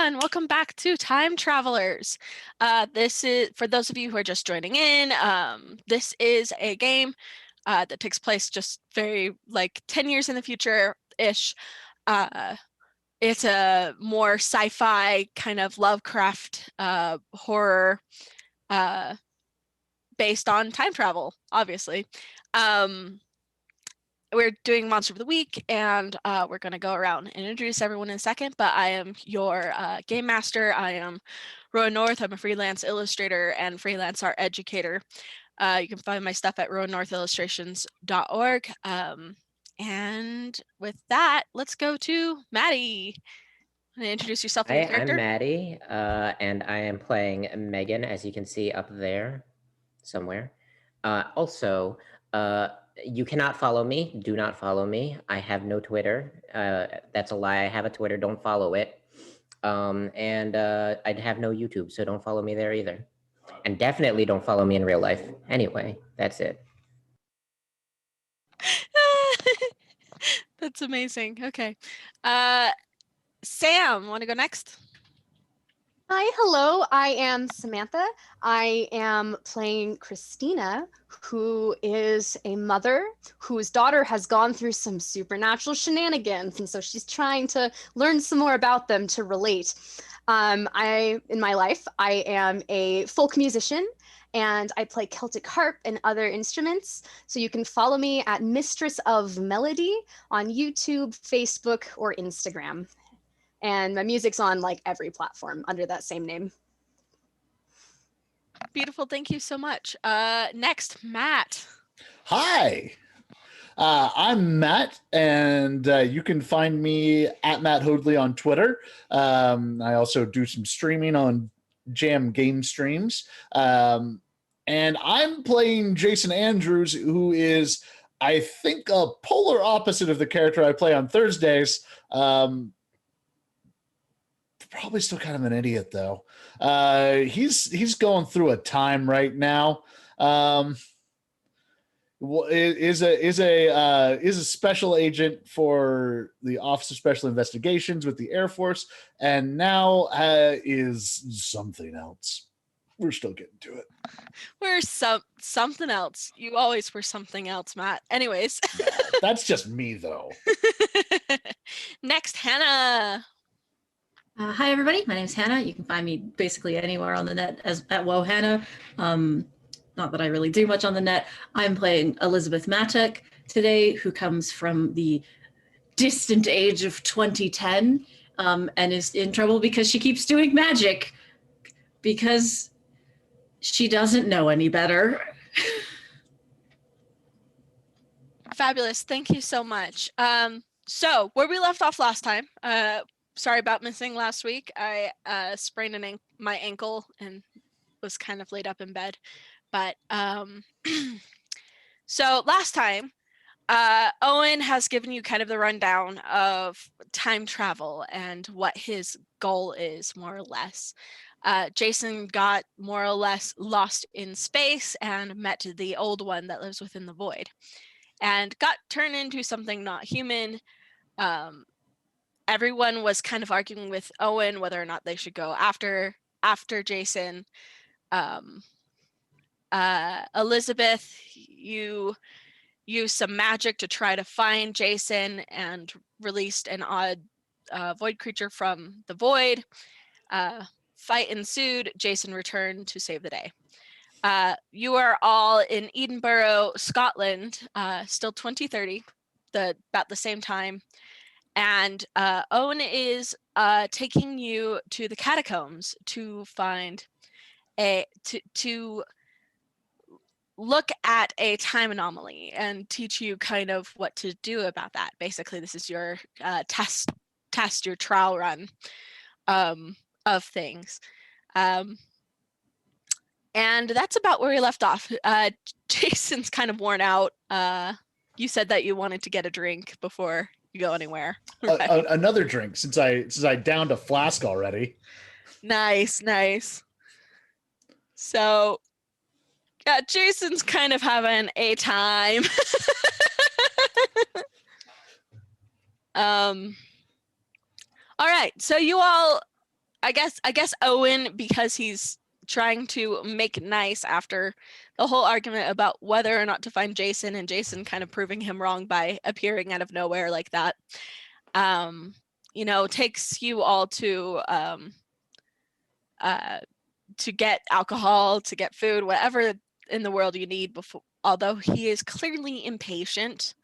everyone. Welcome back to Time Travelers. This is, for those of you who are just joining in, this is a game that takes place just very like 10 years in the future-ish. Uh, it's a more sci-fi kind of Lovecraft horror uh, based on time travel, obviously. We're doing Monster of the Week, and we're going to go around and introduce everyone in a second, but I am your game master. I am Rowan North. I'm a freelance illustrator and freelance art educator. You can find my stuff at rowannorthillustrations.org. And with that, let's go to Maddie. Introduce yourself and your Hi, character. I'm Maddie, and I am playing Megan, as you can see up there somewhere. Also, you cannot follow me. Do not follow me. I have no Twitter. That's a lie. I have a Twitter. Don't follow it. And I'd have no YouTube, so don't follow me there either. And definitely don't follow me in real life. Anyway, that's it. That's amazing. Okay. Sam, want to go next? Hi, hello. I am Samantha. I am playing Christina, who is a mother whose daughter has gone through some supernatural shenanigans, and so she's trying to learn some more about them to relate. In my life, I am a folk musician, and I play Celtic harp and other instruments. So you can follow me at Mistress of Melody on YouTube, Facebook, or Instagram. And my music's on like every platform under that same name. Beautiful. Thank you so much. Next, Matt. Hi, I'm Matt, and you can find me at Matt Hoadley on Twitter. I also do some streaming on Jam Game Streams. And I'm playing Jason Andrews, who is, I think, a polar opposite of the character I play on Thursdays. Probably still kind of an idiot though. He's going through a time right now. Is a special agent for the Office of Special Investigations with the Air Force, and now is something else. We're still getting to it. We're something else. You always were something else, Matt. Anyways. No, that's just me though. Next, Hannah. Hi, everybody. My name is Hannah. You can find me basically anywhere on the net as at Whoa Hannah. Not that I really do much on the net. I'm playing Elizabeth Matek today, who comes from the distant age of 2010 and is in trouble because she keeps doing magic because she doesn't know any better. Fabulous. Thank you so much. So where we left off last time, sorry about missing last week. I sprained my ankle and was kind of laid up in bed. But so last time, Owen has given you kind of the rundown of time travel and what his goal is, more or less. Jason got more or less lost in space and met the old one that lives within the void and got turned into something not human. Everyone was kind of arguing with Owen whether or not they should go after Jason. Elizabeth, you used some magic to try to find Jason and released an odd void creature from the void. Fight ensued. Jason returned to save the day. You are all in Edinburgh, Scotland, still 2030, about the same time. And Owen is taking you to the catacombs to find to look at a time anomaly and teach you kind of what to do about that. Basically, this is your test, your trial run of things. And that's about where we left off. Jason's kind of worn out. You said that you wanted to get a drink before you go anywhere. Right? Another drink, since I downed a flask already. Nice. So yeah, Jason's kind of having a time. All right, so you all I guess Owen, because he's trying to make nice after the whole argument about whether or not to find Jason, and Jason kind of proving him wrong by appearing out of nowhere like that. Takes you all to get alcohol, to get food, whatever in the world you need before, although he is clearly impatient.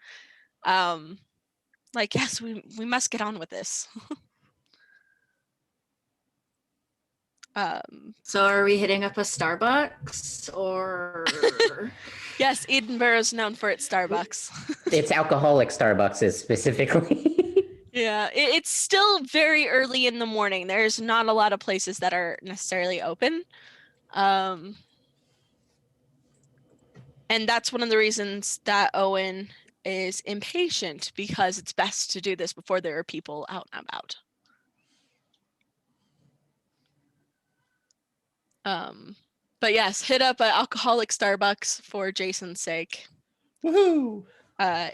Yes, we must get on with this. So are we hitting up a Starbucks or? Yes, Edinburgh is known for its Starbucks. It's alcoholic Starbucks specifically. Yeah, it's still very early in the morning. There's not a lot of places that are necessarily open. And that's one of the reasons that Owen is impatient, because it's best to do this before there are people out and about. But yes, hit up an alcoholic Starbucks for Jason's sake. Woohoo!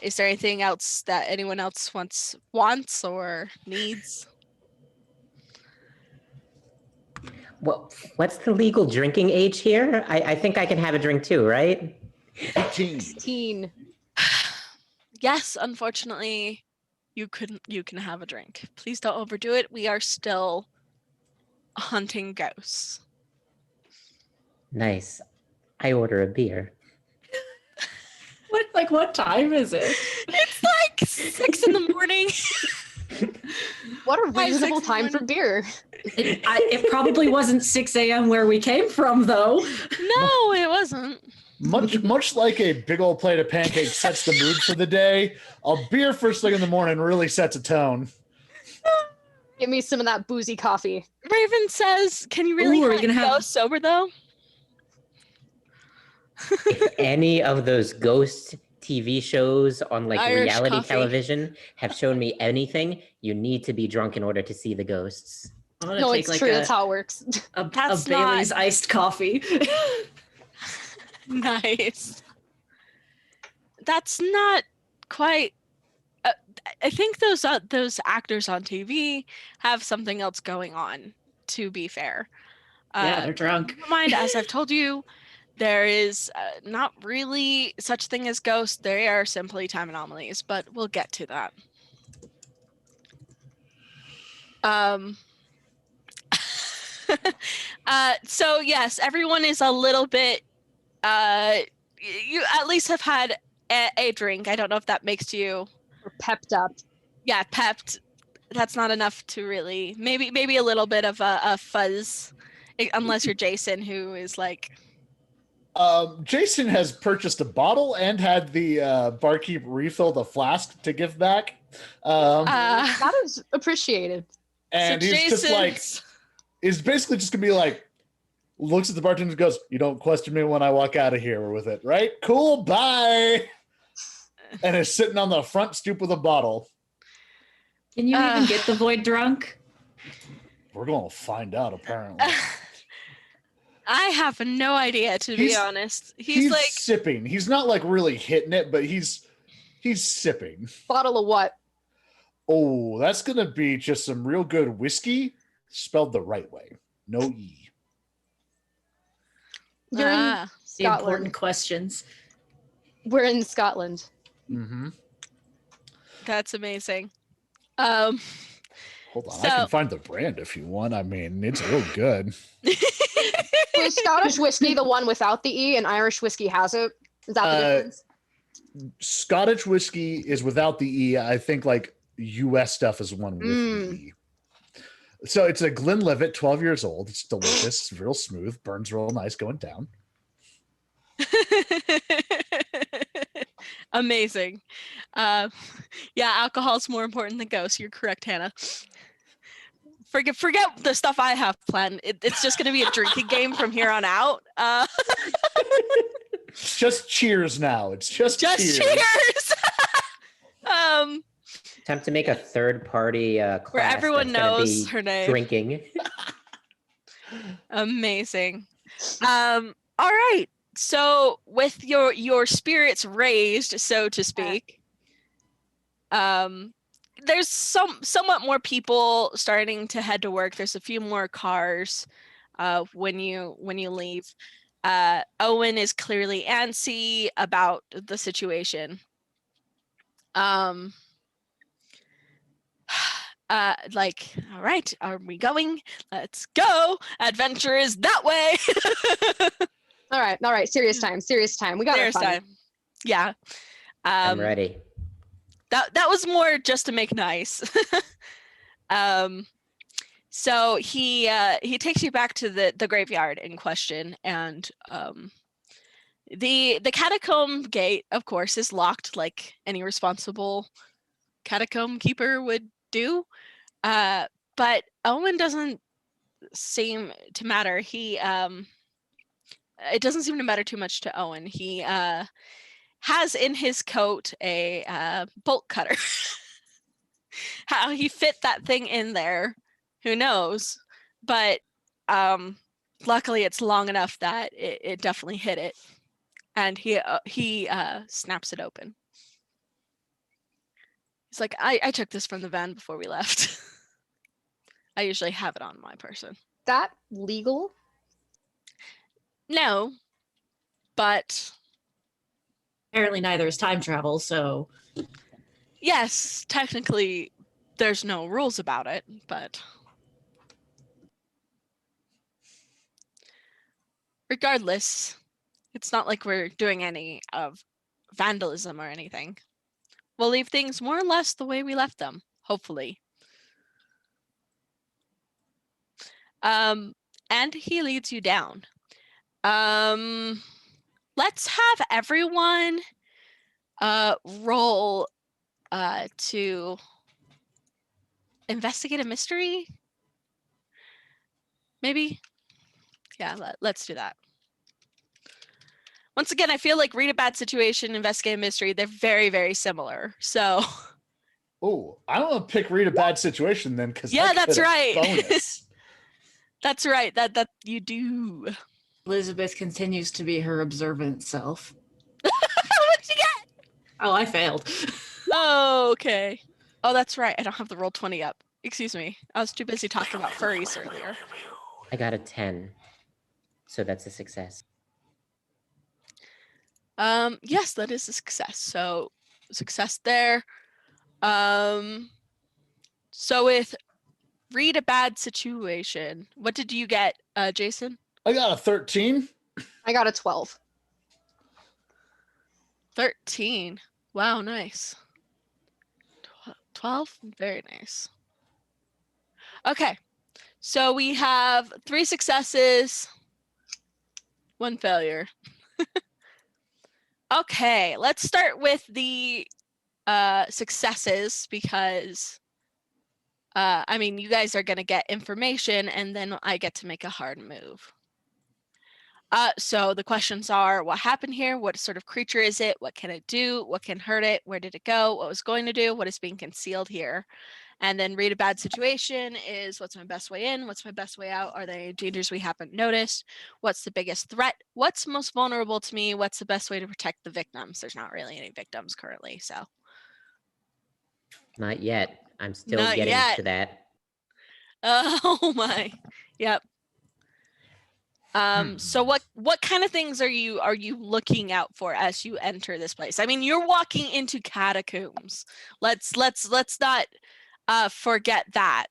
Is there anything else that anyone else wants or needs? Well, what's the legal drinking age here? I think I can have a drink too, right? 18. 16. Yes, unfortunately, you can have a drink. Please don't overdo it. We are still hunting ghosts. Nice. I order a beer. What time is it? It's like 6 in the morning. What a 5, 6 reasonable in the time for morning. beer. It probably wasn't 6 a.m. where we came from, though. No, it wasn't. Much like a big old plate of pancakes sets the mood for the day, a beer first thing in the morning really sets a tone. Give me some of that boozy coffee. Raven says, "Can you really Ooh, are we hunt gonna have- ghosts sober though?" If any of those ghost TV shows on like Irish reality coffee. television have shown me anything, you need to be drunk in order to see the ghosts. I'm gonna No, take it's like true. a, That's how it works. a That's Bailey's not- iced coffee. Nice. That's not quite. I think those actors on TV have something else going on. To be fair, Yeah, they're drunk. never mind. As I've told you, there is not really such thing as ghosts. They are simply time anomalies, but we'll get to that. So yes, everyone is a little bit. You at least have had a drink. I don't know if that makes you. We're pepped up. Yeah, pepped. That's not enough to really. Maybe a little bit of a fuzz, unless you're Jason, who is like. Jason has purchased a bottle and had the barkeep refill the flask to give back. That is appreciated. And so he's just like, is basically just gonna be like, looks at the bartender and goes, "You don't question me when I walk out of here with it, right? Cool, bye." And is sitting on the front stoop with a bottle. Can you even get the void drunk? We're gonna find out, apparently. I have no idea, to be He's- honest. He's like sipping. He's not like really hitting it, but he's sipping. Bottle of what? Oh, that's gonna be just some real good whiskey, spelled the right way. No E. You're in The Scotland. important questions. We're in Scotland. Mm-hmm. That's amazing. Hold on, I So- can find the brand if you want. I mean, it's real good. Is Scottish whiskey the one without the E, and Irish whiskey has it? Is that the difference? Scottish whiskey is without the E. I think like US stuff is one with Mm. the E. So it's a Glenlivet, 12 years old. It's delicious, real smooth, burns real nice going down. Amazing. Yeah, alcohol's more important than ghosts. You're correct, Hannah. Forget the stuff I have planned. It's just going to be a drinking game from here on out. Just cheers now. It's just Just cheers. cheers. Time to make a third-party class Where everyone that's gonna knows be her name. drinking. Amazing. All right. So with your spirits raised, so to speak, there's somewhat more people starting to head to work. There's a few more cars when you leave. Owen is clearly antsy about the situation. Like, all right, are we going? Let's go. Adventure is that way. All right. Serious time. We got There's our fun. time. Yeah. I'm ready. That was more just to make nice. So he takes you back to the graveyard in question, and the catacomb gate, of course, is locked like any responsible catacomb keeper would do. But Owen doesn't seem to matter. It doesn't seem to matter too much to Owen. He has in his coat a bolt cutter. How he fit that thing in there, who knows? But luckily, it's long enough that it definitely hit it, and he snaps it open. He's like, I took this from the van before we left. I usually have it on my person. That legal? No, but Apparently, neither is time travel, so yes, technically, there's no rules about it, but regardless, it's not like we're doing any of vandalism or anything. We'll leave things more or less the way we left them, hopefully. And he leads you down. Let's have everyone roll to investigate a mystery. Maybe? Yeah, let's do that. Once again, I feel like read a bad situation, investigate a mystery. They're very, very similar. So. Oh, I want to pick read a bad situation then, because Yeah, that's right. Bonus. That's right. That you do. Elizabeth continues to be her observant self. What'd you get? Oh, I failed. Oh, okay. Oh, that's right. I don't have the roll 20 up. Excuse me. I was too busy talking about furries earlier. I got a 10. So that's a success. Yes, that is a success. So success there. So with read a bad situation, what did you get, Jason? I got a 13. I got a 12. 13. Wow, nice. 12? Very nice. Okay. So we have 3 successes, 1 failure. Okay, let's start with the successes because I mean, you guys are going to get information and then I get to make a hard move. So the questions are, what happened here? What sort of creature is it? What can it do? What can hurt it? Where did it go? What was going to do? What is being concealed here? And then read a bad situation is, what's my best way in? What's my best way out? Are there any dangers we haven't noticed? What's the biggest threat? What's most vulnerable to me? What's the best way to protect the victims? There's not really any victims currently, so. Not yet. I'm still Not getting yet. to that. Oh my. Yep. So what kind of things are you looking out for as you enter this place? I mean, you're walking into catacombs. Let's not forget that.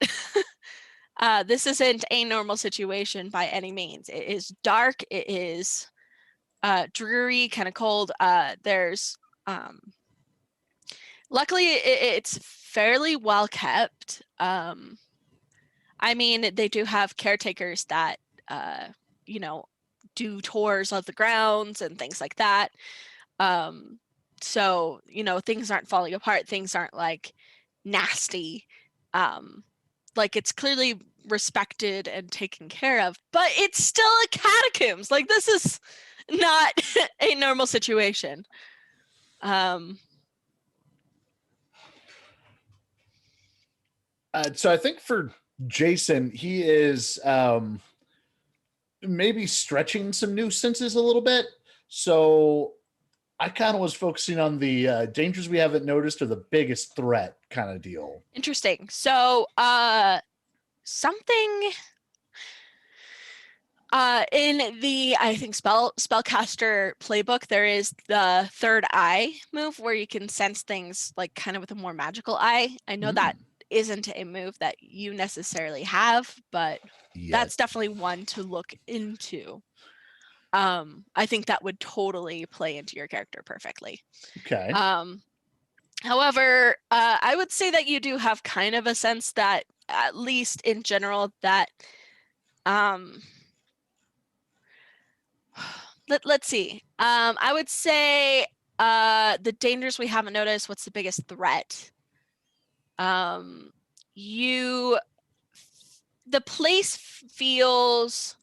This isn't a normal situation by any means. It is dark. It is dreary, kind of cold. There's luckily it's fairly well kept. I mean, they do have caretakers that you know, do tours of the grounds and things like that. So, you know, things aren't falling apart. Things aren't like nasty. Like it's clearly respected and taken care of, but it's still a catacombs. Like this is not a normal situation. So I think for Jason, he is maybe stretching some new senses a little bit. So I kind of was focusing on the dangers we haven't noticed or the biggest threat kind of deal. Interesting. So, something in the, I think, spellcaster playbook, there is the third eye move where you can sense things like kind of with a more magical eye. I know that isn't a move that you necessarily have, but that's definitely one to look into. I think that would totally play into your character perfectly. Okay. However, I would say that you do have kind of a sense that, at least in general, that let's see. I would say the dangers we haven't noticed. What's the biggest threat? The place feels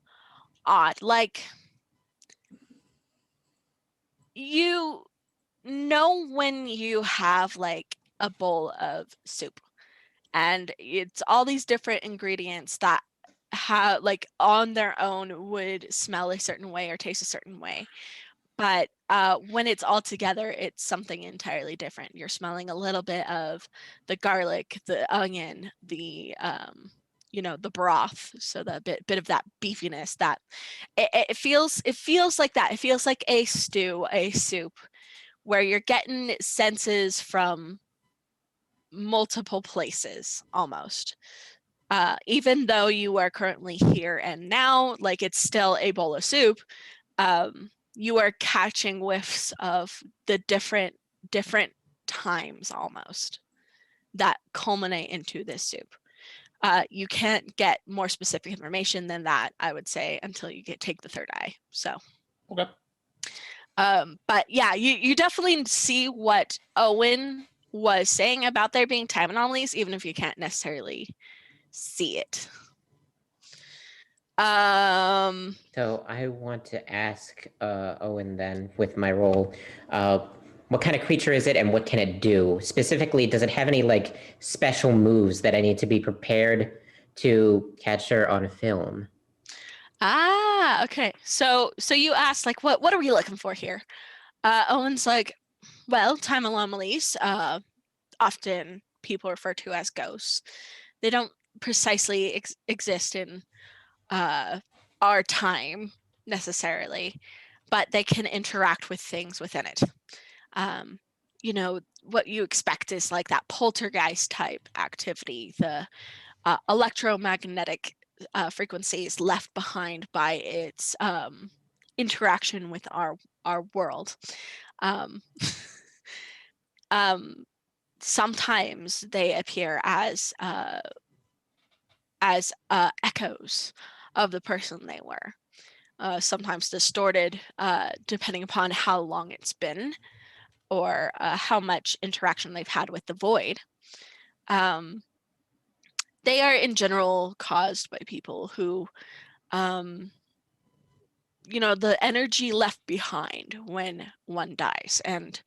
odd. Like you know when you have like a bowl of soup and it's all these different ingredients that have like on their own would smell a certain way or taste a certain way, but when it's all together it's something entirely different. You're smelling a little bit of the garlic, the onion, the the broth, so the bit of that beefiness that it feels like that. It feels like a stew, a soup, where you're getting senses from multiple places almost. Even though you are currently here and now, like it's still a bowl of soup, you are catching whiffs of the different times almost that culminate into this soup. You can't get more specific information than that, I would say, until you take the third eye. So Okay. but yeah, you definitely see what Owen was saying about there being time anomalies, even if you can't necessarily see it. So I want to ask Owen then, with my role, what kind of creature is it and what can it do? Specifically, does it have any like special moves that I need to be prepared to capture on film? Okay. So you asked like what are we looking for here? Owen's like, well, time anomalies, often people refer to as ghosts. They don't precisely exist in our time necessarily, but they can interact with things within it. What you expect is like that poltergeist type activity, the electromagnetic frequencies left behind by its interaction with our world. Um, Sometimes they appear as echoes of the person they were. Sometimes distorted, depending upon how long it's been or how much interaction they've had with the void. They are in general caused by people who, the energy left behind when one dies. And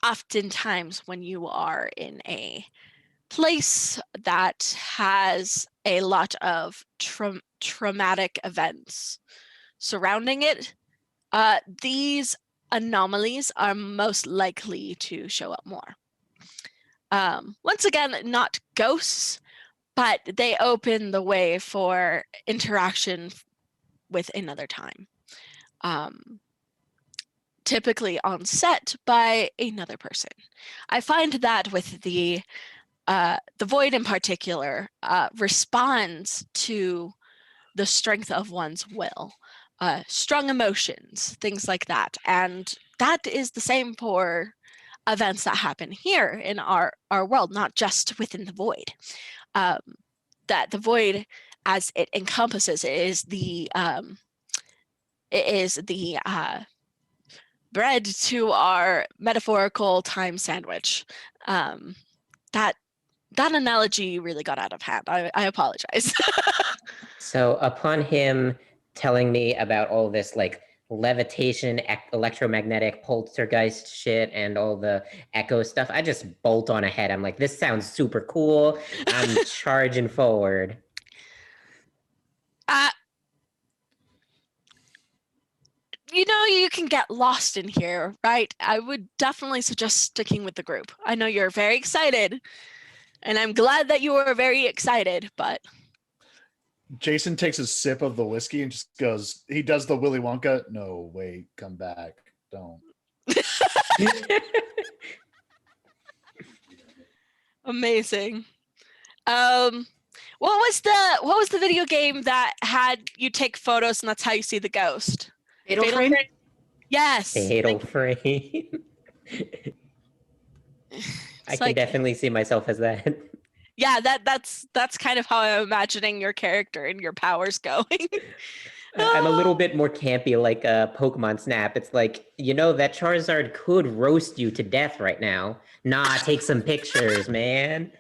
oftentimes when you are in a place that has a lot of traumatic events surrounding it, these anomalies are most likely to show up more. Once again, not ghosts, but they open the way for interaction with another time. Typically on set by another person. I find that with the void in particular responds to the strength of one's will, strong emotions, things like that. And that is the same for events that happen here in our world, not just within the void. That the void, as it encompasses, is the bread to our metaphorical time sandwich. That analogy really got out of hand. I apologize. So upon him telling me about all this like levitation, electromagnetic poltergeist shit, and all the echo stuff, I just bolt on ahead. I'm like, this sounds super cool. I'm charging forward. you know you can get lost in here, right? I would definitely suggest sticking with the group. I know you're very excited, and I'm glad that you are very excited, but Jason takes a sip of the whiskey and just goes, he does the Willy Wonka. No, wait, come back. Don't. amazing. What was the video game that had you take photos and that's how you see the ghost? Fatal Fatal Frame? Frame? Yes. Fatal frame. I It's can like, definitely see myself as that. yeah, that's kind of how I'm imagining your character and your powers going. I'm a little bit more campy, like Pokemon Snap. It's like, you know, that Charizard could roast you to death right now. Nah, take some pictures, man.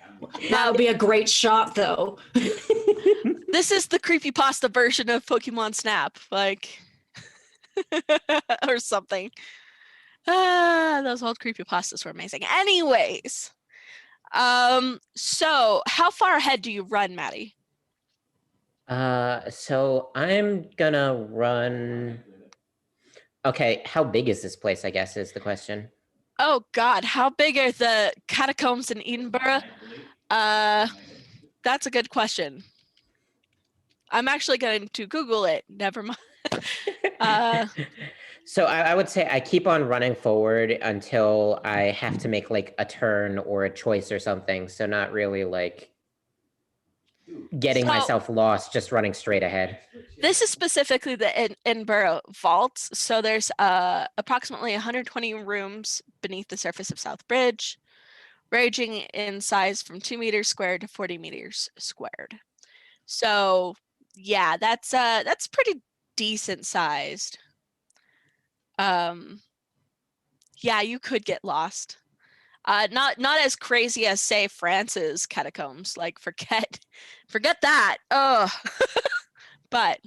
That would be a great shot, though. This is the creepypasta version of Pokemon Snap, like, or something. Those old creepypastas were amazing. Anyways, so how far ahead do you run, Maddie? So I'm gonna run. Okay, how big is this place? I guess is the question. Oh God, how big are the catacombs in Edinburgh? That's a good question. I'm actually going to Google it. Never mind. So I would say I keep on running forward until I have to make like a turn or a choice or something. So not really like getting So- myself lost, just running straight ahead. This is specifically the Edinburgh vaults. So there's approximately 120 rooms beneath the surface of South Bridge, ranging in size from 2 meters squared to 40 meters squared. So yeah, that's pretty decent sized. Yeah, you could get lost. Not as crazy as say France's catacombs. Like forget that. Oh, but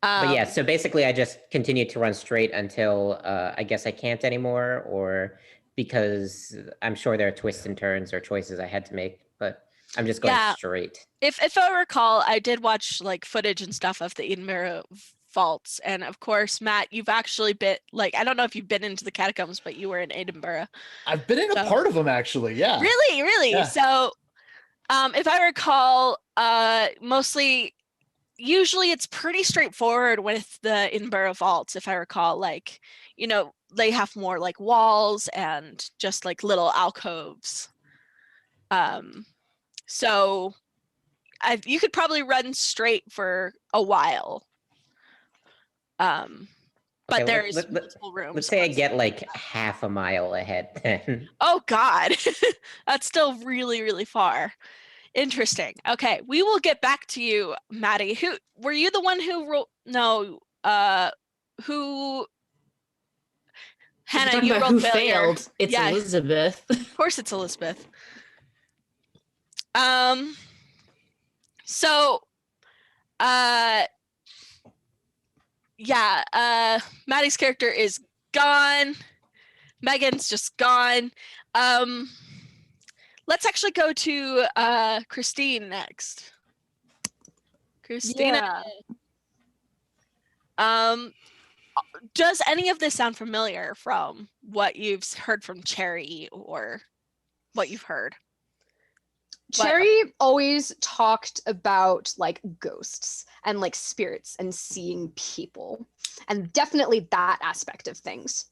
But yeah, so basically I just continue to run straight until I guess I can't anymore, or because I'm sure there are twists and turns or choices I had to make, but I'm just going Yeah. straight. if I recall, I did watch like footage and stuff of the Edinburgh vaults, and of course, Matt, you've actually been like I don't know if you've been into the catacombs, but you were in Edinburgh. I've been in a So- part of them actually. Yeah. Really? Yeah. So, if I recall, usually it's pretty straightforward with the Edinburgh vaults. If I recall, like they have more like walls and just like little alcoves. So you could probably run straight for a while. But Okay, there's let- multiple rooms. Let's say I on- get like half a mile ahead then. Oh God, that's still really, really far. Interesting. Okay, we will get back to you, Maddie. Who were you? The one who wrote? No. Who? If you're Hannah, talking you about rolled who failure. failed. It's Yeah. Elizabeth. Of course, it's Elizabeth. So, yeah. Maddie's character is gone. Megan's just gone. Let's actually go to Christine next. Christina. Does any of this sound familiar from what you've heard from Cherry or what you've heard? Cherry always talked about like ghosts and like spirits and seeing people, and definitely that aspect of things.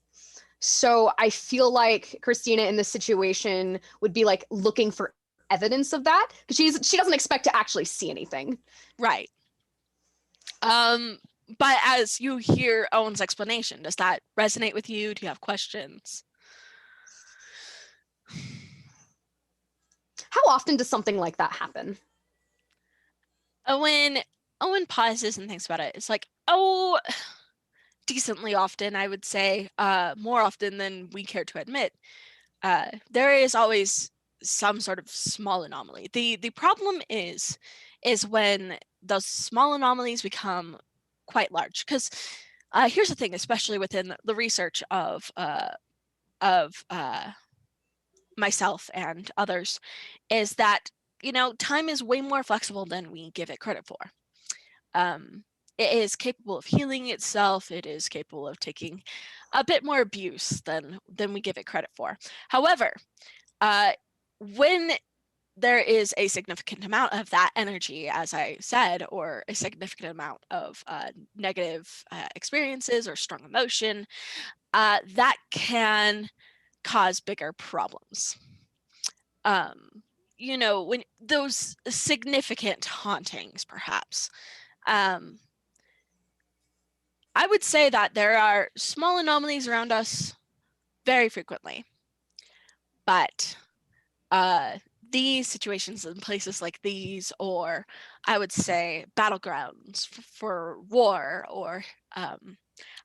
So I feel like Christina in this situation would be like looking for evidence of that because she doesn't expect to actually see anything. Right. But as you hear Owen's explanation, does that resonate with you? Do you have questions? How often does something like that happen? Owen pauses and thinks about it. It's like, oh, decently often, I would say, more often than we care to admit. There is always some sort of small anomaly. The problem is when those small anomalies become quite large. Because here's the thing, especially within the research of myself and others, is that time is way more flexible than we give it credit for. it is capable of healing itself. It is capable of taking a bit more abuse than we give it credit for. However, when there is a significant amount of that energy, as I said, or a significant amount of negative experiences or strong emotion, that can cause bigger problems. You know, when those significant hauntings, perhaps. I would say that there are small anomalies around us very frequently, but these situations in places like these, or I would say battlegrounds for war, or a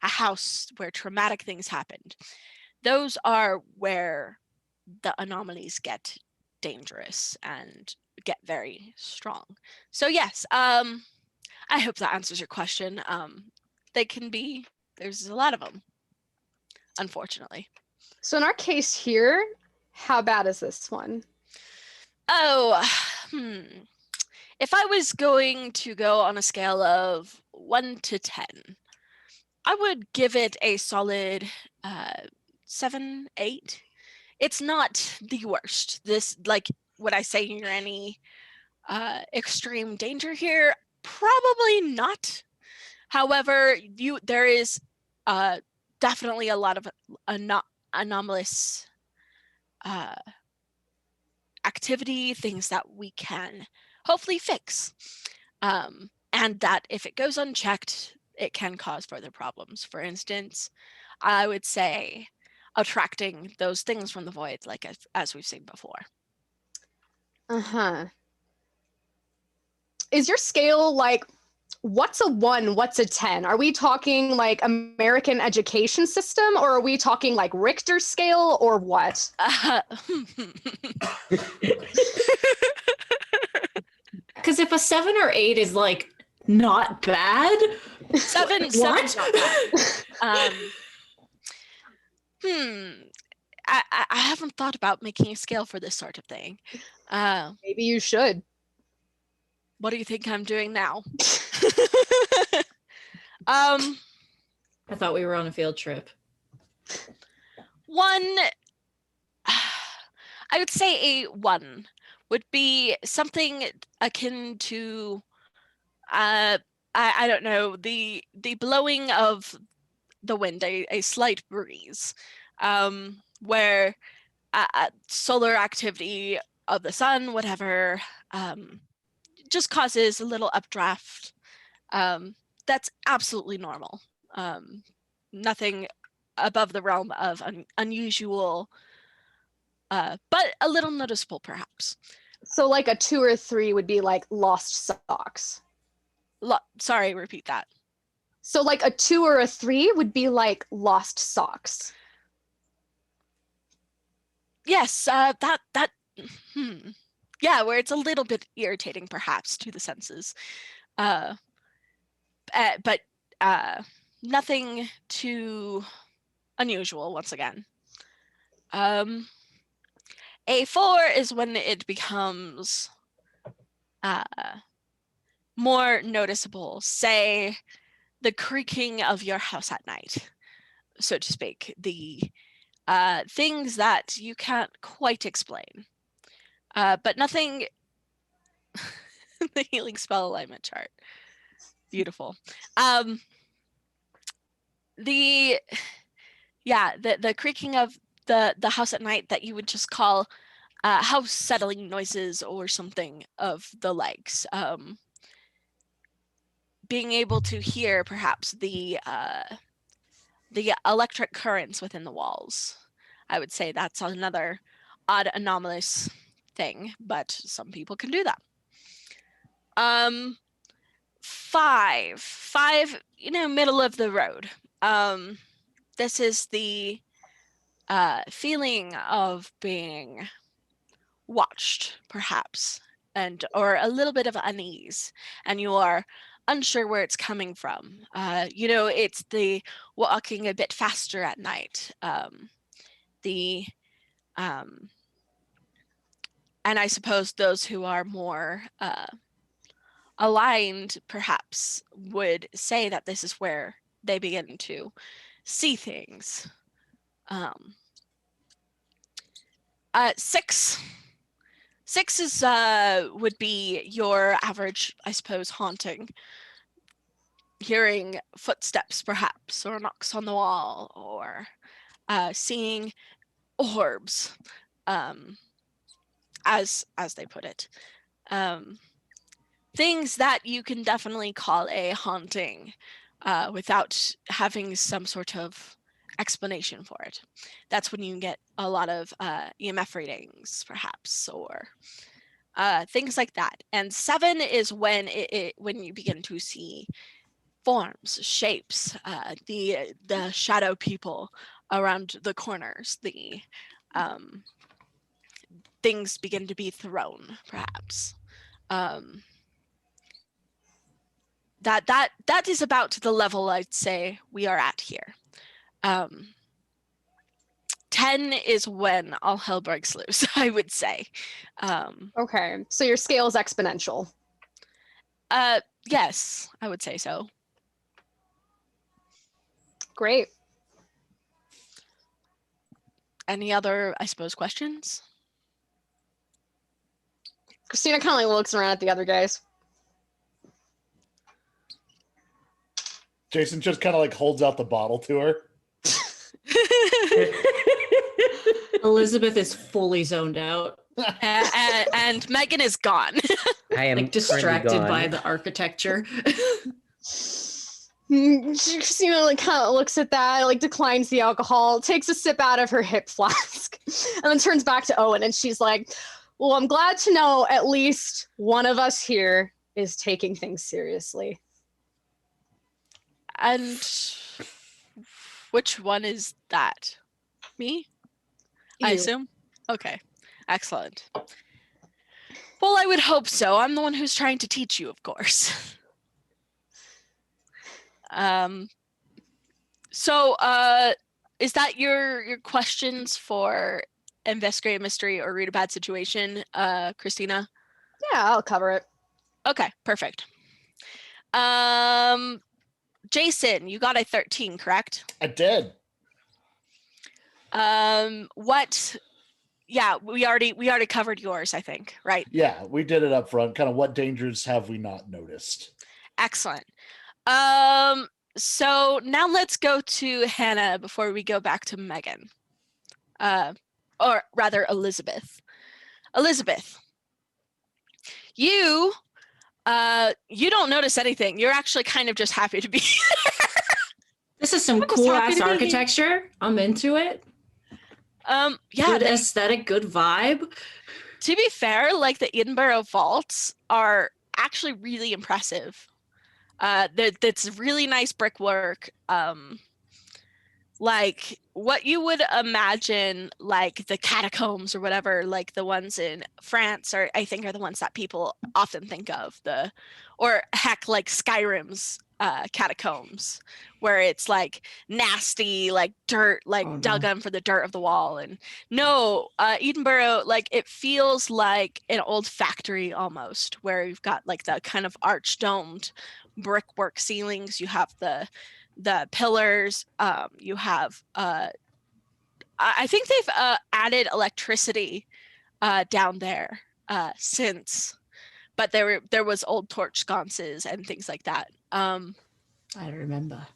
house where traumatic things happened, those are where the anomalies get dangerous and get very strong. So yes, I hope that answers your question. They can be, there's a lot of them, unfortunately. So in our case here, how bad is this one? Oh, if I was going to go on a scale of 1 to 10, I would give it a solid 7, 8. It's not the worst. This, like, would I say you're any extreme danger here? Probably not. However, there is definitely a lot of anomalous activity, things that we can hopefully fix. And that if it goes unchecked, it can cause further problems. For instance, I would say attracting those things from the void, like as we've seen before. Uh-huh. Is your scale like, what's a 1, what's a 10? Are we talking like American education system, or are we talking like Richter scale, or what? Because if a 7 or 8 is like not bad, Seven's what? not bad. I haven't thought about making a scale for this sort of thing. Maybe you should. What do you think I'm doing now? I thought we were on a field trip. 1, I would say a 1 would be something akin to, I don't know, the blowing of the wind, a slight breeze, where solar activity of the sun, whatever, just causes a little updraft. That's absolutely normal. Nothing above the realm of unusual, but a little noticeable, perhaps. So like a 2 or 3 would be like lost socks. Sorry, repeat that. So like a 2 or a 3 would be like lost socks. Yes, yeah, where it's a little bit irritating, perhaps, to the senses. But nothing too unusual, once again. A4 is when it becomes more noticeable, say the creaking of your house at night, so to speak, the things that you can't quite explain, but nothing. The healing spell alignment chart, beautiful. The creaking of the house at night that you would just call house settling noises or something of the likes. Being able to hear perhaps the electric currents within the walls. I would say that's another odd anomalous thing, but some people can do that. 5, middle of the road. This is the feeling of being watched, perhaps, or a little bit of unease, and you are unsure where it's coming from. It's the walking a bit faster at night. And I suppose those who are more aligned perhaps would say that this is where they begin to see things. 6 is would be your average, I suppose, haunting. Hearing footsteps perhaps, or knocks on the wall, or seeing orbs, as they put it. Things that you can definitely call a haunting without having some sort of explanation for it. That's when you get a lot of EMF readings, perhaps, or things like that. And 7 is when when you begin to see forms, shapes, the shadow people around the corners, the things begin to be thrown, perhaps. That is about the level I'd say we are at here. 10 is when all hell breaks loose, I would say. Okay, so your scale is exponential. Yes, I would say so. Great. Any other, I suppose, questions? Christina kind of like looks around at the other guys. Jason just kind of like holds out the bottle to her. Elizabeth is fully zoned out, and Megan is gone. I am like distracted currently by gone. the architecture. Christina like kind of looks at that, like declines the alcohol, takes a sip out of her hip flask, and then turns back to Owen and she's like, well, I'm glad to know at least one of us here is taking things seriously. And which one is that? Me? I You. assume? Okay, excellent. Well, I would hope so. I'm the one who's trying to teach you, of course. So, is that your questions for Investigate a Mystery or Read a Bad Situation, Christina? Yeah, I'll cover it. Okay, perfect. Jason, you got a 13, correct? I did. What? Yeah, we already covered yours, I think, right? Yeah, we did it up front. Kind of what dangers have we not noticed? Excellent. So now let's go to Hannah before we go back to Megan. Or rather Elizabeth. Elizabeth, you don't notice anything. You're actually kind of just happy to be This is some I'm just cool happy ass to be here. architecture. I'm into it. yeah, Good aesthetic, good vibe. to be fair, like the Edinburgh vaults are actually really impressive. That's really nice brickwork. Like what you would imagine, like the catacombs or whatever, like the ones in France, or I think are the ones that people often think of. Or heck, like Skyrim's catacombs, where it's like nasty, like dirt, like Oh, no. dug in for the dirt of the wall. And no, Edinburgh, like it feels like an old factory almost, where you've got like the kind of arch domed brickwork ceilings. You have the pillars. You have I think they've added electricity down there since, but there was old torch sconces and things like that. I remember.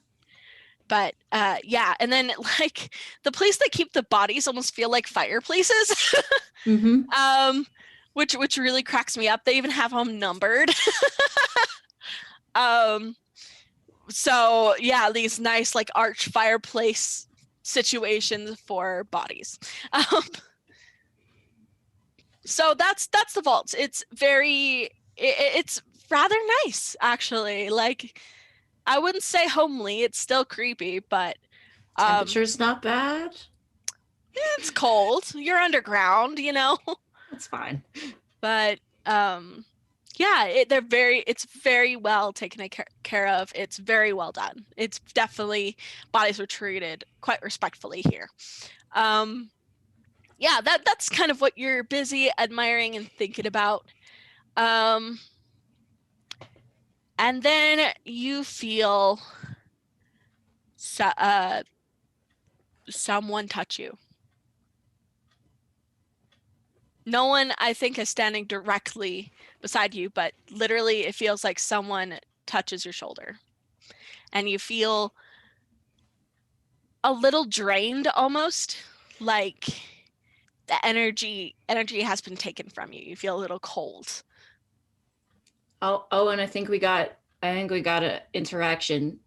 But yeah, and then like the place they keep the bodies almost feel like fireplaces. Mm-hmm. Which really cracks me up. They even have them numbered. So yeah, these nice like arch fireplace situations for bodies. So that's the vault. It's it's rather nice actually. Like I wouldn't say homely. It's still creepy, but Temperature's not bad. it's cold. You're underground, you know. That's fine. But yeah, it's very well taken care of. It's very well done. It's definitely, bodies were treated quite respectfully here. Yeah, that's kind of what you're busy admiring and thinking about. And then you feel someone touch you. No one, I think, is standing directly beside you, but literally it feels like someone touches your shoulder. And you feel a little drained almost, like the energy has been taken from you. You feel a little cold. Oh, and I think we got an interaction.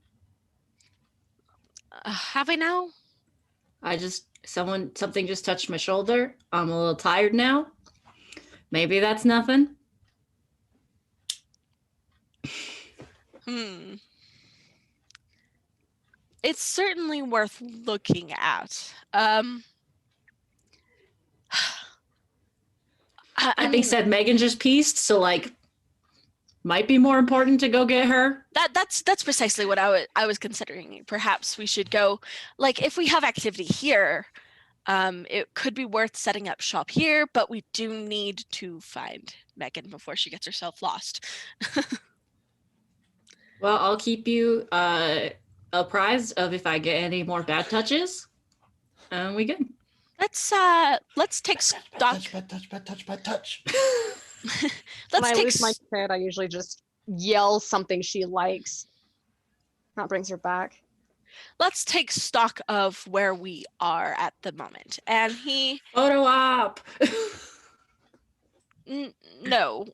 Have I now? Something just touched my shoulder. I'm a little tired now. Maybe that's nothing. It's certainly worth looking at. I think said Megan just pieced, so like might be more important to go get her. That's precisely what I was considering. Perhaps we should go, like, if we have activity here, it could be worth setting up shop here, but we do need to find Megan before she gets herself lost. Well, I'll keep you apprised of if I get any more bad touches. And we good. Let's take stock. Touch. When Let's I take lose my kid, I usually just yell something she likes. That brings her back. let's take stock of where we are at the moment. And he Photo op. no.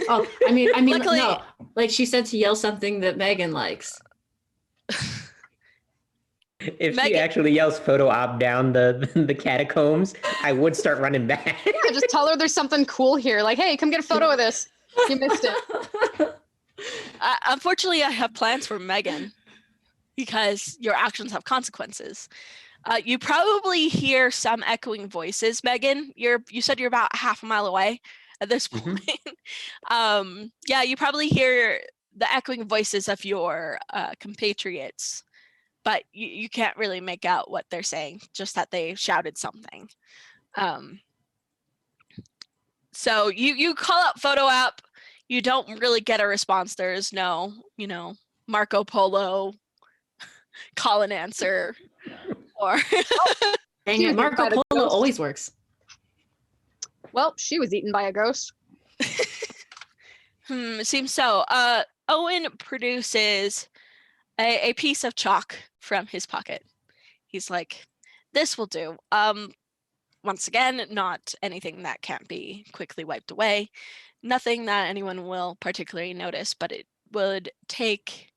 Oh, I mean, Luckily- no. Like she said to yell something that Megan likes. If she Megan- actually yells photo op down the catacombs, I would start running back. Yeah, just tell her there's something cool here. Like, hey, come get a photo of this. You missed it. Unfortunately, I have plans for Megan because your actions have consequences. You probably hear some echoing voices, Megan. You said you're about half a mile away at this point. Yeah, you probably hear the echoing voices of your compatriots, but you can't really make out what they're saying, just that they shouted something. So you call out photo app. You don't really get a response. There's no, Marco Polo call and answer or Dang it, Marco By the Polo ghost. always works. Well, she was eaten by a ghost. it seems so. Owen produces a piece of chalk from his pocket. He's like, this will do. Once again, not anything that can't be quickly wiped away. Nothing that anyone will particularly notice, but it would take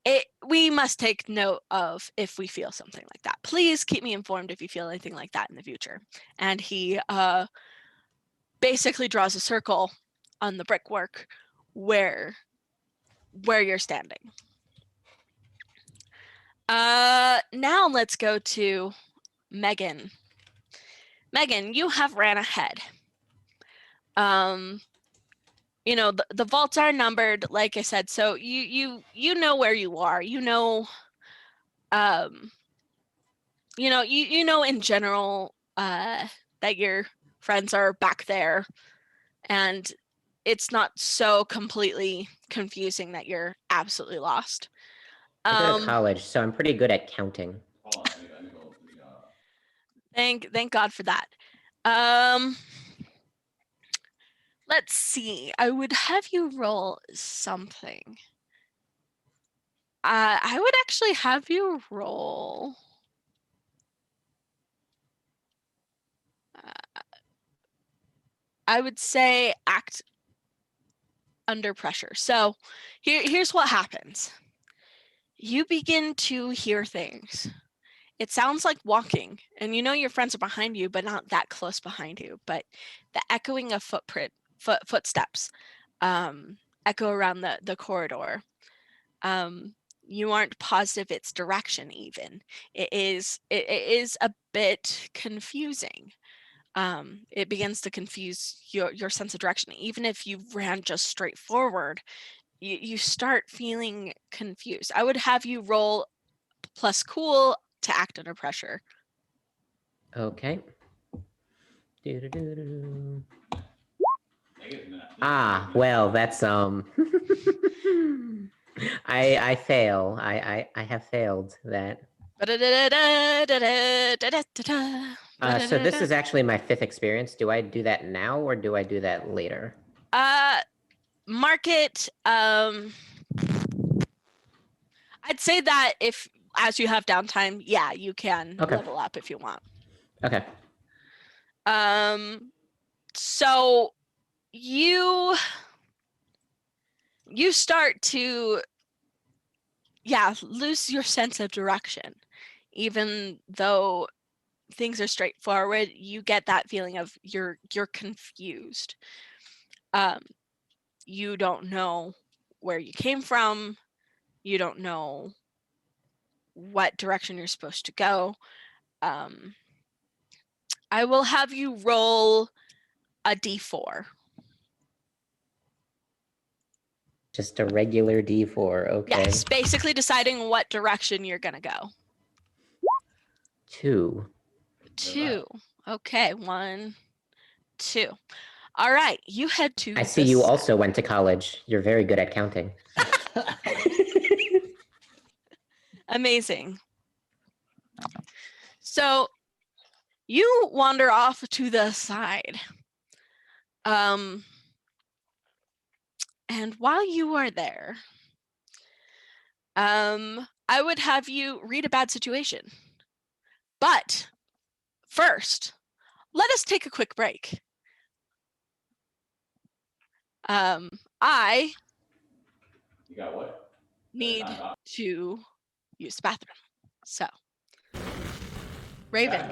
it. We must take note of if we feel something like that. Please keep me informed if you feel anything like that in the future. And he basically draws a circle on the brickwork where you're standing. Now let's go to Megan. Megan, you have ran ahead. The vaults are numbered, like I said, so you know where you are. You know in general that your friends are back there, and it's not so completely confusing that you're absolutely lost. I go to college, so I'm pretty good at counting. Thank God for that. Let's see. I would have you roll something. I would actually have you roll. I would say act under pressure. So here's what happens. You begin to hear things. It sounds like walking, and your friends are behind you, but not that close behind you. But the echoing of footsteps echo around the corridor. You aren't positive its direction even. It is a bit confusing. It begins to confuse your sense of direction. Even if you ran just straight forward, you start feeling confused. I would have you roll plus cool to act under pressure. Okay. Doo-doo-doo-doo. Ah, well, that's I fail. I have failed that. So this is actually my 5th experience. Do I do that now or do I do that later? Mark it. I'd say that if as you have downtime, yeah, you can Okay. level up if you want. Okay. So you start to lose your sense of direction. Even though things are straightforward, you get that feeling of you're confused. You don't know where you came from. You don't know what direction you're supposed to go. I will have you roll a d4. Just a regular D4. Okay. Yes, basically deciding what direction you're gonna go. 2. 2. Okay, 1, 2. All right, you head to. I see you also went to college. You're very good at counting. Amazing. So you wander off to the side. And while you are there, I would have you read a bad situation. But first, let us take a quick break. I You got what? need to use the bathroom. So, Raven.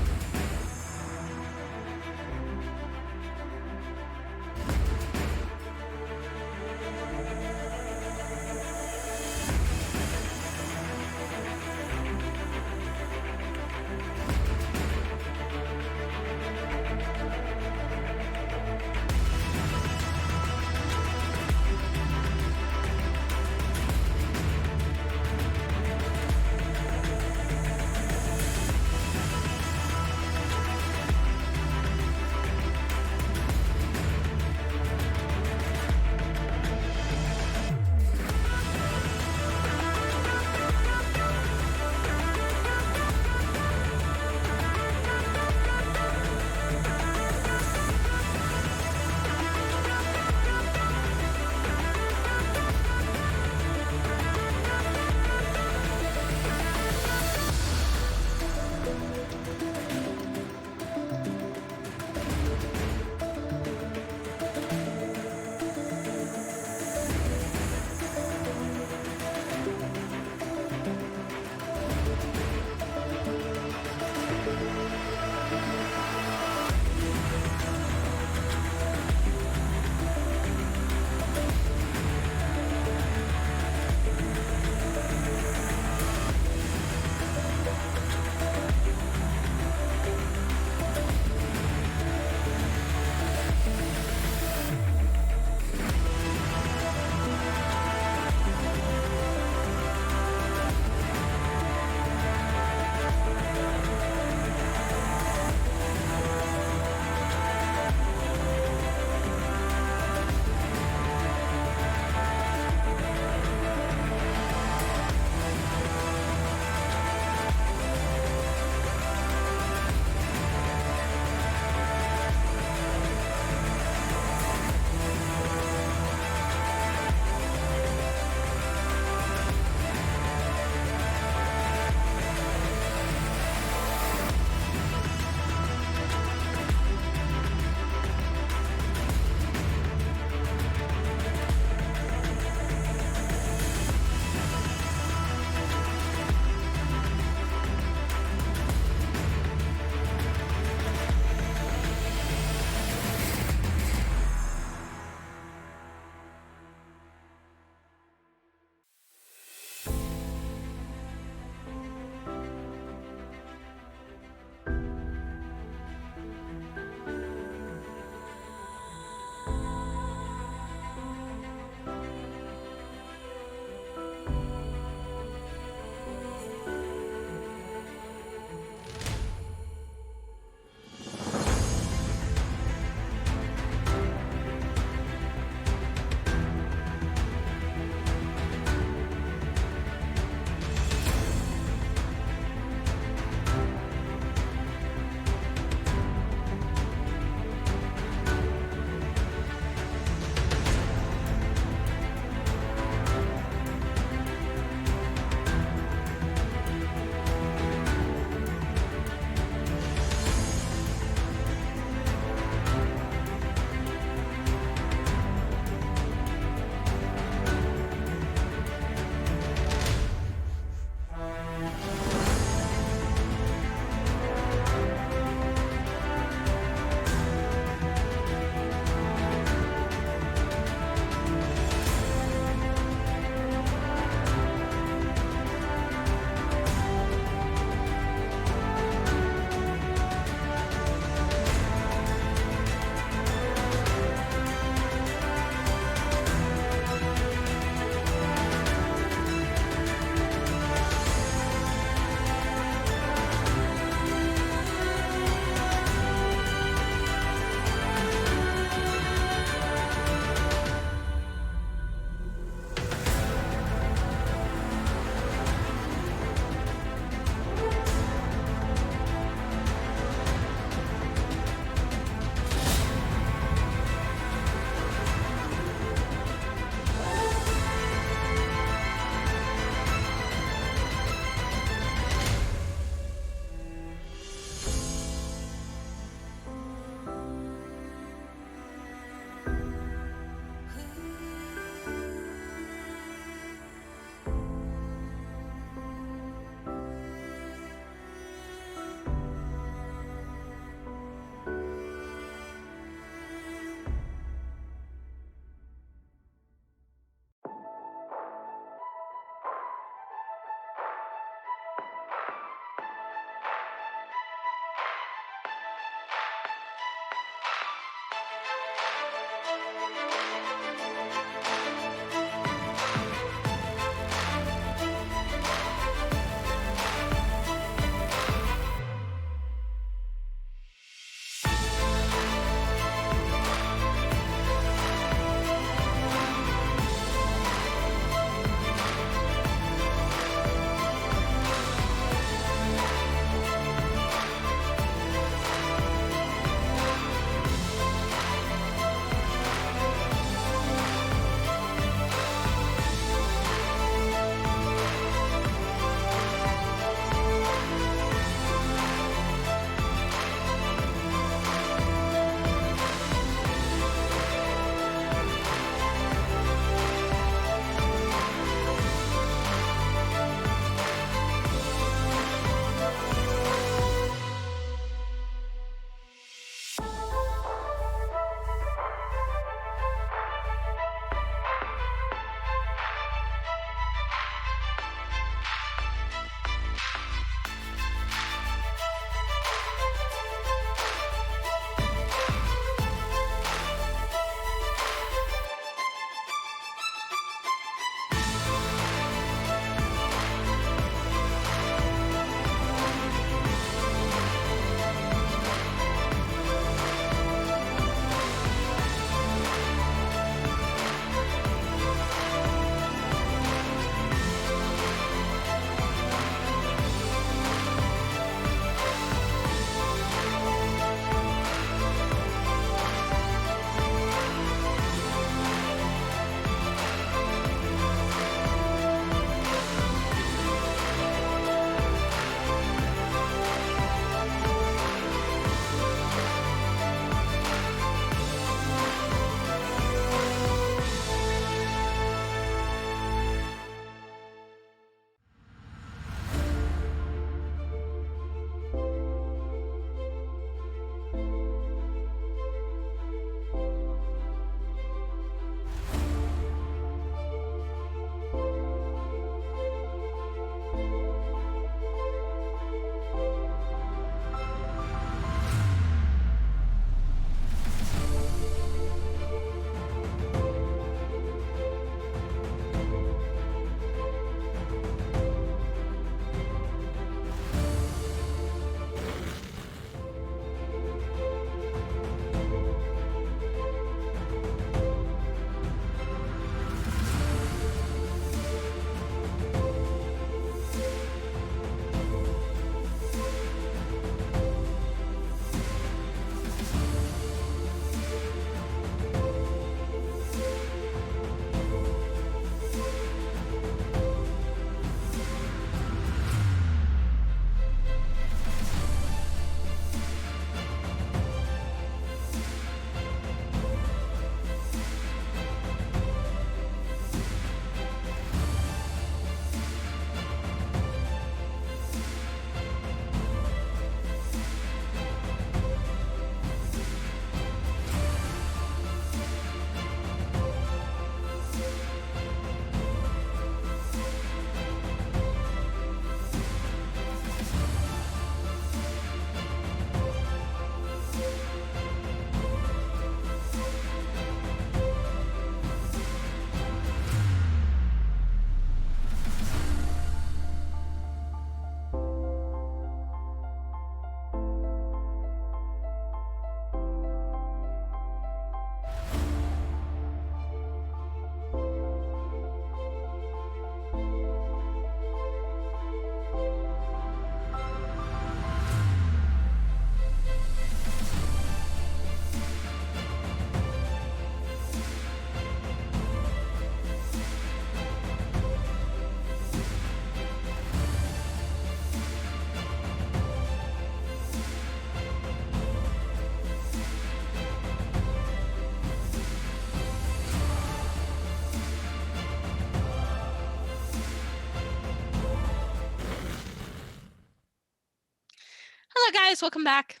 guys, welcome back.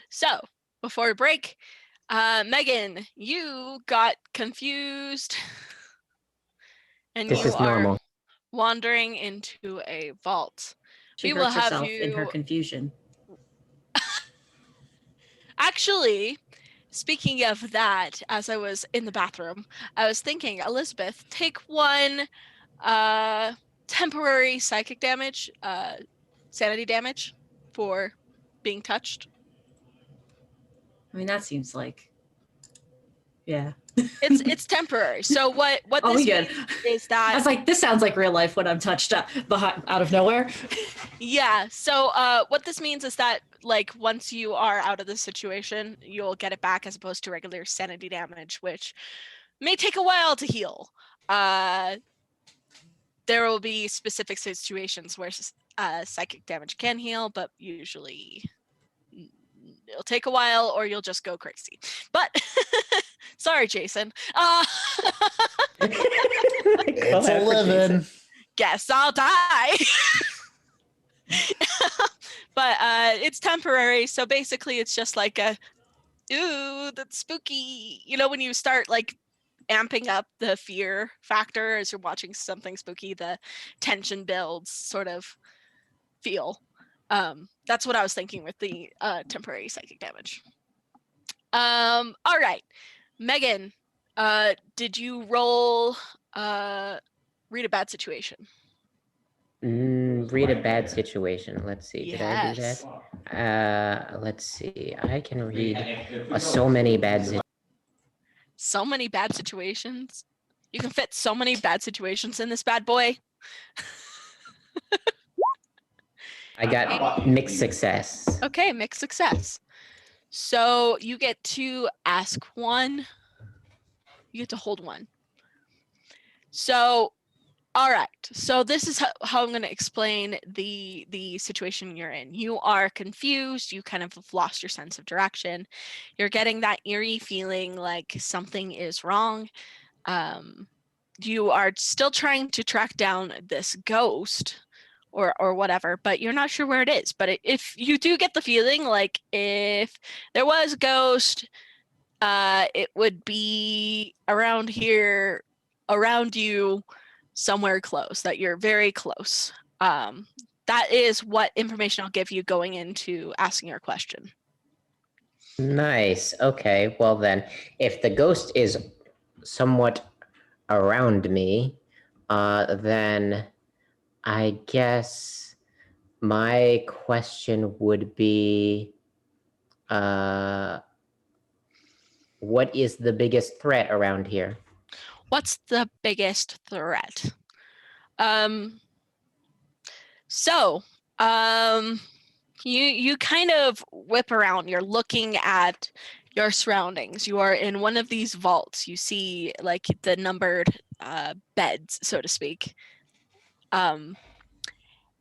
So before we break, Megan, you got confused and This you is are normal. wandering into a vault. She We will hurts have herself in her you- confusion. Actually, speaking of that, as I was in the bathroom, I was thinking, Elizabeth, take one temporary psychic damage, sanity damage for being touched. I mean, that seems like, yeah. It's temporary. So what Oh, this we good. means is I that was like, this sounds like real life when I'm touched up out of nowhere. yeah. So what this means is that like once you are out of the situation, you'll get it back as opposed to regular sanity damage, which may take a while to heal. There will be specific situations where psychic damage can heal, but usually it'll take a while or you'll just go crazy. But sorry, Jason. It's a living. Guess I'll die. But it's temporary, so basically it's just like a ooh, that's spooky. You know, when you start like amping up the fear factor as you're watching something spooky, the tension builds sort of feel. That's what I was thinking with the temporary psychic damage. All right. Megan, did you roll read a bad situation? Read a bad situation. Let's see. Did I do Yes. that? Let's see. I can read so many bad situations. So many bad situations. You can fit so many bad situations in this bad boy. I got mixed success. Okay, mixed success. So you get to ask one. You get to hold one. So, all right. So this is how I'm going to explain the situation you're in. You are confused. You kind of have lost your sense of direction. You're getting that eerie feeling like something is wrong. You are still trying to track down this ghost or whatever, but you're not sure where it is. But if you do get the feeling like if there was a ghost, it would be around here, around you, somewhere close, that you're very close. That is what information I'll give you going into asking your question. Nice. Okay. Well, then, if the ghost is somewhat around me, then I guess my question would be, what is the biggest threat around here? What's the biggest threat? So, you kind of whip around. You're looking at your surroundings. You are in one of these vaults. You see like the numbered beds, so to speak. And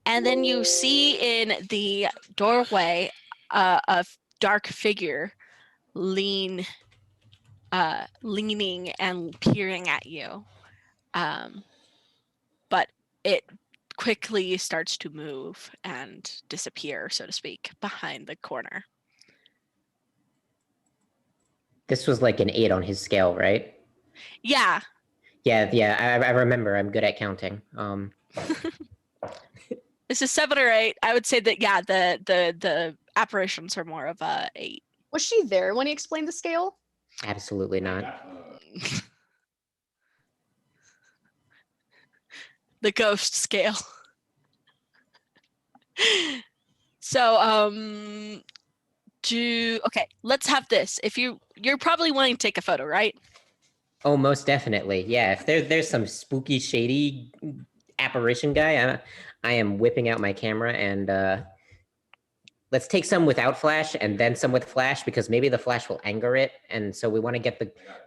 then you see in the doorway a dark figure leaning and peering at you. But it quickly starts to move and disappear, so to speak, behind the corner. This was like an 8 on his scale, right? Yeah. Yeah. I remember. I'm good at counting. This is 7 or 8. I would say that yeah, the apparitions are more of a 8. Was she there when he explained the scale? Absolutely not. The ghost scale. So okay, let's have this. If you're probably wanting to take a photo, right? Oh, most definitely. Yeah. If there's some spooky, shady apparition guy, I am whipping out my camera and let's take some without flash and then some with flash because maybe the flash will anger it, and so we want to get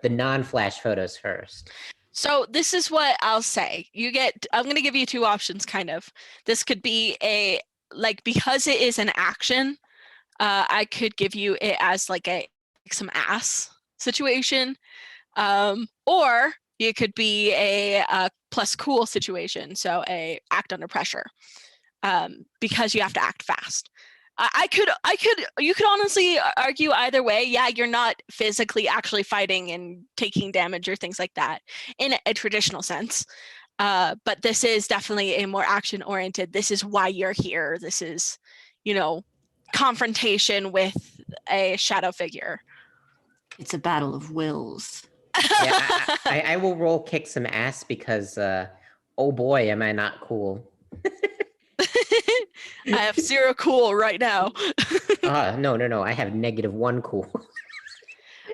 the non-flash photos first. So this is what I'll say. I'm going to give you 2 options kind of. This could be because it is an action, I could give you it as like some ass situation. Or it could be a plus cool situation. So a act under pressure, because you have to act fast. You could honestly argue either way. Yeah, you're not physically actually fighting and taking damage or things like that in a traditional sense. But this is definitely a more action oriented. This is why you're here. This is, confrontation with a shadow figure. It's a battle of wills. Yeah, I will roll kick some ass because, oh boy, am I not cool. I have 0 cool right now. No, I have -1 cool.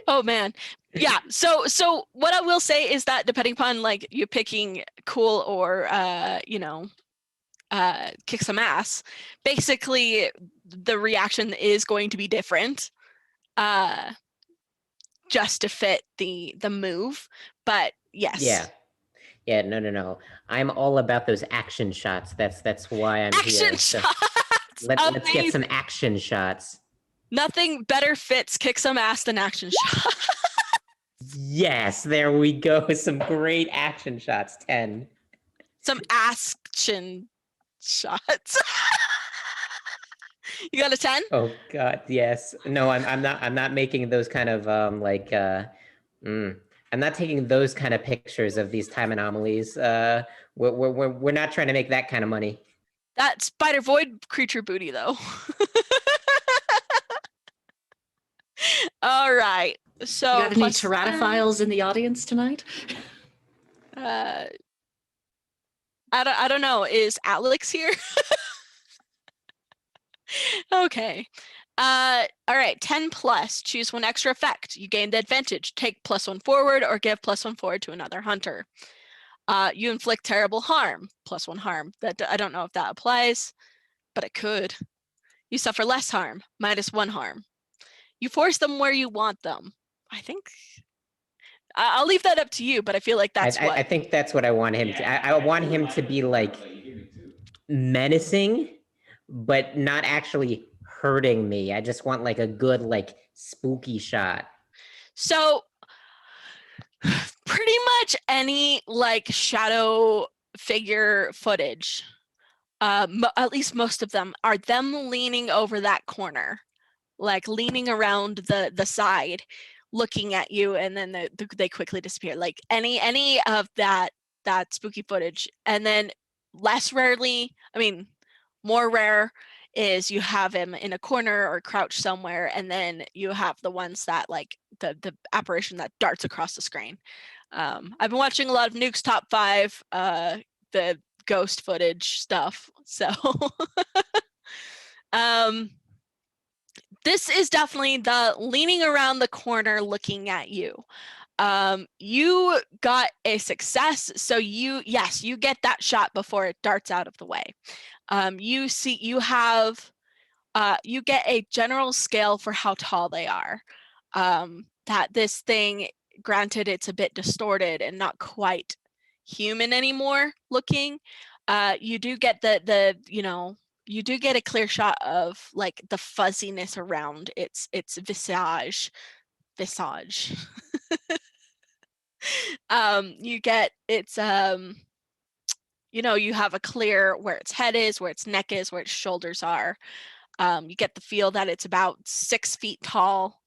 Oh man. Yeah. So what I will say is that depending upon like you picking cool or kick some ass, basically the reaction is going to be different. Just to fit the move. But yes. Yeah, no. I'm all about those action shots. That's why I'm Action here. So shots. let's get some Amazing. action shots. Nothing better fits kick some ass than action shot. Yes, there we go. Some great action shots. 10. Some action shots. You got a 10? Oh God, yes. No, I'm not making those kind of I'm not taking those kind of pictures of these time anomalies. We're not trying to make that kind of money. That spider void creature booty though. All right. So You got any teratophiles in the audience tonight? I don't know. Is Alex here? Okay. All right. 10 plus. Choose one extra effect. You gain the advantage. Take +1 forward or give +1 forward to another hunter. You inflict terrible harm. +1 harm. That I don't know if that applies, but it could. You suffer less harm. -1 harm. You force them where you want them. I think I'll leave that up to you, but I feel like that's what I think that's what I want him to. I want him to be like menacing, but not actually hurting me. I just want like a good like spooky shot. So pretty much any like shadow figure footage, at least most of them, are them leaning over that corner, like leaning around the side, looking at you, and then they quickly disappear. Like any of that spooky footage. And then less rarely, I mean, more rare is you have him in a corner or crouched somewhere, and then you have the ones that like the apparition that darts across the screen. I've been watching a lot of Nuke's Top 5, the ghost footage stuff. So this is definitely the leaning around the corner looking at you. You got a success, so you get that shot before it darts out of the way. You get a general scale for how tall they are. That this thing, granted it's a bit distorted and not quite human anymore looking, you do get you do get a clear shot of like the fuzziness around its visage. You get its you have a clear where its head is, where its neck is, where its shoulders are. You get the feel that it's about 6 feet tall.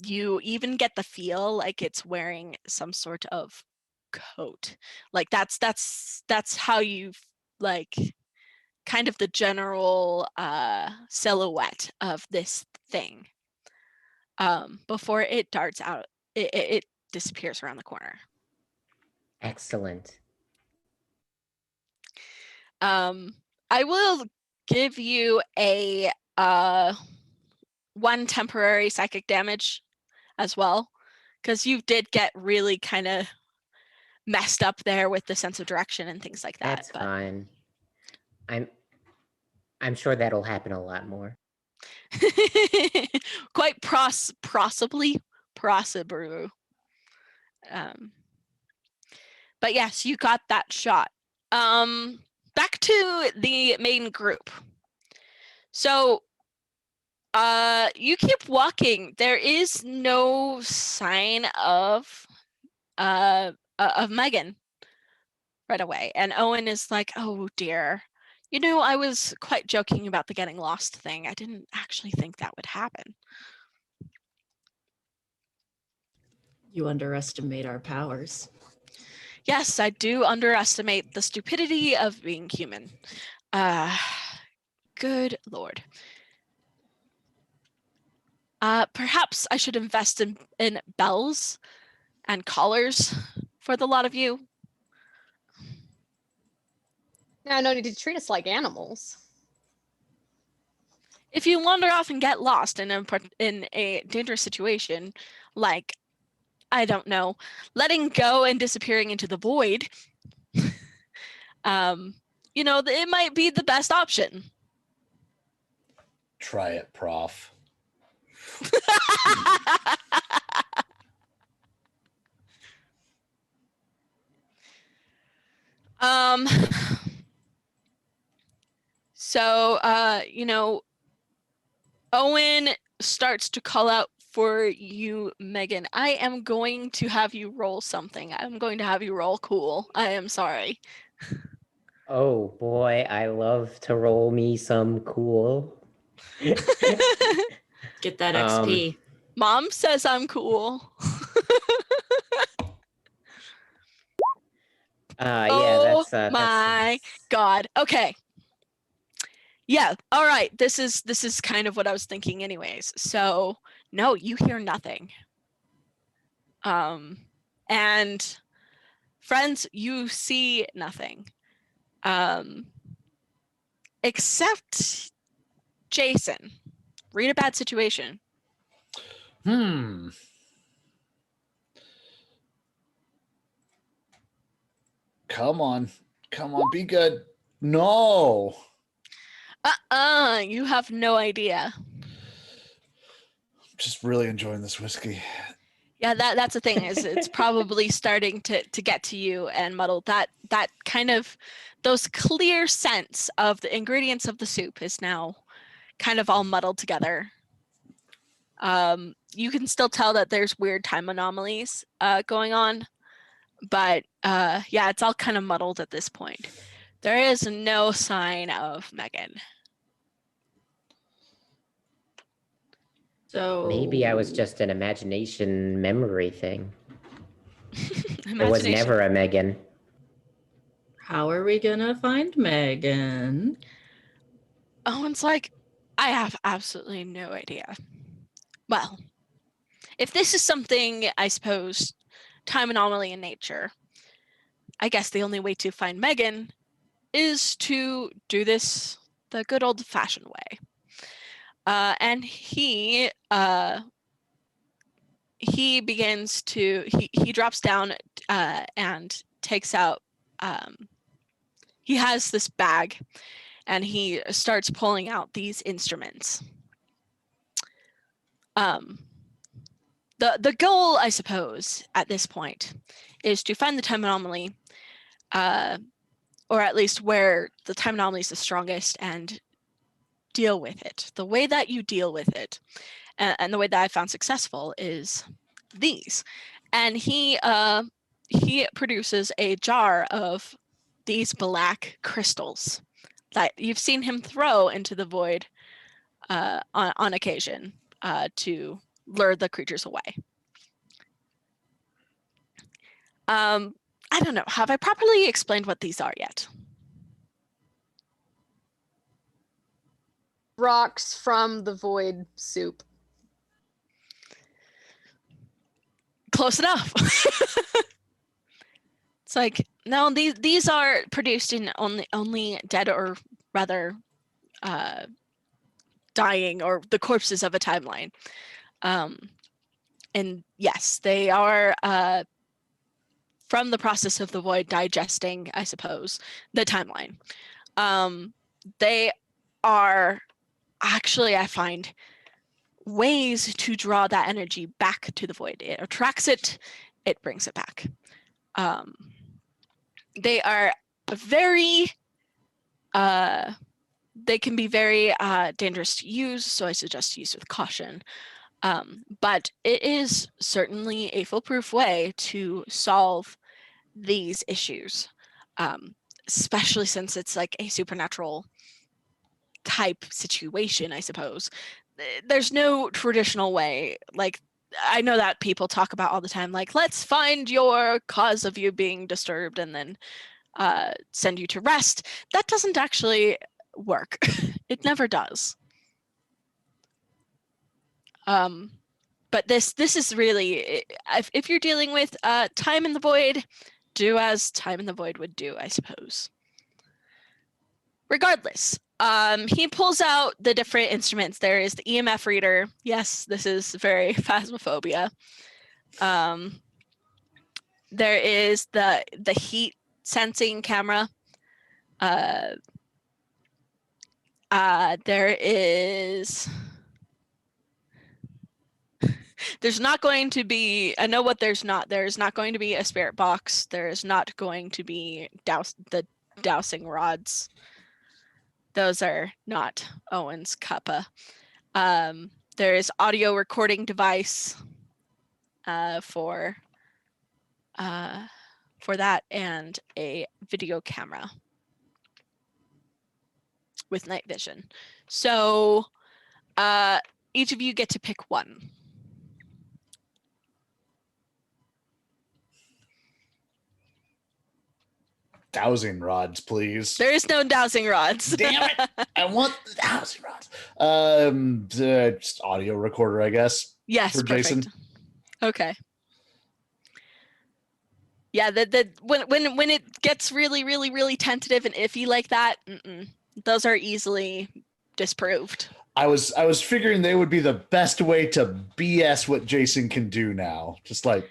You even get the feel like it's wearing some sort of coat. Like that's how you like kind of the general silhouette of this thing before it darts out. It disappears around the corner. Excellent. I will give you a 1 temporary psychic damage as well, because you did get really kind of messed up there with the sense of direction and things like that. That's fine. I'm sure that'll happen a lot more. Quite possibly. But yes, you got that shot. Back to the main group. So you keep walking. There is no sign of Megan right away. And Owen is like, oh dear, You know, I was quite joking about the getting lost thing. I didn't actually think that would happen. You underestimate our powers. Yes, I do underestimate the stupidity of being human. Good Lord. Perhaps I should invest in bells and collars for the lot of you. Now, no need to treat us like animals. If you wander off and get lost in a dangerous situation, like, I don't know, letting go and disappearing into the void, you know, it might be the best option. Try it, Prof. So, you know, Owen starts to call out for you, Megan. I am going to have you roll something. I'm going to have you roll cool. I am sorry. Oh boy, I love to roll me some cool. Get that XP. Mom says I'm cool. Yeah, that's my God. Okay. Yeah. All right. This is kind of what I was thinking anyways. So no, you hear nothing. And friends, you see nothing. Except Jason. Read a bad situation. Come on. Come on, be good. No. You have no idea. Just really enjoying this whiskey. Yeah, that's the thing, is it's probably starting to get to you and muddle that kind of, those clear sense of the ingredients of the soup is now kind of all muddled together. You can still tell that there's weird time anomalies going on, but yeah, it's all kind of muddled at this point. There is no sign of Megan. So maybe I was just an imagination memory thing. There was Imagination. never a Megan. how are we gonna find Megan? Owen's like, I have absolutely no idea. Well, if this is something, I suppose, time anomaly in nature, I guess the only way to find Megan is to do this the good old-fashioned way. And he begins to, he drops down and takes out, he has this bag and he starts pulling out these instruments. The goal, I suppose, at this point is to find the time anomaly, or at least where the time anomaly is the strongest, and deal with it. The way that you deal with it, and the way that I found successful, is these. And he produces a jar of these black crystals that you've seen him throw into the void on occasion to lure the creatures away. I don't know. Have I properly explained what these are yet? Rocks from the void soup. Close enough. It's like, no, these are produced in only dead, or rather dying, or the corpses of a timeline. And yes, they are from the process of the void digesting, I suppose, the timeline. They are actually, I find, ways to draw that energy back to the void. It attracts it, it brings it back. They are very, they can be very dangerous to use, so I suggest use with caution. But it is certainly a foolproof way to solve these issues. especially since it's like a supernatural type situation, I suppose. There's no traditional way. Like, I know that people talk about all the time, like, let's find your cause of you being disturbed and then send you to rest. That doesn't actually work. It never does. But this is really, if you're dealing with time in the void, do as time in the void would do, I suppose. Regardless, he pulls out the different instruments. There is the EMF reader. Yes, this is very phasmophobia. There is the heat sensing camera. There is. There's not going to be. I know what there's not. There's not going to be a spirit box. There's not going to be the dowsing rods. Those are not Owen's cuppa. There is audio recording device for that, and a video camera with night vision. So each of you get to pick one. Dowsing rods, please. There is no dowsing rods. Damn it! I want the dowsing rods. Just audio recorder, I guess. Yes, For perfect. Jason. Okay. Yeah, when it gets really tentative and iffy like that, those are easily disproved. I was figuring they would be the best way to BS what Jason can do now. Just like,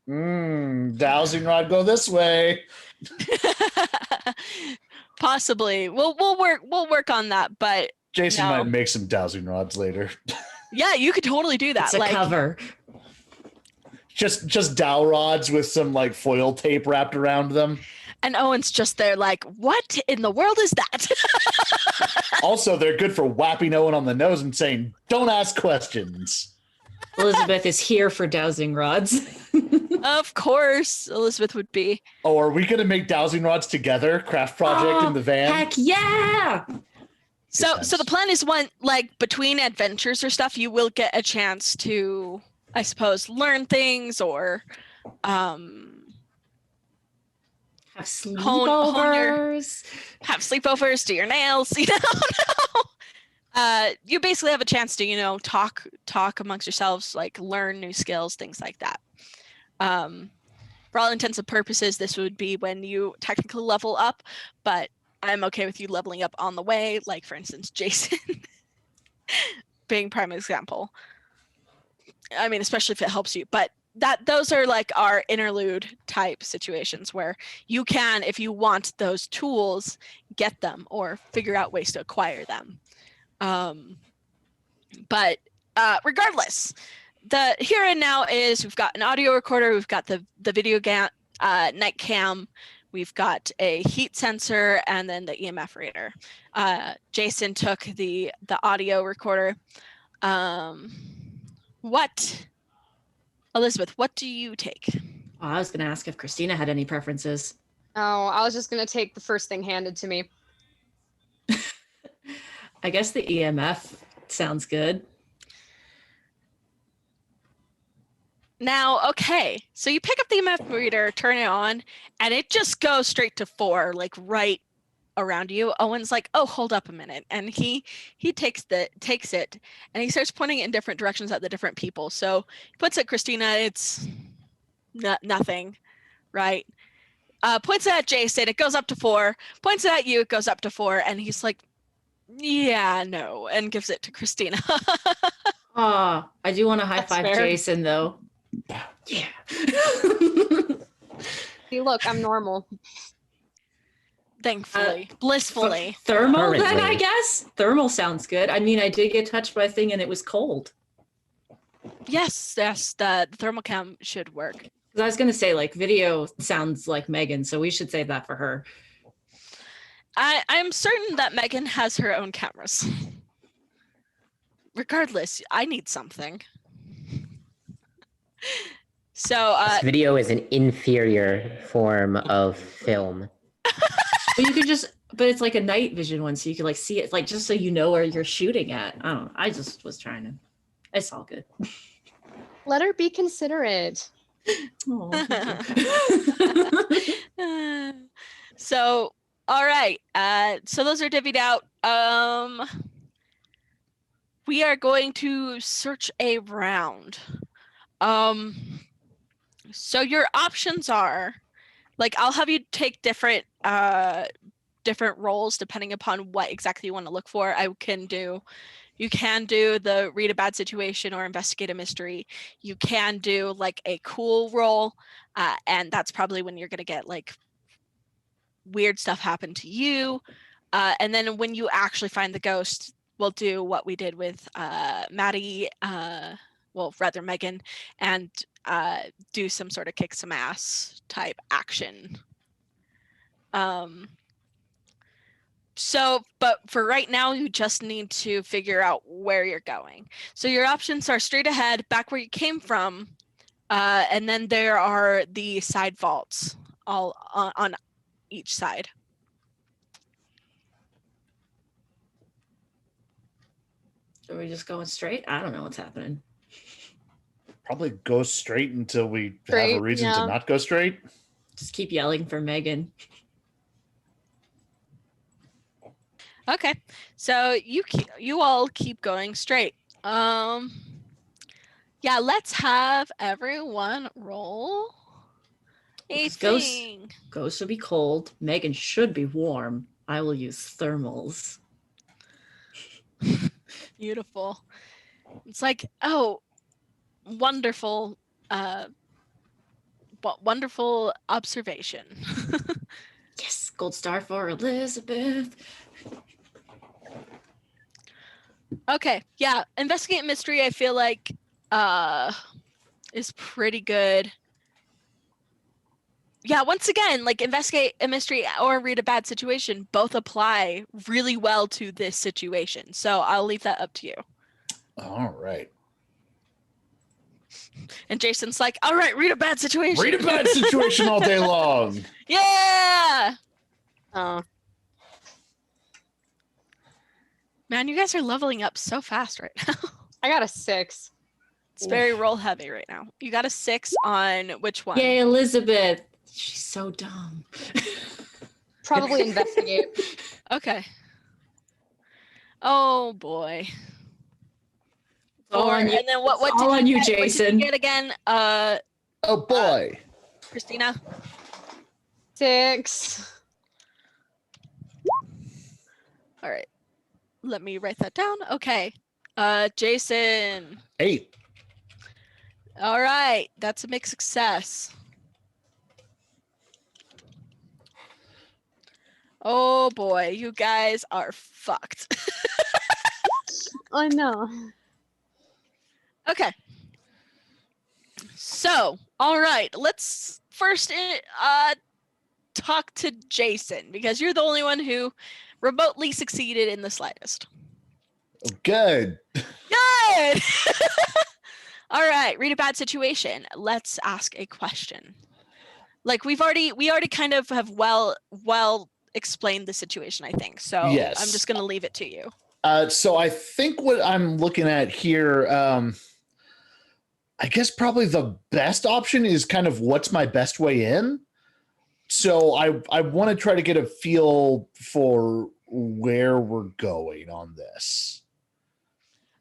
dowsing rod, go this way. Possibly. We'll work on that, but Jason no. might make some dowsing rods later. Yeah, you could totally do that. It's a like cover. just dowel rods with some like foil tape wrapped around them. And Owen's just there like, what in the world is that? Also, they're good for whapping Owen on the nose and saying, don't ask questions. Elizabeth is here for dowsing rods. Of course, Elizabeth would be. Oh, are we going to make dowsing rods together? Craft project in the van? Heck yeah! So sense. the plan is one, like, between adventures or stuff, you will get a chance to, I suppose, learn things or Have hone sleepovers. have sleepovers, do your nails, you basically have a chance to, talk amongst yourselves, like learn new skills, things like that. For all intents and purposes, this would be when you technically level up, but I'm okay with you leveling up on the way, like for instance, Jason being prime example. I mean, especially if it helps you, but those are like our interlude type situations where you can, if you want those tools, get them or figure out ways to acquire them. But regardless, the here and now is we've got an audio recorder, we've got the video night cam, we've got a heat sensor, and then the EMF reader. Jason took the audio recorder. Elizabeth, what do you take? Oh, I was going to ask if Christina had any preferences. Oh, I was just going to take the first thing handed to me. I guess the EMF sounds good. Now, okay, so you pick up the EMF reader, turn it on, and it just goes straight to 4, like right around you. Owen's like, "Oh, hold up a minute," and he takes it, and he starts pointing it in different directions at the different people. So he puts it at Christina, it's nothing, right? Points it at Jason, it goes up to 4. Points it at you, it goes up to 4, and he's like, "Yeah, no," and gives it to Christina. Oh, I do want to high That's five fair. Jason though. Yeah. See, look, I'm normal. Thankfully, blissfully. Thermal then, Currently. I guess. Thermal sounds good. I mean, I did get touched by a thing and it was cold. Yes, the thermal cam should work. Because I was going to say, like, video sounds like Megan, so we should save that for her. I'm certain that Megan has her own cameras. Regardless, I need something. So This video is an inferior form of film. But you can just, but it's like a night vision one, so you can like see it, like just so you know where you're shooting at. I don't know. I just was trying to. It's all good. Let her be considerate. Oh, thank you. So, all right. So those are divvied out. We are going to search around. So your options are, like, I'll have you take different roles depending upon what exactly you want to look for. You can do the read a bad situation or investigate a mystery. You can do like a cool role, and that's probably when you're gonna get like weird stuff happen to you. And then when you actually find the ghost, we'll do what we did with Maddie, well, rather Megan, and do some sort of kick some ass type action. So, but for right now, you just need to figure out where you're going. So your options are straight ahead, back where you came from, and then there are the side vaults all on each side. Are we just going straight? I don't know what's happening. Probably go straight until we have a Straight, reason yeah. to not go straight. Just keep yelling for Megan. Okay, so you all keep going straight. Yeah, let's have everyone roll a Because ghosts- thing. Ghost should be cold. Megan should be warm. I will use thermals. Beautiful. It's like, oh, wonderful, wonderful observation. Yes, gold star for Elizabeth. Okay, yeah, investigate mystery. I feel like is pretty good. Yeah, once again, like investigate a mystery or read a bad situation both apply really well to this situation. So I'll leave that up to you. All right. And Jason's like, all right, read a bad situation. Read a bad situation all day long. Yeah. Oh, Man, you guys are leveling up so fast right now. I got a 6. It's very roll heavy right now. You got a 6 on which one? Yay, Elizabeth. She's so dumb. Probably investigate. Okay. Oh boy. All 4, on you. and then what It's did all on you, get? What did Jason. you get again? Oh boy. Christina? 6. All right. Let me write that down. Okay. Jason. 8. All right. That's a mixed success. Oh boy, you guys are fucked. I know. Okay. So, all right, let's first talk to Jason because you're the only one who remotely succeeded in the slightest. Oh, good. Good. All right, read a bad situation. Let's ask a question. Like we already kind of have well explained the situation, I think. So Yes. I'm just gonna leave it to you. So I think what I'm looking at here, I guess probably the best option is kind of what's my best way in. So I want to try to get a feel for where we're going on this.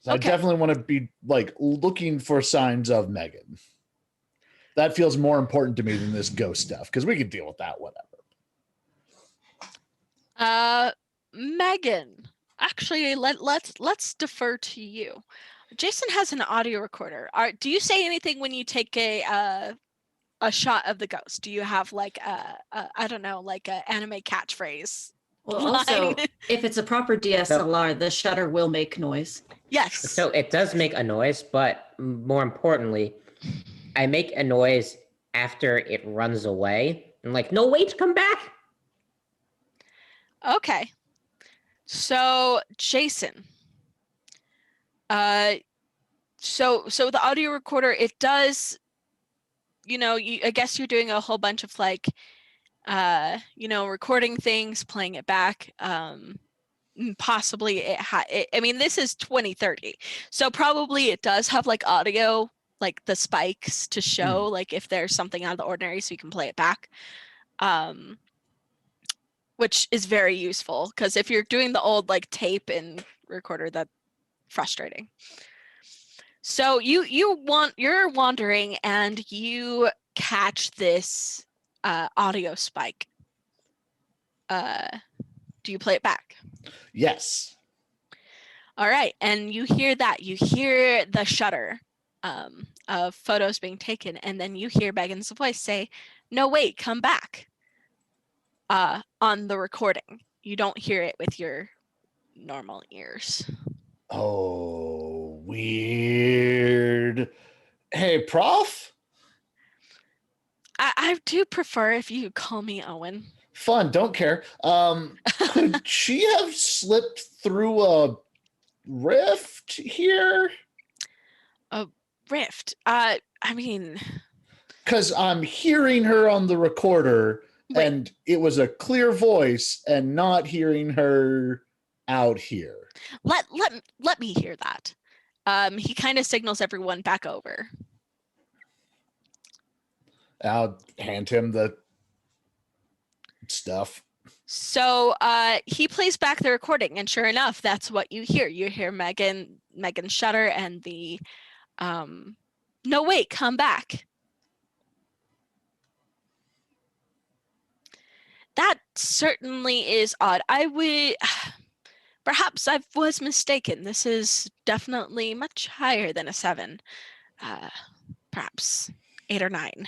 So Okay. I definitely want to be like looking for signs of Megan. That feels more important to me than this ghost stuff because we can deal with that whatever. Megan, actually, let's defer to you. Jason has an audio recorder. Do you say anything when you take a shot of the ghost? Do you have like I don't know, like an anime catchphrase? Well, also, Line. if it's a proper DSLR, the shutter will make noise. Yes. So it does make a noise, but more importantly, I make a noise after it runs away. And like, no, wait, come back. Okay. So Jason, so the audio recorder, it does, I guess you're doing a whole bunch of like recording things, playing it back. Possibly I mean, this is 2030, so probably it does have like audio, like the spikes to show like if there's something out of the ordinary, so you can play it back, which is very useful because if you're doing the old like tape and recorder, that's frustrating. So you're wandering and you catch this audio spike. Do you play it back? Yes. All right, and you hear that. You hear the shutter of photos being taken, and then you hear Megan's voice say, "No, wait, come back." On the recording, you don't hear it with your normal ears. Oh, weird. Hey, Prof? I do prefer if you call me Owen. Fun, don't care. Could she have slipped through a rift here? A rift. I mean, Because I'm hearing her on the recorder, wait, and it was a clear voice, and not hearing her out here. let me hear that. He kind of signals everyone back over. I'll hand him the stuff. So he plays back the recording, and sure enough, that's what you hear. You hear Megan shudder and the "No, wait, come back." That certainly is odd. Perhaps I was mistaken. This is definitely much higher than a 7. Perhaps 8 or 9.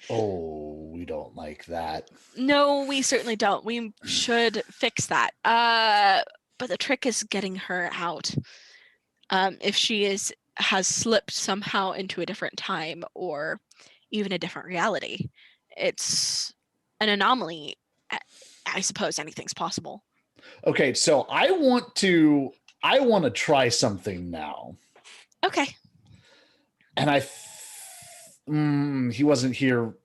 Oh, we don't like that. No, we certainly don't. We should fix that. But the trick is getting her out. If she has slipped somehow into a different time or even a different reality, it's an anomaly. I suppose anything's possible. Okay, so I want to try something now. Okay. And he wasn't here.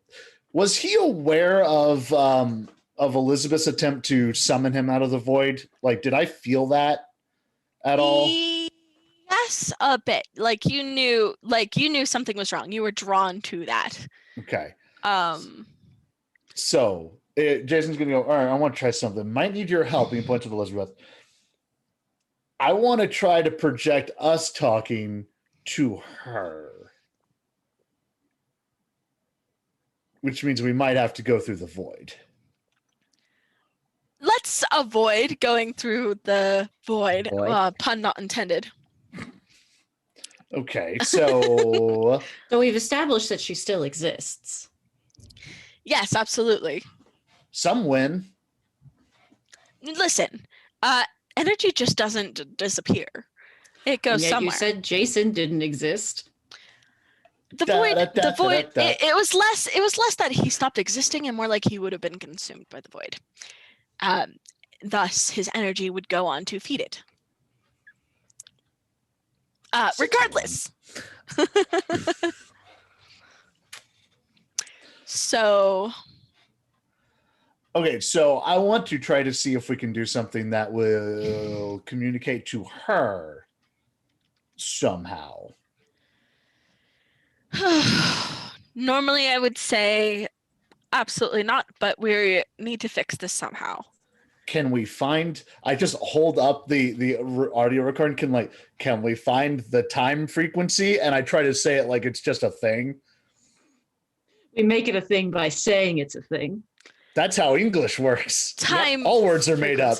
Was he aware of Elizabeth's attempt to summon him out of the void? Like, did I feel that at all? Yes, a bit. Like you knew something was wrong. You were drawn to that. Okay. Um. So Jason's gonna go. All right, I want to try something. Might need your help. He points with Elizabeth. I want to try to project us talking to her, which means we might have to go through the void. Let's avoid going through the void. Pun not intended. Okay, so So we've established that she still exists. Yes, absolutely. some win. Listen, energy just doesn't disappear. It goes And yet somewhere. you said Jason didn't exist. The void. It was less that he stopped existing and more like he would have been consumed by the void. Thus, his energy would go on to feed it. Regardless. So. Okay, so I want to try to see if we can do something that will communicate to her somehow. Normally, I would say absolutely not, but we need to fix this somehow. Can we find? I just hold up the audio recording. Can we find the time frequency? And I try to say it like it's just a thing. We make it a thing by saying it's a thing. That's how English works. Time. All words are made up.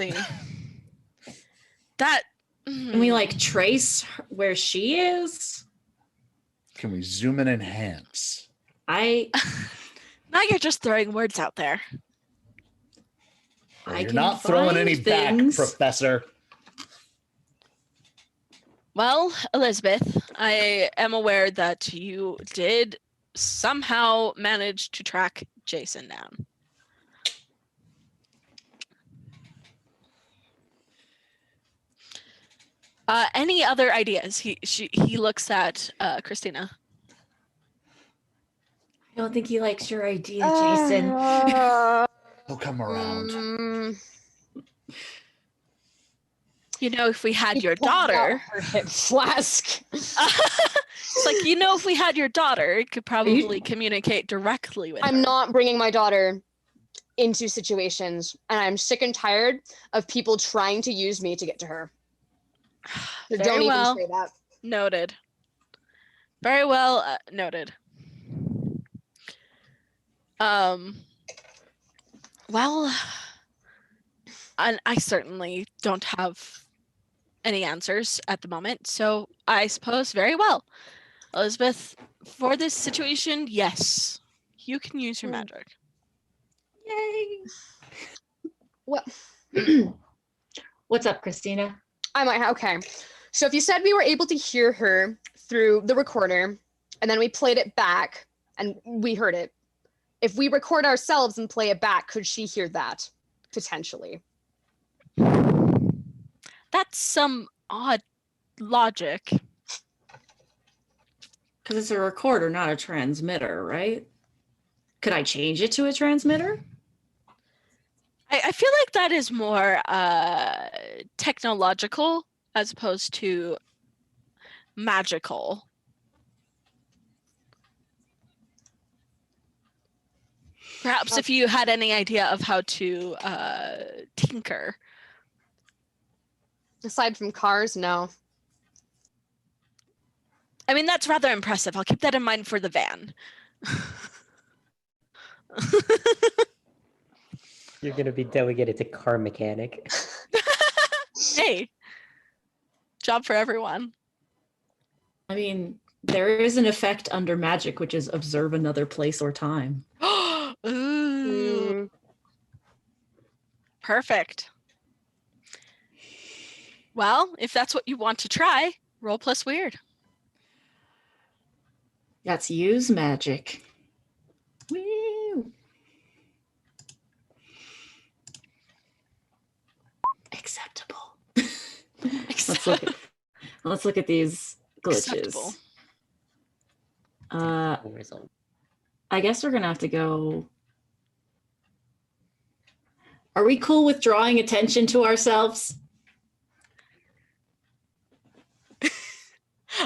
That. Can we like trace where she is? Can we zoom and enhance? Now you're just throwing words out there. Well, you're not throwing any back, Professor. Well, Elizabeth, I am aware that you did somehow manage to track Jason down. Any other ideas? He looks at Christina. I don't think he likes your idea, Jason. He'll come around. You know, if we had She your pulls out daughter, her hip flask. it's like, you know, if we had your daughter, it could probably communicate directly with her. I'm not bringing my daughter into situations, and I'm sick and tired of people trying to use me to get to her. So Very don't well. even say that. Noted. Very well noted. Well, I certainly don't have any answers at the moment, so I suppose very well. Elizabeth, for this situation, yes, you can use your magic. Yay. Well, What's up, Christina? I might have, okay. So if you said we were able to hear her through the recorder, and then we played it back, and we heard it. If we record ourselves and play it back, could she hear that? Potentially. That's some odd logic. Because it's a recorder, not a transmitter, right? Could I change it to a transmitter? I feel like that is more technological as opposed to magical. Perhaps if you had any idea of how to tinker. Aside from cars, no. I mean, that's rather impressive. I'll keep that in mind for the van. You're gonna be delegated to car mechanic. Hey, job for everyone. I mean, there is an effect under magic, which is observe another place or time. Ooh, perfect. Well, if that's what you want to try, roll plus weird. That's use magic. Woo. Acceptable. Let's look at these glitches. Result. I guess we're gonna have to go. Are we cool with drawing attention to ourselves?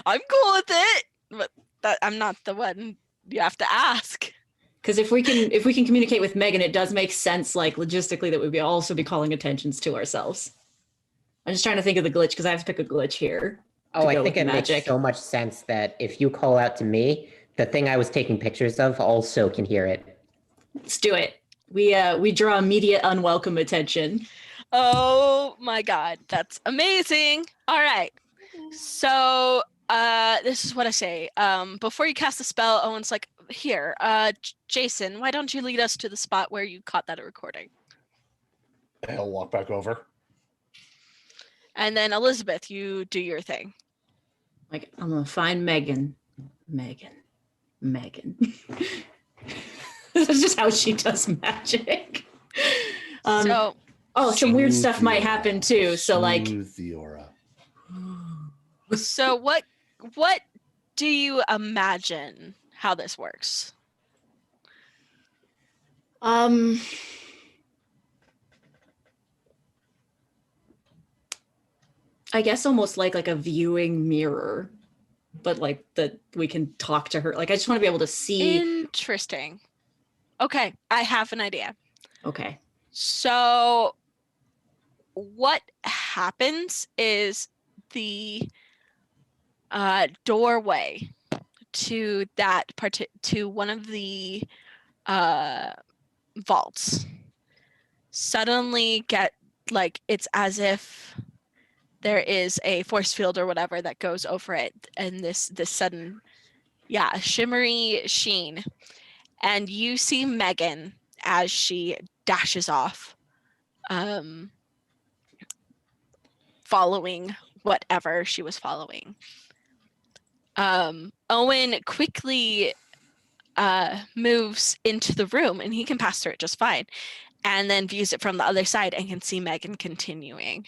I'm cool with it, but I'm not the one you have to ask. Because if we can communicate with Megan, it does make sense, like logistically, that we'd also be calling attentions to ourselves. I'm just trying to think of the glitch because I have to pick a glitch here. Oh, I think it makes so much sense that if you call out to me, the thing I was taking pictures of also can hear it. Let's do it. We draw immediate unwelcome attention. Oh my god, that's amazing. All right. So this is what I say. Before you cast the spell, Owen's like, here, Jason, why don't you lead us to the spot where you caught that recording? He'll walk back over. And then Elizabeth, you do your thing. Like, I'm gonna find Megan. This is just how she does magic. So some weird stuff might happen too. So like, Smooth the aura. So what do you imagine how this works? I guess almost like a viewing mirror, but like that we can talk to her. Like I just want to be able to see. Interesting. Okay, I have an idea. Okay. So what happens is the doorway to to one of the vaults suddenly get like, it's as if there is a force field or whatever that goes over it, and this sudden shimmery sheen, and you see Megan as she dashes off, following whatever she was following. Owen quickly moves into the room, and he can pass through it just fine, and then views it from the other side and can see Megan continuing.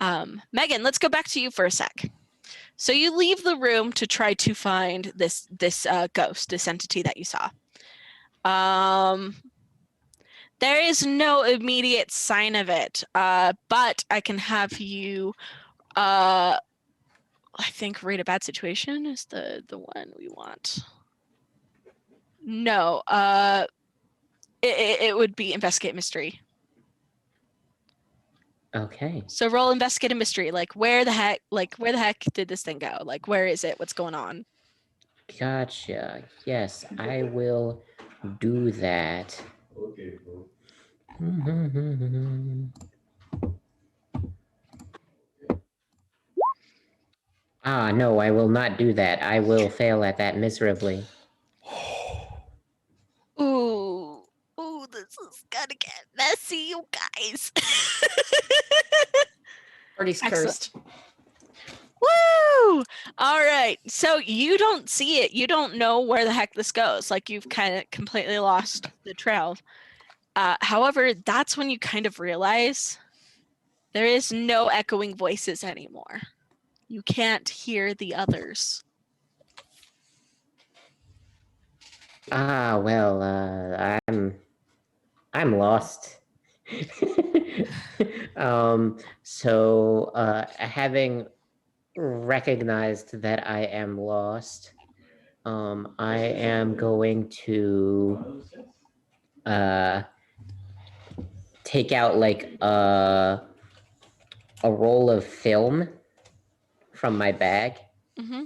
Megan, let's go back to you for a sec. So you leave the room to try to find this ghost, this entity that you saw. There is no immediate sign of it, but I can have you, I think read a bad situation is the one we want. No, it would be investigate mystery. Okay. So roll investigate a mystery. Like where the heck did this thing go? Like where is it? What's going on? Gotcha. Yes, I will do that. Okay, bro. Ah, no, I will not do that. I will fail at that miserably. Ooh, this is gonna get messy, you guys. Party's Excellent. cursed. Woo! All right. So you don't see it. You don't know where the heck this goes. Like you've kind of completely lost the trail. However, that's when you kind of realize there is no echoing voices anymore. You can't hear the others. Ah, well, I'm lost. Having recognized that I am lost, I am going to take out like a roll of film from my bag Mm-hmm.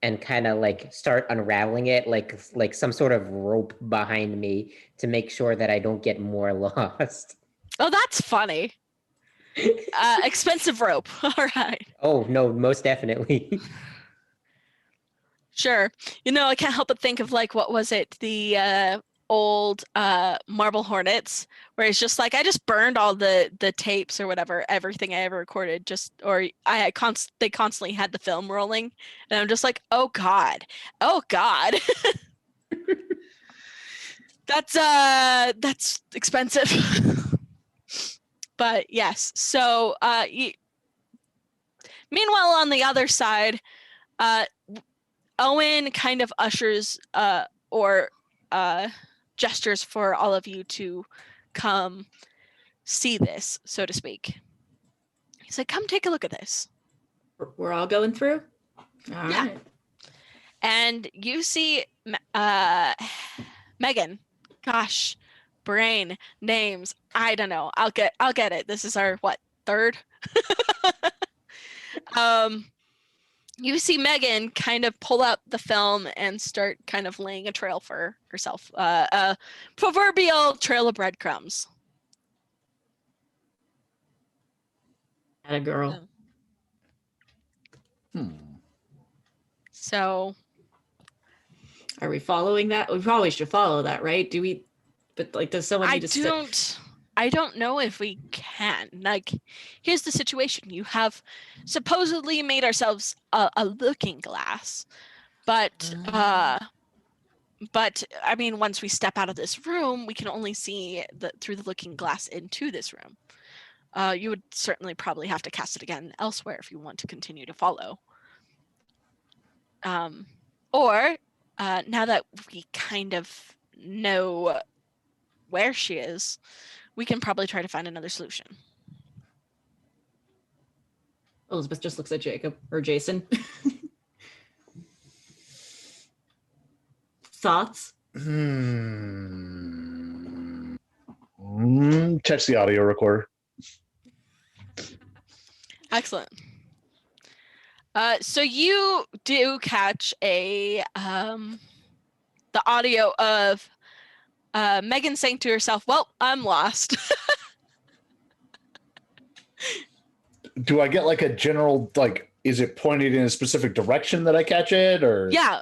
and kind of like start unraveling it like some sort of rope behind me to make sure that I don't get more lost. Oh, that's funny. Expensive rope. All right. Oh no, most definitely. Sure. You know, I can't help but think of like what was it? The old Marble Hornets, where it's just like I just burned all the tapes or whatever, everything I ever recorded, just or they constantly had the film rolling, and I'm just like, oh god, that's expensive. But yes, so meanwhile on the other side, Owen kind of ushers or gestures for all of you to come see this, so to speak. He's like, come take a look at this. We're all going through? All Yeah. right. And you see Megan. Gosh, brain, names. I don't know. I'll get it. This is our third? You see Megan kind of pull up the film and start kind of laying a trail for herself. A proverbial trail of breadcrumbs. At a girl. So Are we following that? We probably should follow that, right? Do we? But like, does someone need to I don't know if we can. Like, here's the situation. You have supposedly made ourselves a looking glass, but I mean, once we step out of this room, we can only see through the looking glass into this room. You would certainly probably have to cast it again elsewhere if you want to continue to follow. Or now that we kind of know where she is, we can probably try to find another solution. Elizabeth just looks at Jacob or Jason. Thoughts? Touch the audio recorder. Excellent. So you do catch the audio of Megan saying to herself, well, I'm lost. Do I get like a general, like, is it pointed in a specific direction that I catch it, or? Yeah,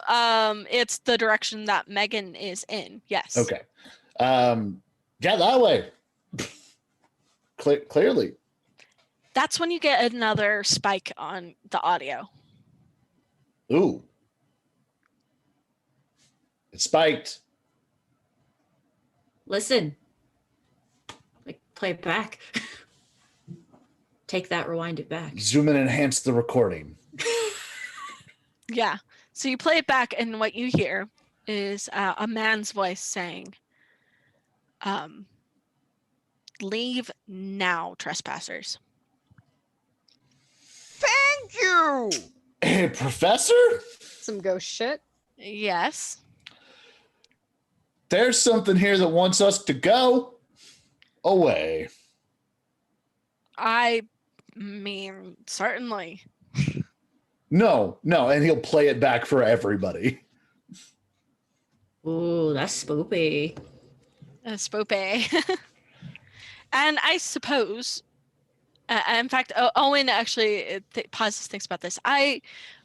it's the direction that Megan is in. Yes. Okay. Yeah, that way. Clearly. That's when you get another spike on the audio. Ooh. It spiked. Listen. Like, play it back. Take that, rewind it back. Zoom and enhance the recording. Yeah. So you play it back, and what you hear is a man's voice saying, Leave now, trespassers. Thank you. Hey, Professor? Some ghost shit. Yes. There's something here that wants us to go away. I mean, certainly. No, and he'll play it back for everybody. Ooh, that's spoopy. Spope. And I suppose, in fact, Owen actually pauses, thinks about this. I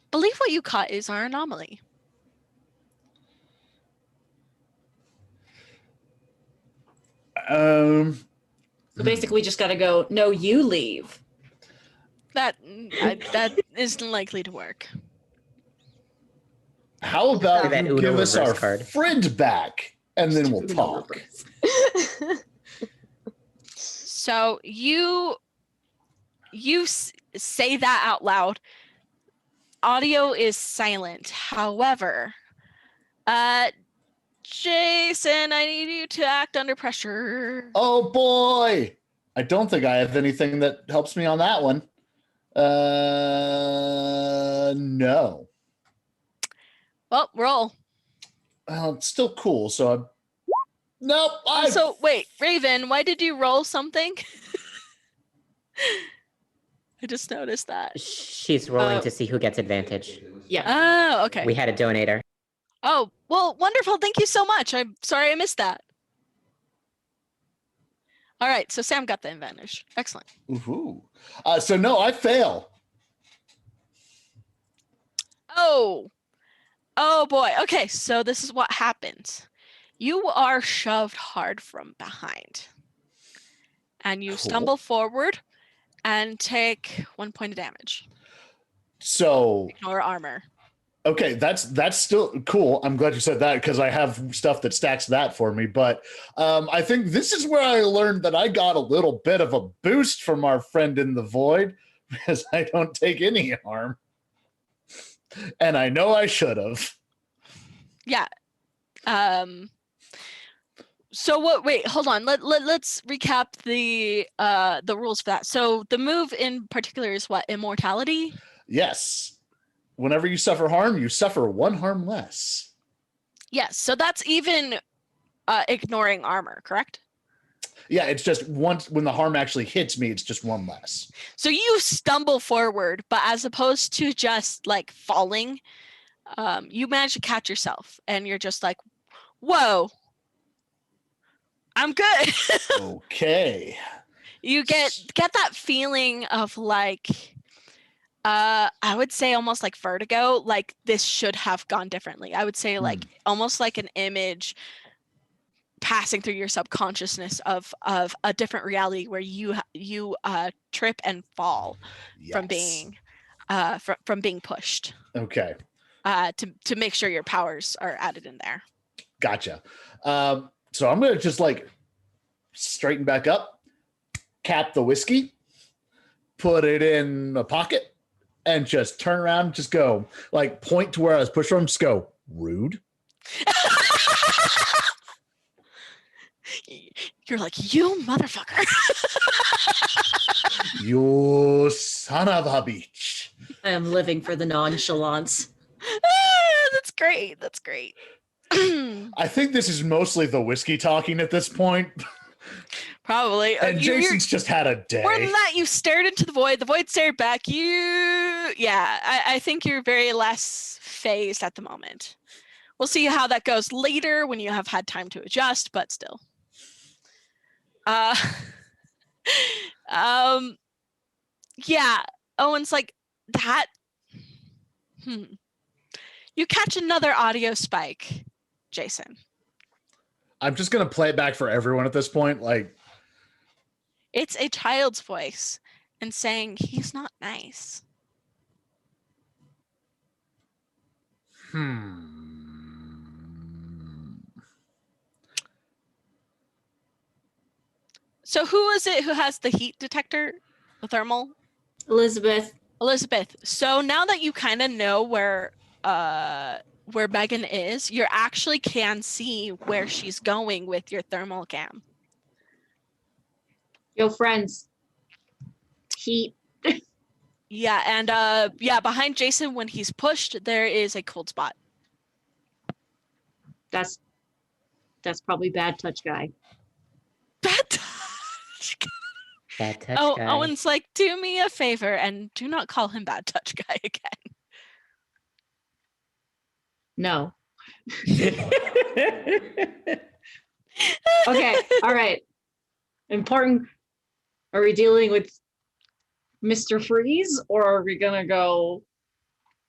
believe what you caught is our anomaly. So basically, we just got to go, no, you leave. That isn't likely to work. How about That you Uno give us our reverse card. friend back, and then we'll Uno talk. reverse. So you say that out loud. Audio is silent. However, Jason, I need you to act under pressure. Oh boy! I don't think I have anything that helps me on that one. No. Well, roll. Well, it's still cool, so I'm... Nope. So wait, Raven, why did you roll something? I just noticed that. She's rolling to see who gets advantage. Yeah. Oh, okay. We had a donator. Oh, well, wonderful. Thank you so much. I'm sorry I missed that. All right, so Sam got the advantage. Excellent. Ooh. So no, I fail. Oh boy. Okay, so this is what happens. You are shoved hard from behind. And you Cool. stumble forward and take 1 point of damage. So Ignore armor. okay, that's still cool. I'm glad you said that because I have stuff that stacks that for me. But I think this is where I learned that I got a little bit of a boost from our friend in the void because I don't take any harm. And I know I should have. Yeah. So what? Wait, hold on. Let's recap the rules for that. So the move in particular is what? Immortality. Yes. Whenever you suffer harm, you suffer 1 harm less. Yes. So that's even ignoring armor, correct? Yeah, it's just once when the harm actually hits me, it's just 1 less. So you stumble forward, but as opposed to just like falling, you manage to catch yourself, and you're just like, "Whoa, I'm good." Okay. You get that feeling of like, I would say almost like vertigo. Like this should have gone differently. I would say like almost like an image passing through your subconsciousness of a different reality where you trip and fall from being from being pushed. Okay. To make sure your powers are added in there. Gotcha. So I'm gonna just like straighten back up, cap the whiskey, put it in a pocket, and just turn around and just go like point to where I was pushed from. Just go rude. You're like, you motherfucker. You son of a bitch. I am living for the nonchalance. That's great. That's great. I think this is mostly the whiskey talking at this point. Probably. And Jason's just had a day. More than that, you stared into the void stared back. I think you're very less phased at the moment. We'll see how that goes later when you have had time to adjust, but still. Yeah, Owen's like, that. You catch another audio spike, Jason. I'm just gonna play it back for everyone at this point. Like, it's a child's voice and saying he's not nice. So who is it who has the heat detector, the thermal? Elizabeth. So now that you kind of know where Megan is, you actually can see where she's going with your thermal cam. Yo, friends. Heat. Yeah, and behind Jason, when he's pushed, there is a cold spot. That's probably bad touch guy. Bad touch. Bad touch Oh, guy. Owen's like, do me a favor and do not call him bad touch guy again. No. Okay. All right. Important. Are we dealing with Mr. Freeze or are we gonna go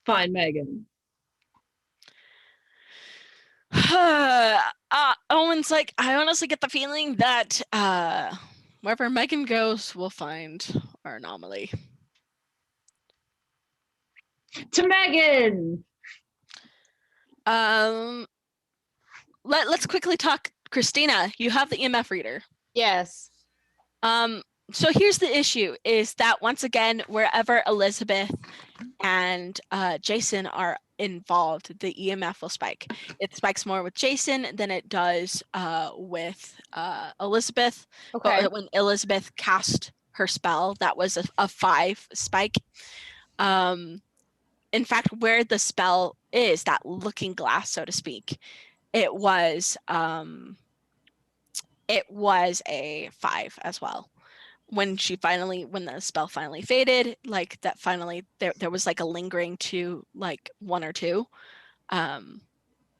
find Megan? Owen's like, I honestly get the feeling that wherever Megan goes, we'll find our anomaly. To Megan. Let's quickly talk. Christina, you have the EMF reader. Yes. So here's the issue: is that once again, wherever Elizabeth and Jason are involved, the EMF will spike. It spikes more with Jason than it does with Elizabeth. Okay. But when Elizabeth cast her spell, that was a 5 spike. In fact, where the spell is, that looking glass, so to speak, it was a 5 as well. When the spell finally faded, like that finally there was like a lingering to like 1 or 2.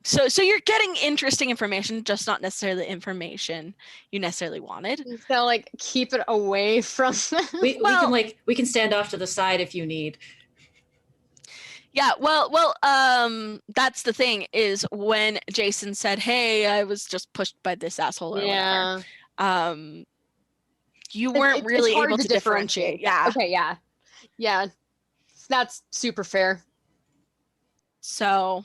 So you're getting interesting information, just not necessarily the information you necessarily wanted. So like keep it away from them. We can stand off to the side if you need. Yeah, well, that's the thing is when Jason said, "Hey, I was just pushed by this asshole," or whatever. You weren't really hard able to differentiate. Yeah. Okay, yeah. Yeah. That's super fair. So,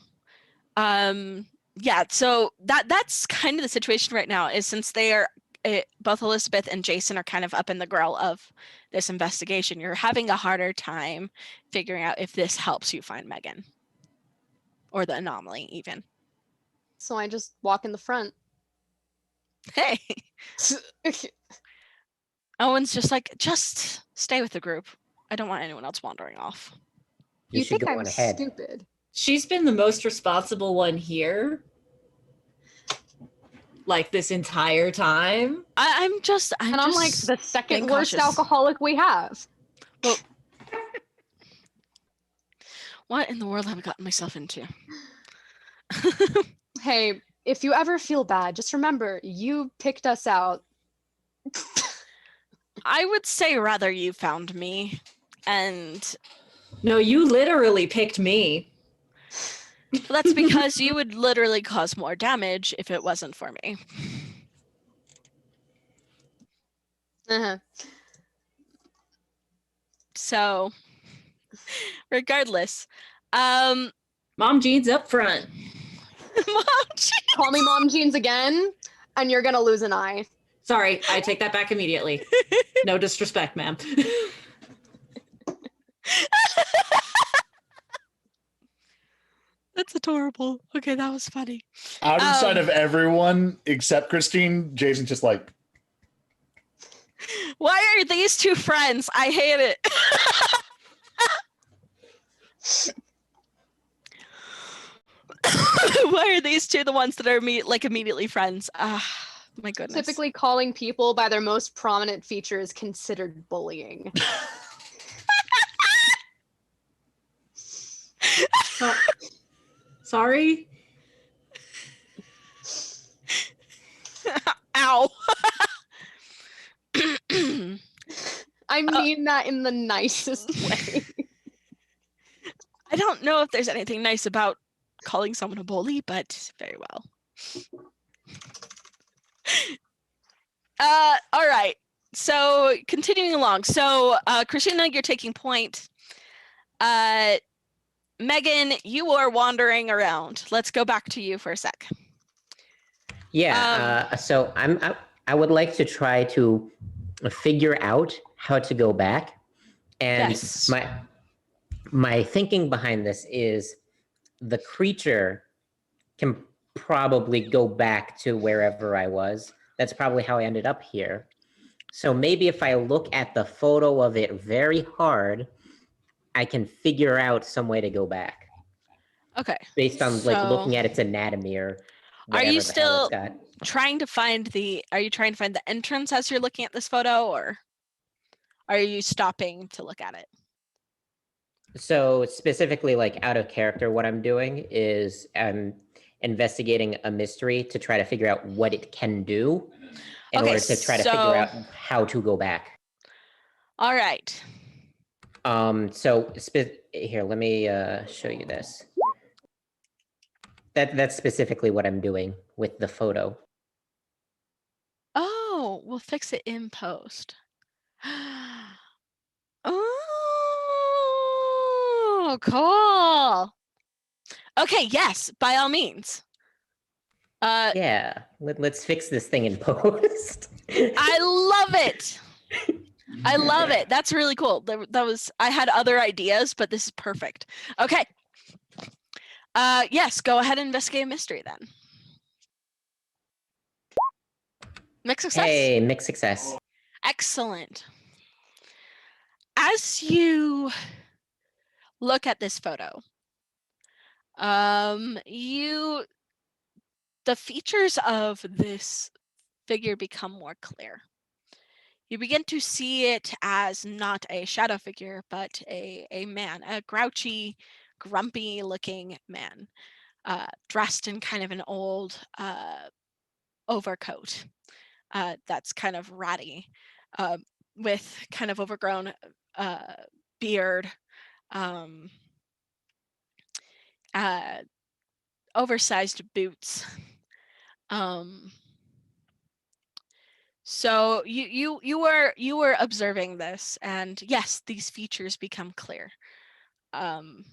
yeah, so that's kind of the situation right now is since they are both Elizabeth and Jason are kind of up in the grill of this investigation, you're having a harder time figuring out if this helps you find Megan or the anomaly even. So I just walk in the front. Hey, Owen's just like, just stay with the group. I don't want anyone else wandering off. You should think go I'm on ahead. stupid. She's been the most responsible one here. Like this entire time. I'm like the second being worst cautious. alcoholic we have. Well, what in the world have I gotten myself into? Hey, if you ever feel bad, just remember you picked us out. I would say rather you found me, and No, you literally picked me. that's because you would literally cause more damage if it wasn't for me. Uh-huh. So, regardless, Mom jeans up front. Call me Mom Jeans again, and you're gonna lose an eye. Sorry, I take that back immediately. No disrespect, ma'am. That's adorable. Okay, that was funny. Out of sight of everyone except Christine, Jason's just like, Why are these two friends? I hate it. Why are these two the ones that are immediately friends? My goodness. Typically, calling people by their most prominent feature is considered bullying. Sorry? Ow. I mean that in the nicest way. I don't know if there's anything nice about calling someone a bully, but very well. All right. So continuing along. So Christina, you're taking point. Megan, you are wandering around. Let's go back to you for a sec. Yeah. So I would like to try to figure out how to go back, and Yes. my thinking behind this is the creature can probably go back to wherever I was. That's probably how I ended up here. So maybe if I look at the photo of it very hard, I can figure out some way to go back Okay. based on like So- looking at its anatomy or Are you whatever the hell it's still got. trying to find are you trying to find the entrance as you're looking at this photo, or are you stopping to look at it? So specifically, like out of character, what I'm doing is I'm investigating a mystery to try to figure out what it can do in Okay, order to try to figure so- out how to go back. All right. So here, let me show you this. That's specifically what I'm doing with the photo. Oh, we'll fix it in post. Oh, cool. Okay, yes, by all means. Yeah, let's fix this thing in post. I love it. I love it. That's really cool. I had other ideas, but this is perfect. Okay. Yes, go ahead and investigate a mystery then. Mixed success. Hey, mixed success. Excellent. As you look at this photo, the features of this figure become more clear. You begin to see it as not a shadow figure, but a man, a grouchy, grumpy looking man, dressed in kind of an old overcoat that's kind of ratty, with kind of overgrown beard, oversized boots. So you were observing this, and yes, these features become clear. And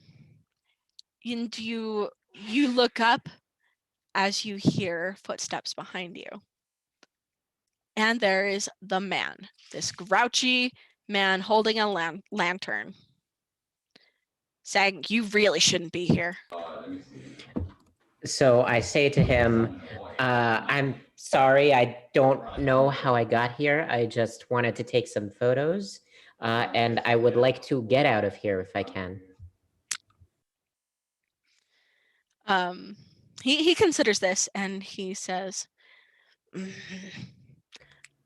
you look up as you hear footsteps behind you, and there is the man, this grouchy man holding a lantern, saying, "You really shouldn't be here." Let me see. So I say to him, I'm sorry, I don't know how I got here. I just wanted to take some photos, and I would like to get out of here if I can. He considers this and he says,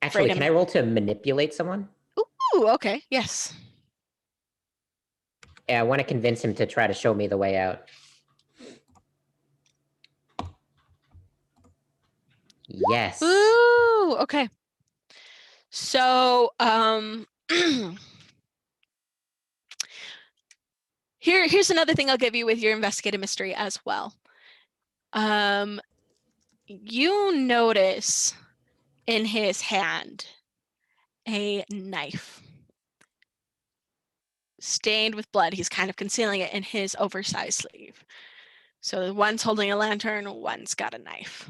Actually, can I minute. roll to manipulate someone? "Ooh, okay, yes." Yeah, I want to convince him to try to show me the way out. Yes. Ooh, okay. So, here's another thing I'll give you with your investigative mystery as well. You notice in his hand a knife stained with blood. He's kind of concealing it in his oversized sleeve. So one's holding a lantern, one's got a knife.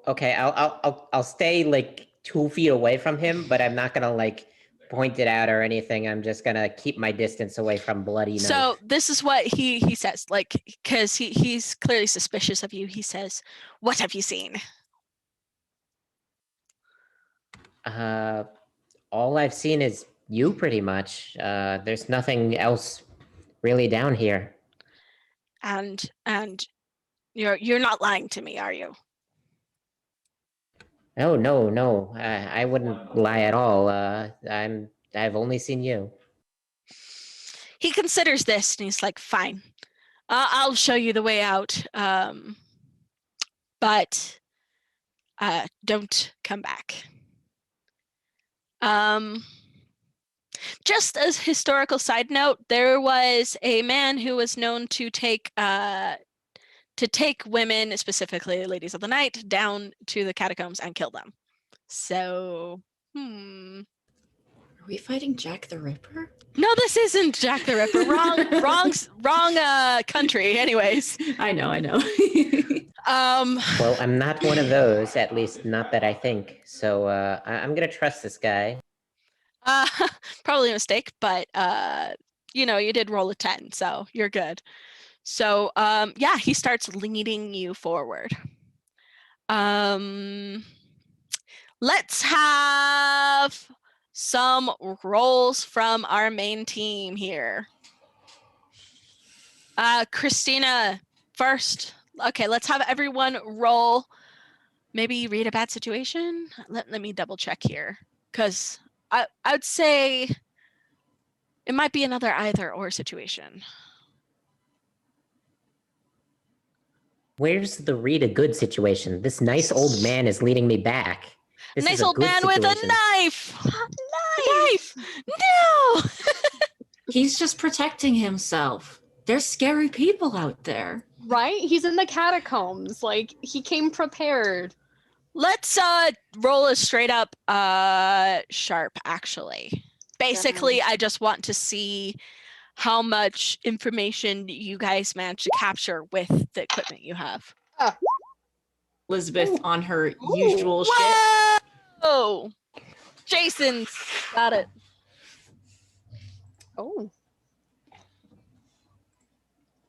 Okay, I'll stay like 2 feet away from him, but I'm not gonna like point it out or anything. I'm just gonna keep my distance away from bloody knife. So this is what he says, like, because he's clearly suspicious of you. He says, "What have you seen?" All I've seen is you pretty much. There's nothing else really down here. And you're not lying to me, are you? Oh no. I wouldn't lie at all. I've only seen you. He considers this and he's like, "Fine, I'll show you the way out. But don't come back." Just as historical side note, there was a man who was known to take women, specifically ladies of the night, down to the catacombs and kill them. So, Are we fighting Jack the Ripper? No, this isn't Jack the Ripper. Wrong country. Anyways. I know. Well, I'm not one of those, at least not that I think. So I'm gonna trust this guy. Probably a mistake, but you did roll a 10, so you're good. So yeah, he starts leading you forward. Let's have some roles from our main team here. Christina first. Okay, let's have everyone roll. Maybe read a bad situation. Let me double check here, because I'd say it might be another either or situation. Where's the read a good situation? This nice old man is leading me back. This Nice is a old good man situation. with a knife. Knife. No. He's just protecting himself. There's scary people out there. Right? He's in the catacombs. Like, he came prepared. Let's roll a straight up sharp, actually. Basically, I just want to see how much information you guys manage to capture with the equipment you have. Elizabeth on her usual shit. Whoa! Jason's got it. Oh.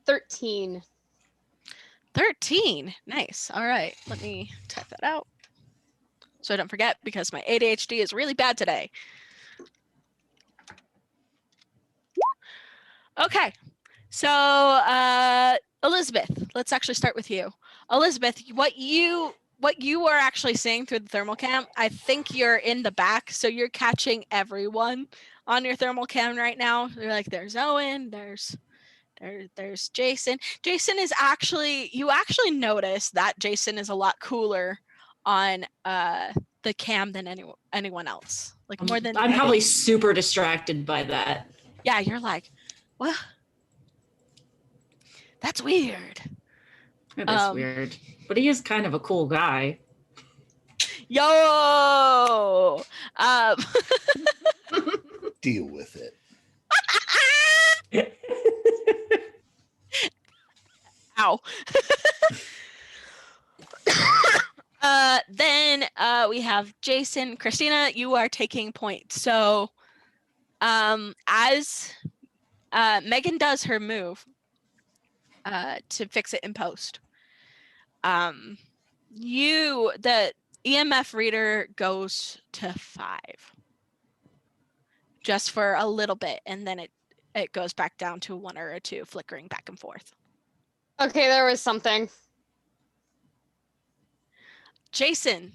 13. 13. Nice. All right. Let me type that out so I don't forget, because my ADHD is really bad today. Okay. So, Elizabeth, let's actually start with you. Elizabeth, what you are actually seeing through the thermal cam, I think you're in the back, so you're catching everyone on your thermal cam right now. They're like, there's Owen, there's Jason. Jason is actually, you actually notice that Jason is a lot cooler on the cam than anyone else. Like, more than I'm probably super distracted by that. Yeah, you're like, what? That's weird. It is weird. But he is kind of a cool guy. Yo! Deal with it. Ow. Then we have Jason. Christina, you are taking points. So as Megan does her move to fix it in post, the EMF reader goes to 5 just for a little bit, and then it goes back down to 1 or a 2, flickering back and forth. Okay, there was something. Jason,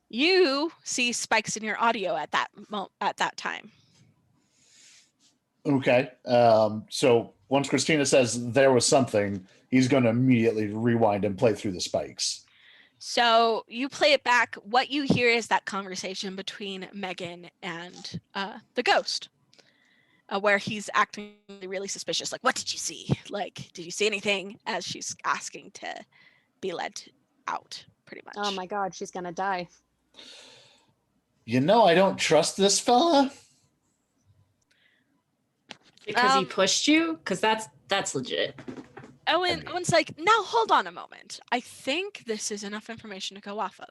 you see spikes in your audio at that time. Okay. So once Christina says there was something, he's going to immediately rewind and play through the spikes. So you play it back. What you hear is that conversation between Megan and the ghost, where he's acting really suspicious. Like, what did you see? Like, did you see anything? As she's asking to be led out, pretty much. Oh my god, she's gonna die. You know, I don't trust this fella. Because he pushed you? Because that's legit. Owen's like, now hold on a moment. I think this is enough information to go off of.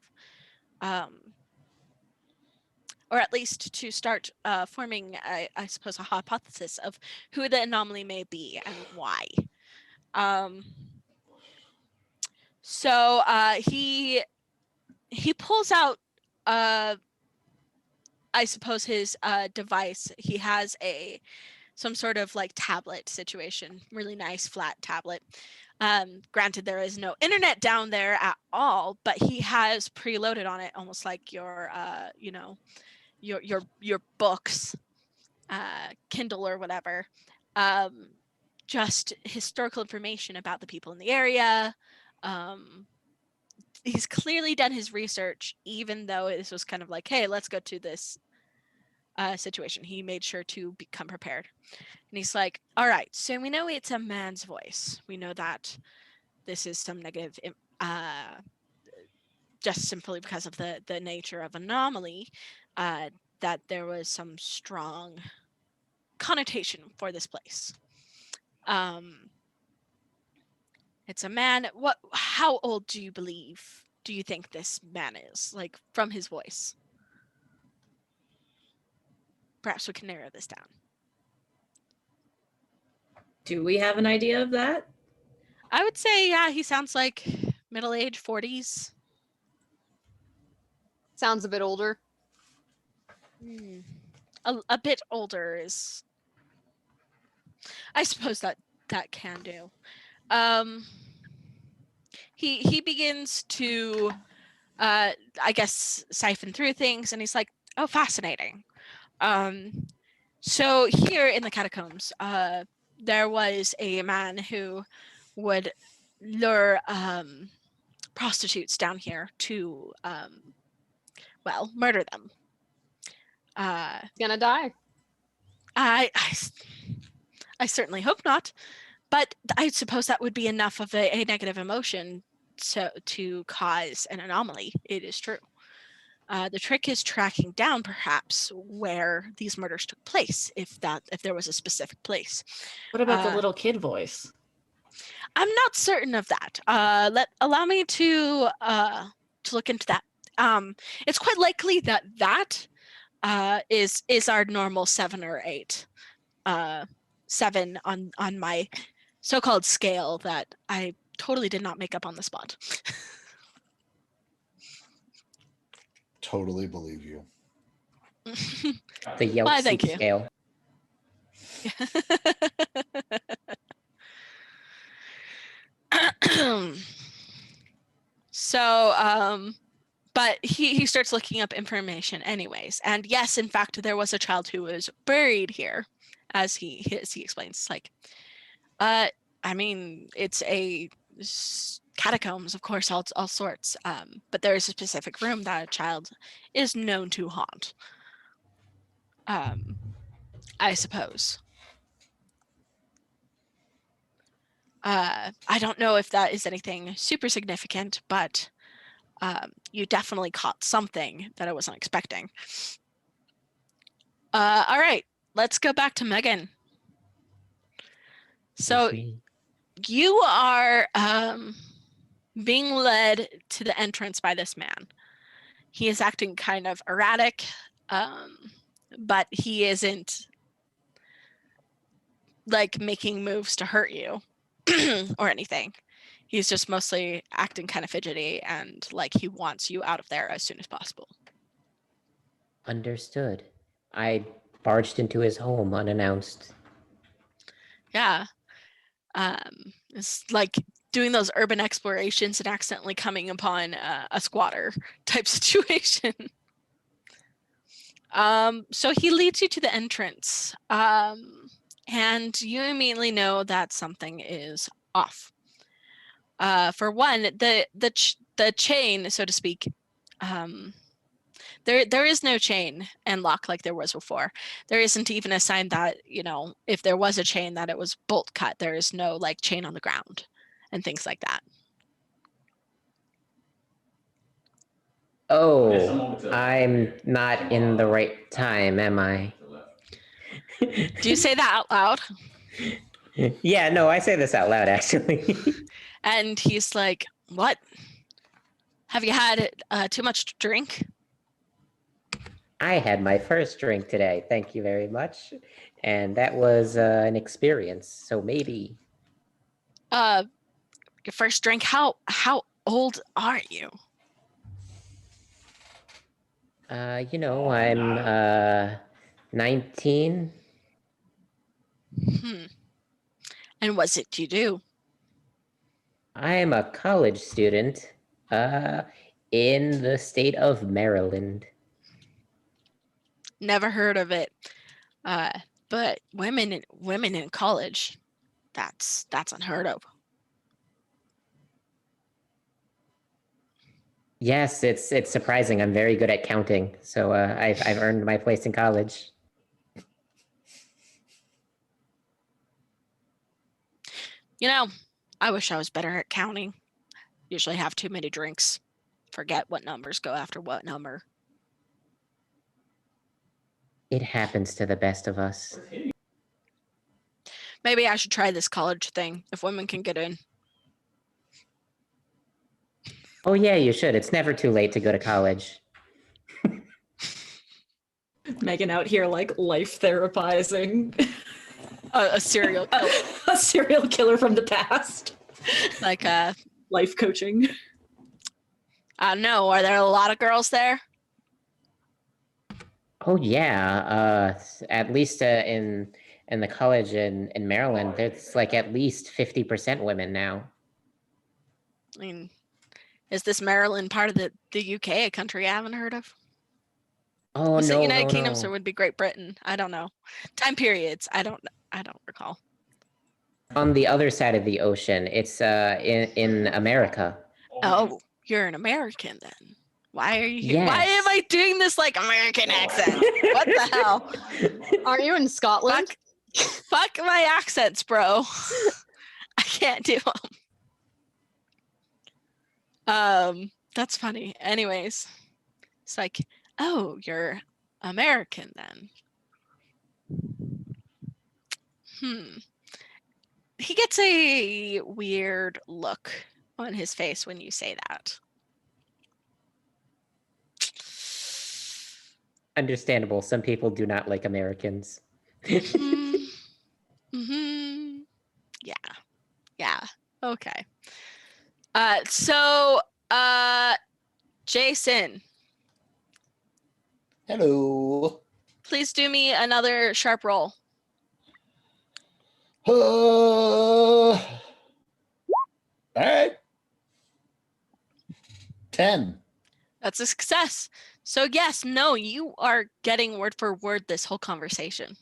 Or at least to start forming, I suppose, a hypothesis of who the anomaly may be and why. So he pulls out, I suppose, his device. He has some sort of like tablet situation, really nice flat tablet. Granted, there is no internet down there at all, but he has preloaded on it, almost like your your books, Kindle or whatever, just historical information about the people in the area. He's clearly done his research, even though this was kind of like, hey, let's go to this situation. He made sure to become prepared. And he's like, all right, so we know it's a man's voice. We know that this is some negative, just simply because of the nature of anomaly, that there was some strong connotation for this place. It's a man. How old do you think this man is, like, from his voice? Perhaps we can narrow this down. Do we have an idea of that? I would say, yeah, he sounds like middle-aged, 40s. Sounds a bit older. A bit older is, I suppose that can do. He begins to, I guess, siphon through things, and he's like, "Oh, fascinating." So here in the catacombs, there was a man who would lure prostitutes down here to, well, murder them. Gonna die. I certainly hope not, but I suppose that would be enough of a negative emotion to cause an anomaly. It is true. The trick is tracking down, perhaps, where these murders took place, if there was a specific place. What about the little kid voice? I'm not certain of that. Allow me to look into that. It's quite likely that is our normal 7 or 8. 7 on my so-called scale that I totally did not make up on the spot. Totally believe you. The Yelp Why, thank soup you. scale. So, but he starts looking up information anyways. And yes, in fact, there was a child who was buried here, as he explains. Like, I mean, it's a catacombs, of course, all sorts. But there is a specific room that a child is known to haunt. I suppose. I don't know if that is anything super significant, but you definitely caught something that I wasn't expecting. All right, let's go back to Megan. So you are being led to the entrance by this man. He is acting kind of erratic, but he isn't like making moves to hurt you or anything. He's just mostly acting kind of fidgety and like he wants you out of there as soon as possible. Understood. I barged into his home unannounced. Yeah. It's like doing those urban explorations and accidentally coming upon a squatter type situation. So he leads you to the entrance, and you immediately know that something is off. For one, the chain, so to speak, there is no chain and lock like there was before. There isn't even a sign that, if there was a chain, that it was bolt cut. There is no like chain on the ground and things like that. Oh, I'm not in the right time, am I? Do you say that out loud? Yeah, no, I say this out loud, actually. And he's like, "What? Have you had too much to drink?" I had my first drink today, thank you very much. And that was an experience, so maybe. Your first drink? How old are you? I'm 19. And what's it you do? I'm a college student in the state of Maryland. Never heard of it. But women in college, that's unheard of. Yes, it's surprising. I'm very good at counting, so I've earned my place in college. I wish I was better at counting. Usually have too many drinks. Forget what numbers go after what number. It happens to the best of us. Maybe I should try this college thing if women can get in. Oh yeah, you should. It's never too late to go to college. Megan out here like life therapizing. A serial killer. A serial killer from the past. Like Life coaching. I don't know. Are there a lot of girls there? Oh yeah, at least in the college in Maryland, there's like at least 50% women now. I mean, is this Maryland part of the UK, a country I haven't heard of? Oh Is it no, United no, Kingdom, so it no. would be Great Britain? I don't know. Time periods. I don't recall. On the other side of the ocean, it's in America. Oh, you're an American then. Why are you here? Why am Yes. I doing this like American accent? What the hell? Aren't you in Scotland? Fuck my accents, bro. I can't do them. That's funny. Anyways, it's like, oh, you're American then. He gets a weird look on his face when you say that. Understandable. Some people do not like Americans. Mm-hmm. Yeah. Okay. So, Jason, Hello. please do me another sharp roll. All right. 10. That's a success. So yes, no, you are getting word for word this whole conversation.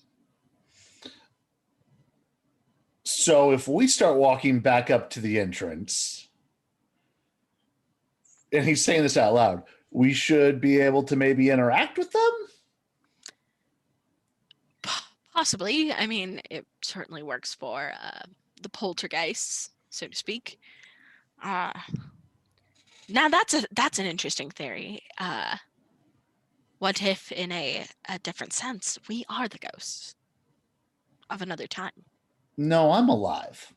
So if we start walking back up to the entrance, and he's saying this out loud, we should be able to maybe interact with them? Possibly. I mean, it certainly works for the poltergeists, so to speak. Now that's an interesting theory. What if, in a different sense, we are the ghosts of another time? No, I'm alive.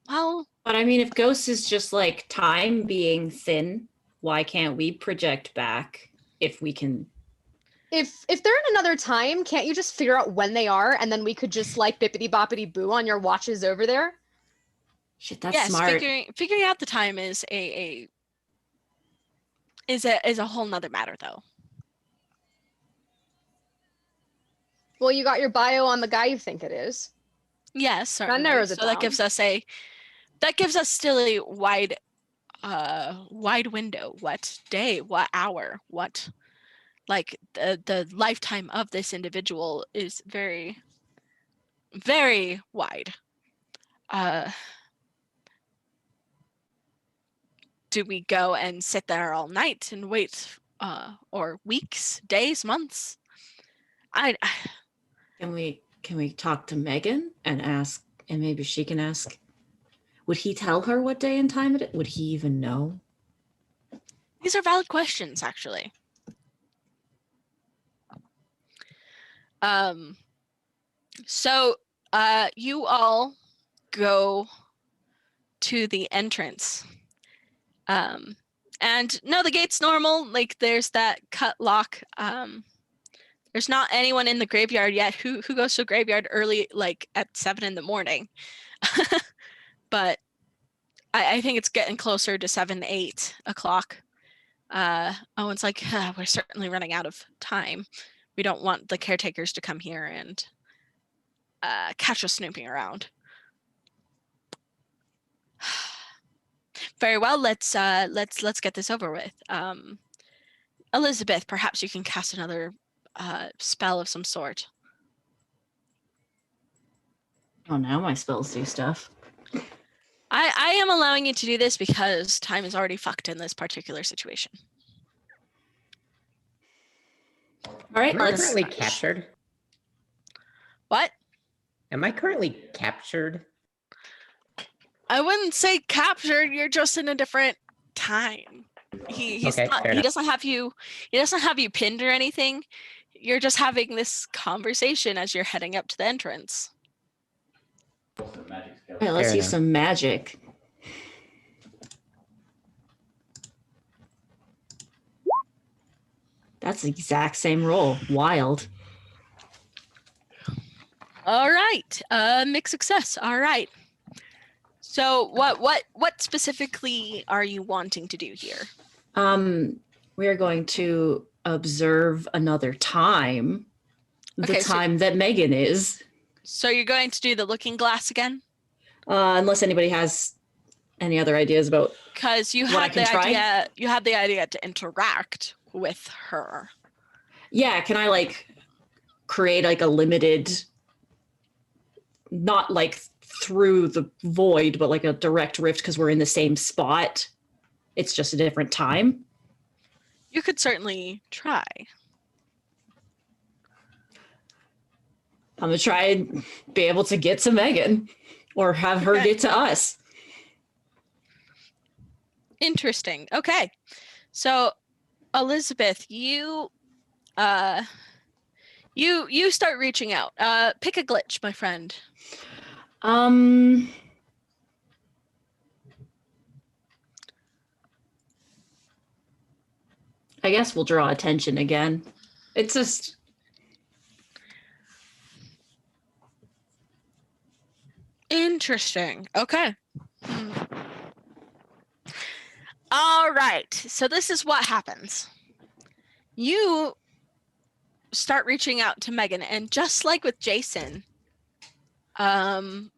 Well, But I mean, if ghosts is just like time being thin, why can't we project back if we can? If they're in another time, can't you just figure out when they are, and then we could just like bippity boppity boo on your watches over there? Shit, that's yes, smart. figuring out the time is a whole nother matter, though. Well, you got your bio on the guy you think it is. Yes, certainly. narrows it So that down. gives us still a wide window. What day? What hour? What? Like the lifetime of this individual is very, very wide. Do we go and sit there all night and wait, or weeks, days, months? Can we talk to Megan and ask, and maybe she can ask? Would he tell her what day and time it is? Would he even know? These are valid questions, actually. So you all go to the entrance. And no, the gate's normal. Like there's that cut lock. There's not anyone in the graveyard yet. Who goes to a graveyard early, like at 7 a.m? But I think it's getting closer to 7, 8 o'clock. Owen's like, we're certainly running out of time. We don't want the caretakers to come here and catch us snooping around. Very well. Let's get this over with. Elizabeth, perhaps you can cast another spell of some sort. Oh, now my spells do stuff. I am allowing you to do this because time is already fucked in this particular situation. All right, Am I let's. currently captured? What? Am I currently captured? I wouldn't say captured. You're just in a different time. He's Okay, not. fair He enough. doesn't have you. He doesn't have you pinned or anything. You're just having this conversation as you're heading up to the entrance. All right, let's Fair use enough. some magic. That's the exact same roll. Wild. All right. Mixed success. All right. So what specifically are you wanting to do here? We are going to observe another time. The Okay, so- time that Megan is. So you're going to do the looking glass again? Unless anybody has any other ideas about Because you what I had can the try. idea. You had the idea to interact with her. Yeah, can I like create like a limited, not like through the void, but like a direct rift because we're in the same spot. It's just a different time. You could certainly try. I'm gonna try and be able to get to Megan or have her Okay. get to us. Interesting. Okay. So Elizabeth, you you start reaching out. Pick a glitch, my friend. I guess we'll draw attention again. It's just Interesting. Okay. All right. So this is what happens. You start reaching out to Megan, and just like with Jason, let's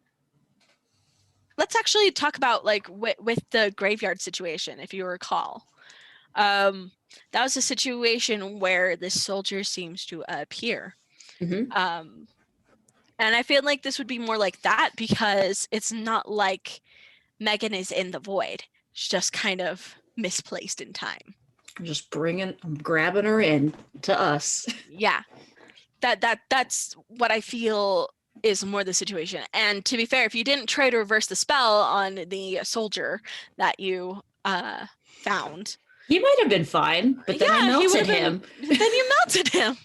actually talk about like with the graveyard situation, if you recall. That was a situation where this soldier seems to appear. Mhm. And I feel like this would be more like that because it's not like Megan is in the void. She's just kind of misplaced in time. I'm grabbing her in to us. Yeah. That's what I feel is more the situation. And to be fair, if you didn't try to reverse the spell on the soldier that you found, He might have been fine, but then I yeah, he melted would've been- him. then you melted him.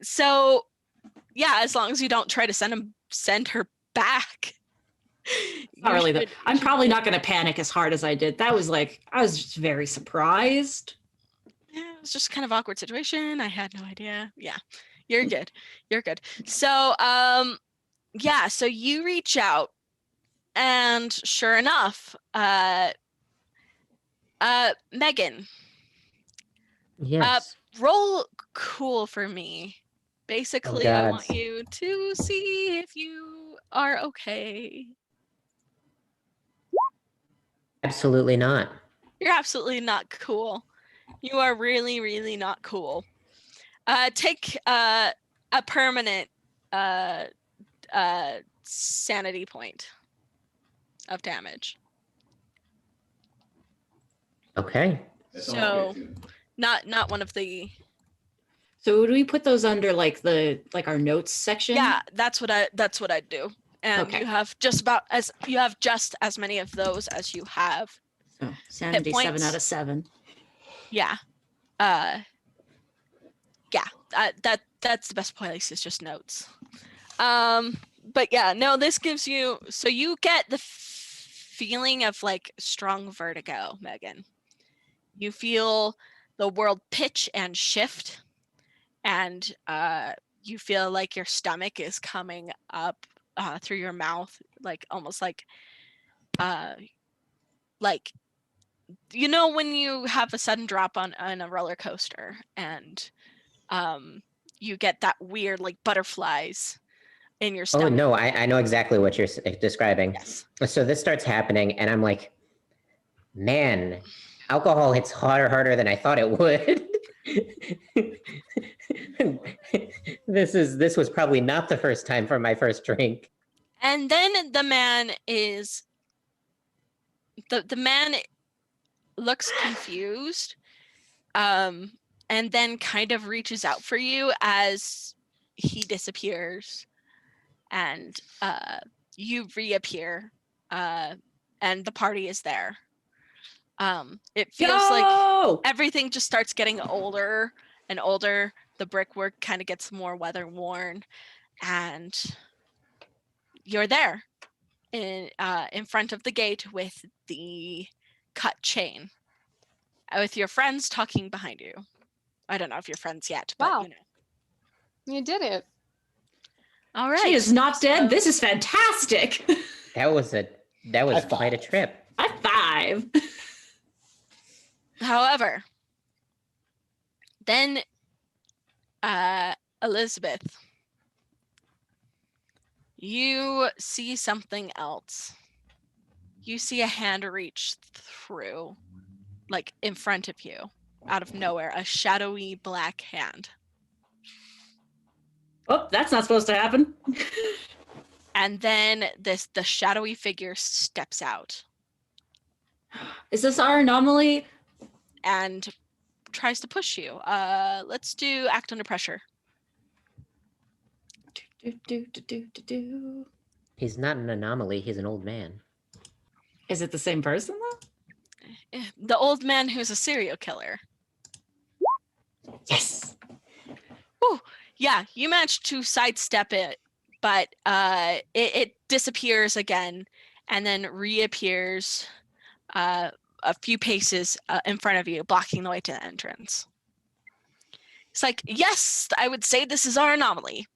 So yeah, as long as you don't try to send her back. Not really though. should- I'm probably not going to panic as hard as I did. That was like I was just very surprised. Yeah, it was just kind of awkward situation. I had no idea. Yeah, you're good. You're good. So yeah, so you reach out, and sure enough, Megan, Yes. roll cool for me. Basically, I God. want you to see if you are okay. Absolutely not. You're absolutely not cool. You are really, really not cool. Take a permanent sanity point of damage. Okay. That's So- only 15. Not one of the. So would we put those under like our notes section? Yeah, that's what I'd do. And Okay. you have just as many of those as you have. So sanity 7 points. out of 7. Yeah. Yeah. That's the best place. Is just notes. But yeah, no, this gives you, so you get the feeling of like strong vertigo, Megan. You feel the world pitch and shift, and you feel like your stomach is coming up through your mouth, like almost like you know when you have a sudden drop on a roller coaster, and you get that weird like butterflies in your Oh stomach. no, I know exactly what you're describing. Yes. So this starts happening, and I'm like, man, alcohol hits harder than I thought it would. This was probably not the first time for my first drink. And then the man is the man looks confused, and then kind of reaches out for you as he disappears, and you reappear, and the party is there. It feels like Go! everything just starts getting older and older. The brickwork kind of gets more weather worn, and you're there in front of the gate with the cut chain, with your friends talking behind you. I don't know if you're friends yet, but Wow. you know. You did it. All right. She is not dead. So- This is fantastic. That was High quite a five. trip. High five. However, Then, Elizabeth, you see something else. You see a hand reach through, like in front of you, out of nowhere, a shadowy black hand. Oh, that's not supposed to happen. And then the shadowy figure steps out Is this our anomaly? and tries to push you. Let's do act under pressure. Do. He's not an anomaly. He's an old man. Is it the same person though? The old man who's a serial killer. Yes. Whew. Yeah, you managed to sidestep it, but it disappears again and then reappears a few paces in front of you, blocking the way to the entrance. It's like, yes, I would say this is our anomaly.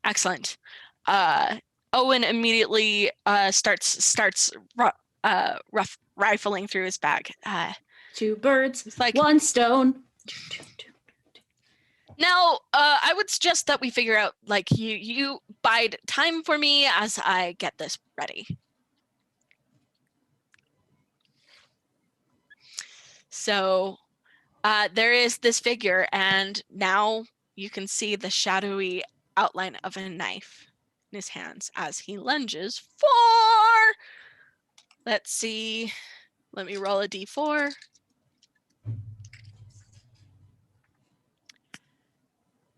Excellent. Owen immediately starts rifling through his bag. 2 birds, It's like, 1 stone. now, I would suggest that we figure out, like, you bide time for me as I get this ready. So, there is this figure, and now you can see the shadowy outline of a knife in his hands as he lunges for. Let's see. Let me roll a d4.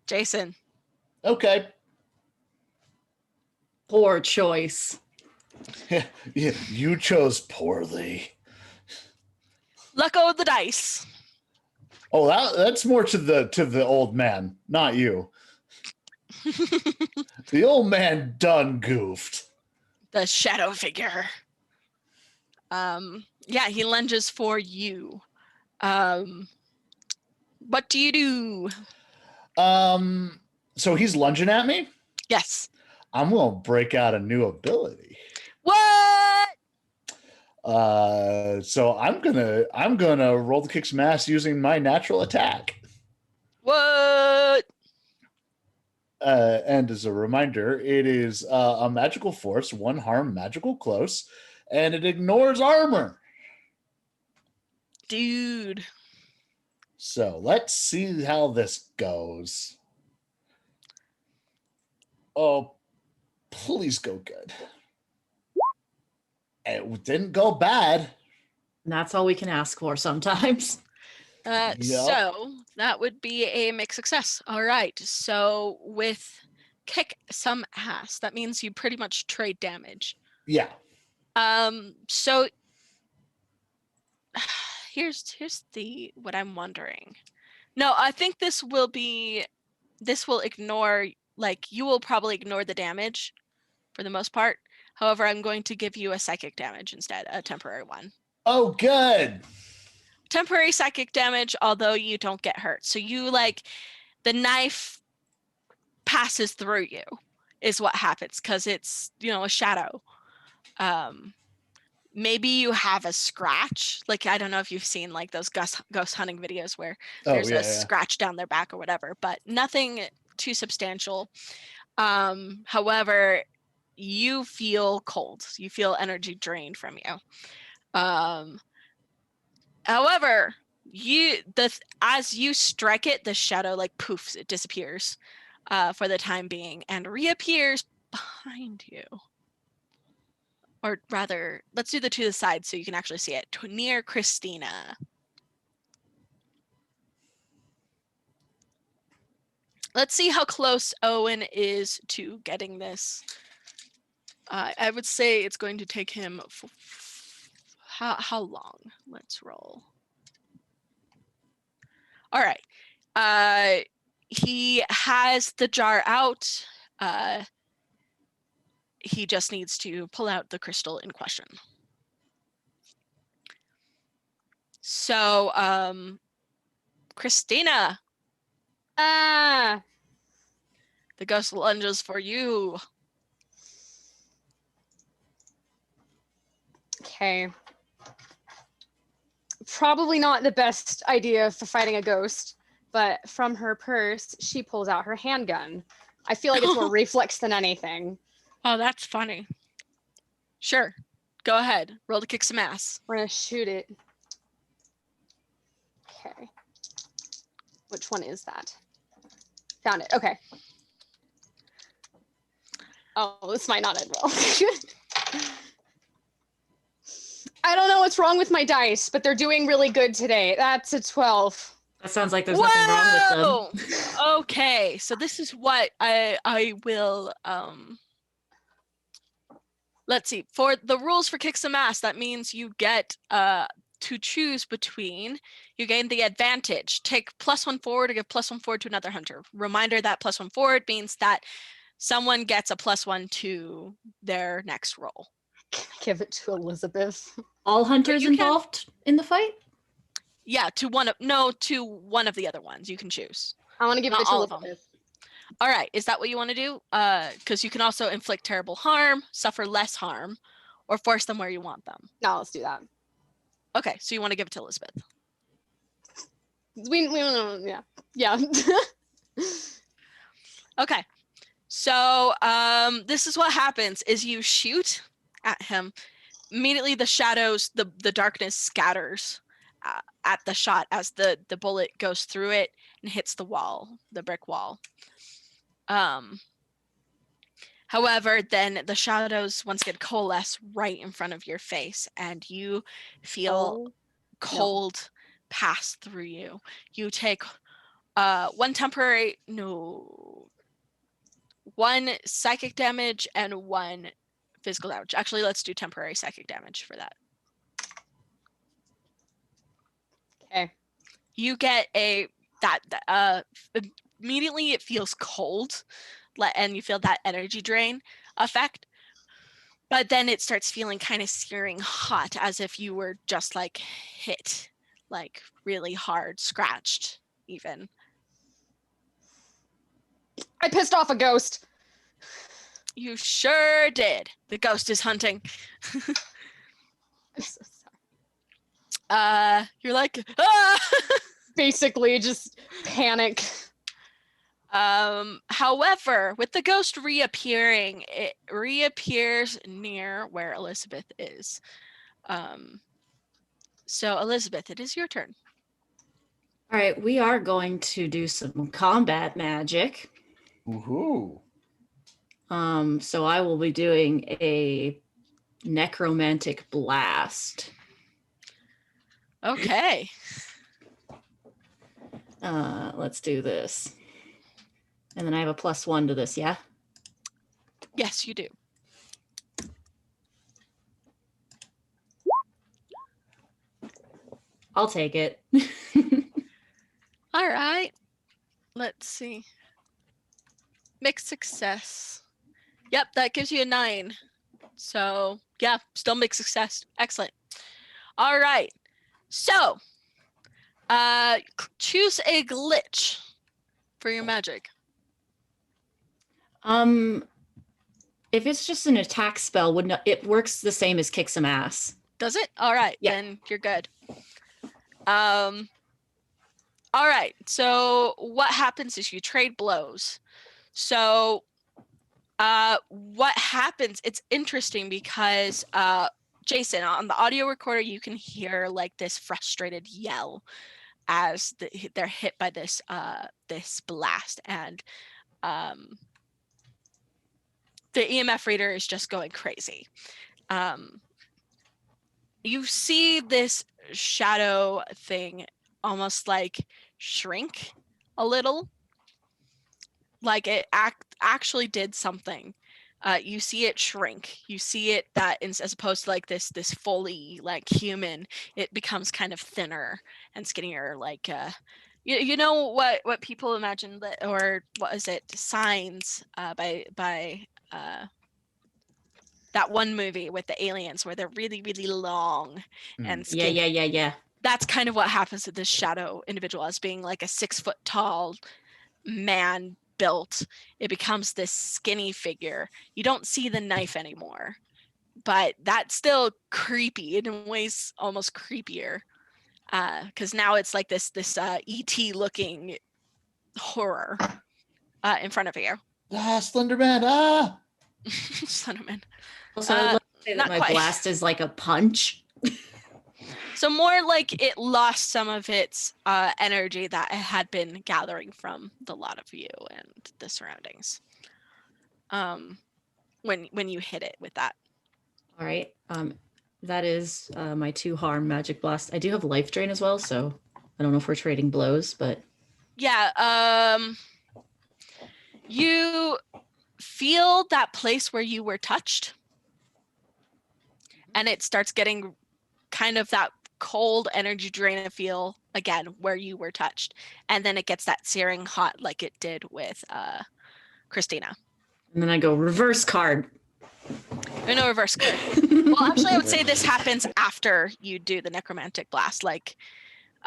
Jason. Okay. Poor choice. Yeah, you chose poorly. Let go of the dice. Oh, that's more to the old man, not you. The old man done goofed. The shadow figure. Yeah, he lunges for you. What do you do? So he's lunging at me. Yes. I'm gonna break out a new ability. What? So I'm gonna roll the kick smash using my natural attack. What? And as a reminder, it is a magical force, 1 harm, magical close, and it ignores armor. Dude. So let's see how this goes. Oh, please go good. It didn't go bad. And that's all we can ask for sometimes. Yep. So that would be a mixed success. All right. So with kick some ass, that means you pretty much trade damage. Yeah. So here's the what I'm wondering. No, I think this will ignore, like, you will probably ignore the damage for the most part. However, I'm going to give you a psychic damage instead, a temporary one. Oh, good. Temporary psychic damage, although you don't get hurt. So you, like, the knife passes through you is what happens because it's, a shadow. Maybe you have a scratch. Like, I don't know if you've seen like those ghost hunting videos where there's a scratch down their back or whatever, but nothing too substantial. However, you feel cold. You feel energy drained from you. However, as you strike it, the shadow like poofs, it disappears for the time being and reappears behind you. Or rather, let's do the to the side so you can actually see it. Near Christina. Let's see how close Owen is to getting this. I would say it's going to take him how long? Let's roll. All right. He has the jar out. He just needs to pull out the crystal in question. So, Christina. Ah. The ghost lunges for you. Okay. Probably not the best idea for fighting a ghost but from her purse, she pulls out her handgun. I feel like it's more reflex than anything. Oh, that's funny. Sure. Go ahead. Roll to kick some ass. We're gonna shoot it. Okay. Which one is that? Found it. Okay. Oh, this might not end well. I don't know what's wrong with my dice, but they're doing really good today. That's a 12. That sounds like there's nothing wrong with them. Whoa! Okay, so this is what I will let's see. For the rules for kick some ass, that means you get to choose between, you gain the advantage. Take +1 forward or give +1 forward to another hunter. Reminder that +1 forward means that someone gets a +1 to their next roll. Give it to Elizabeth. All hunters you can- involved in the fight? Yeah, to one of the other ones. You can choose. I want to give Not it to all of them. Elizabeth. All right, is that what you want to do? Because you can also inflict terrible harm, suffer less harm, or force them where you want them. No, let's do that. Okay, so you want to give it to Elizabeth. We yeah. Okay, so this is what happens: is you shoot at him. Immediately, the shadows, the darkness scatters at the shot as the bullet goes through it and hits the wall, the brick wall. However, then the shadows once again coalesce right in front of your face, and you feel cold pass through you. You take one psychic damage and 1 physical damage. Actually, let's do temporary psychic damage for that. Okay. You get immediately it feels cold, and you feel that energy drain effect. But then it starts feeling kind of searing hot, as if you were just like hit, like really hard, scratched even. I pissed off a ghost. You sure did. The ghost is hunting. I'm so sorry. You're like, ah! Basically, just panic. However, with the ghost reappearing, it reappears near where Elizabeth is. So Elizabeth, it is your turn. All right, we are going to do some combat magic. Woohoo. So I will be doing a necromantic blast. Okay. Let's do this. And then I have a +1 to this, yeah? Yes, you do. I'll take it. All right. Let's see. Mixed success. Yep, that gives you a 9. So, yeah, still mixed success. Excellent. All right. So, choose a glitch for your magic. If it's just an attack spell, it works the same as kick some ass. Does it? All right, Yeah. then you're good. All right. So what happens is you trade blows. So what happens, it's interesting because Jason, on the audio recorder, you can hear like this frustrated yell as they're hit by this blast, and the EMF reader is just going crazy. You see this shadow thing almost like shrink a little, like it actually did something. You see it shrink. You see it that as opposed to like this fully like human, it becomes kind of thinner and skinnier. Like you know what people imagine that, or what is it? Signs by that one movie with the aliens where they're really, really long and skinny. Yeah. That's kind of what happens to this shadow individual, as being like a 6-foot tall man built. It becomes this skinny figure. You don't see the knife anymore, but that's still creepy in ways, almost creepier. because now it's like this ET looking horror in front of you. Slenderman! Ah! Slenderman. Also, I would like to say that not my quite. blast is like a punch. So more like it lost some of its energy that it had been gathering from the lot of you and the surroundings. When you hit it with that. All right. That is my 2 harm magic blast. I do have life drain as well, so I don't know if we're trading blows, but Yeah. You feel that place where you were touched, and it starts getting kind of that cold energy drain feel again where you were touched, and then it gets that searing hot like it did with Christina. and then I go reverse card. No reverse card. Well, actually, I would say this happens after you do the necromantic blast. Like,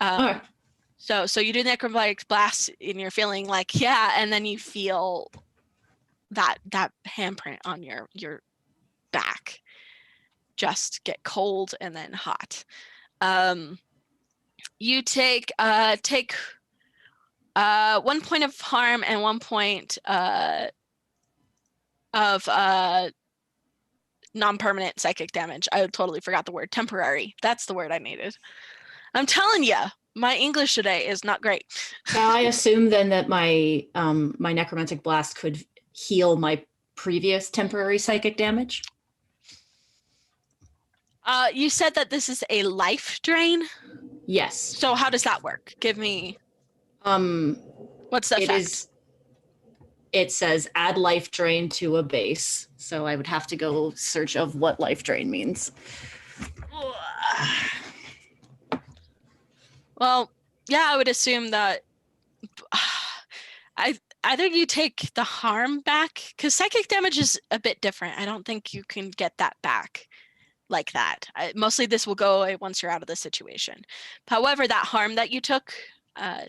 Okay. so you do the necromantic blast, and you're feeling like and then you feel that handprint on your back just get cold and then hot. You take 1 point of harm and 1 point of non-permanent psychic damage. I totally forgot the word. Temporary. That's the word I needed. I'm telling you, my English today is not great. Now I assume then that my my necromantic blast could heal my previous temporary psychic damage. You said that this is a life drain. Yes. So how does that work? Give me. What's the It effect? is. It says add life drain to a base, so I would have to go search of what life drain means. Well, yeah, I would assume that either you take the harm back, because psychic damage is a bit different. I don't think you can get that back like that. Mostly this will go away once you're out of the situation. However, that harm that you took,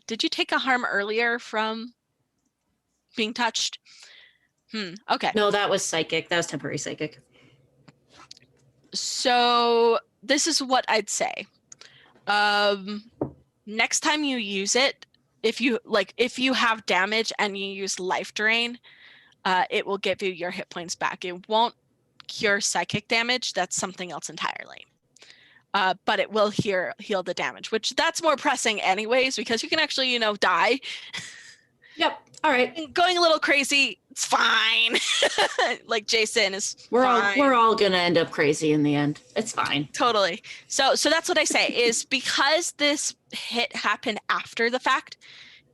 did you take a harm earlier from being touched? Okay. No, that was psychic. That was temporary psychic. So this is what I'd say. Next time you use it, if you have damage and you use life drain, it will give you your hit points back. It won't cure psychic damage. That's something else entirely. But it will heal the damage, which that's more pressing anyways, because you can actually, die. Yep. All right. Going a little crazy, it's fine. Like Jason is fine. We're all gonna end up crazy in the end. It's fine. Totally. So that's what I say is because this hit happened after the fact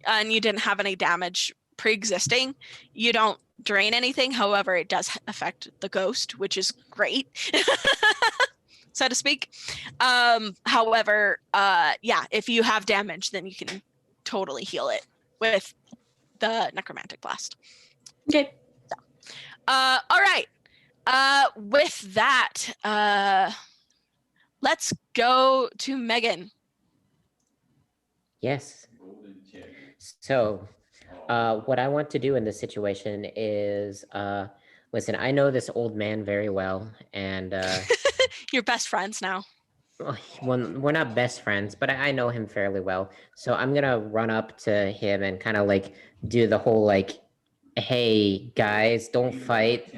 and you didn't have any damage pre-existing, you don't drain anything. However, it does affect the ghost, which is great, so to speak. However, if you have damage, then you can totally heal it with the necromantic blast. Okay. So, all right. With that, let's go to Megan. Yes. So, what I want to do in this situation is, listen, I know this old man very well, and You're best friends now. well, we're not best friends, but I know him fairly well. So I'm gonna run up to him and kind of like do the whole like, "Hey guys, don't fight,"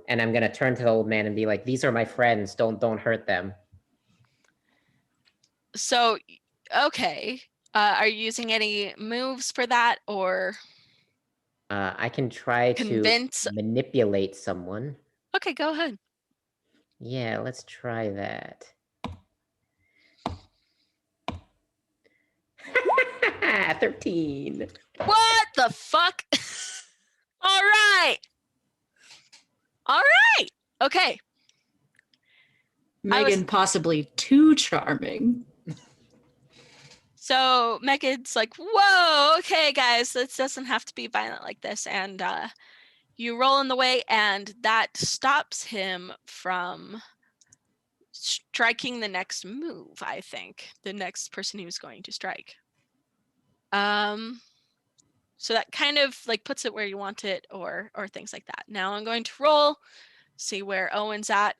and I'm gonna turn to the old man and be like, "These are my friends. Don't hurt them." So, okay. Are you using any moves for that, or I can try convince? to manipulate someone. Okay, go ahead. Yeah, let's try that. 13. What the fuck? All right. Okay. Megan possibly too charming. So Megan's like, whoa, okay, guys, this doesn't have to be violent like this. And you roll in the way, and that stops him from striking the next move, I think. The next person he was going to strike. So that kind of like puts it where you want it, or things like that. Now I'm going to roll, see where Owen's at.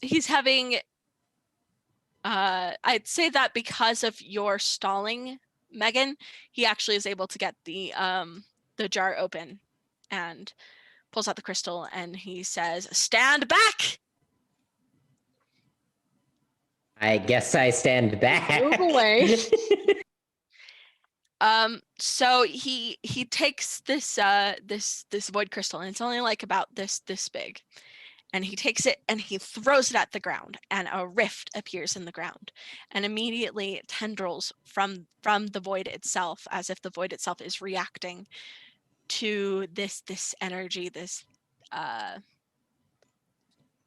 He's having I'd say that because of your stalling, Megan, he actually is able to get the jar open and pulls out the crystal, and he says, "Stand back!" I guess I stand back. Move away. So he takes this this void crystal, and it's only like about this big, and he takes it and he throws it at the ground, and a rift appears in the ground, and immediately tendrils from the void itself, as if the void itself is reacting to this energy, this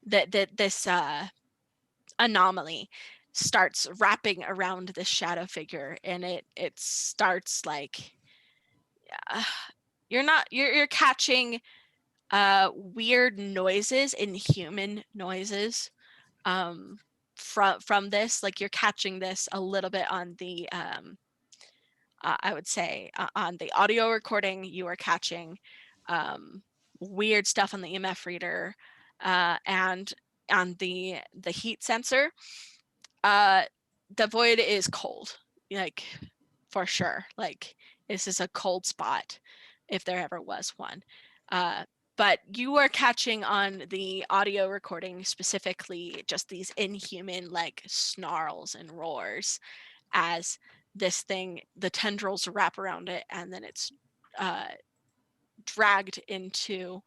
this anomaly starts wrapping around this shadow figure, and it starts like you're catching weird noises, inhuman noises from this. Like, you're catching this a little bit on the I would say on the audio recording. You are catching weird stuff on the EMF reader, and on the heat sensor. The void is cold, like, for sure. Like, this is a cold spot if there ever was one. But you are catching on the audio recording specifically just these inhuman like snarls and roars as this thing, the tendrils wrap around it, and then it's dragged into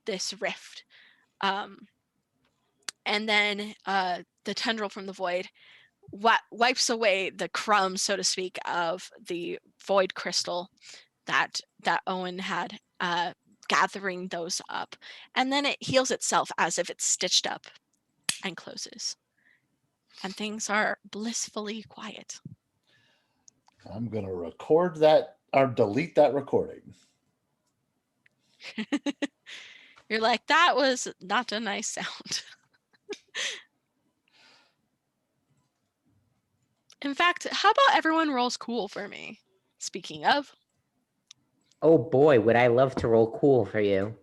this rift. And then the tendril from the void wipes away the crumbs, so to speak, of the void crystal that Owen had, gathering those up, and then it heals itself as if it's stitched up and closes, and things are blissfully quiet. I'm going to record that or delete that recording. You're like, that was not a nice sound. In fact, how about everyone rolls cool for me? Speaking of. Oh boy, would I love to roll cool for you.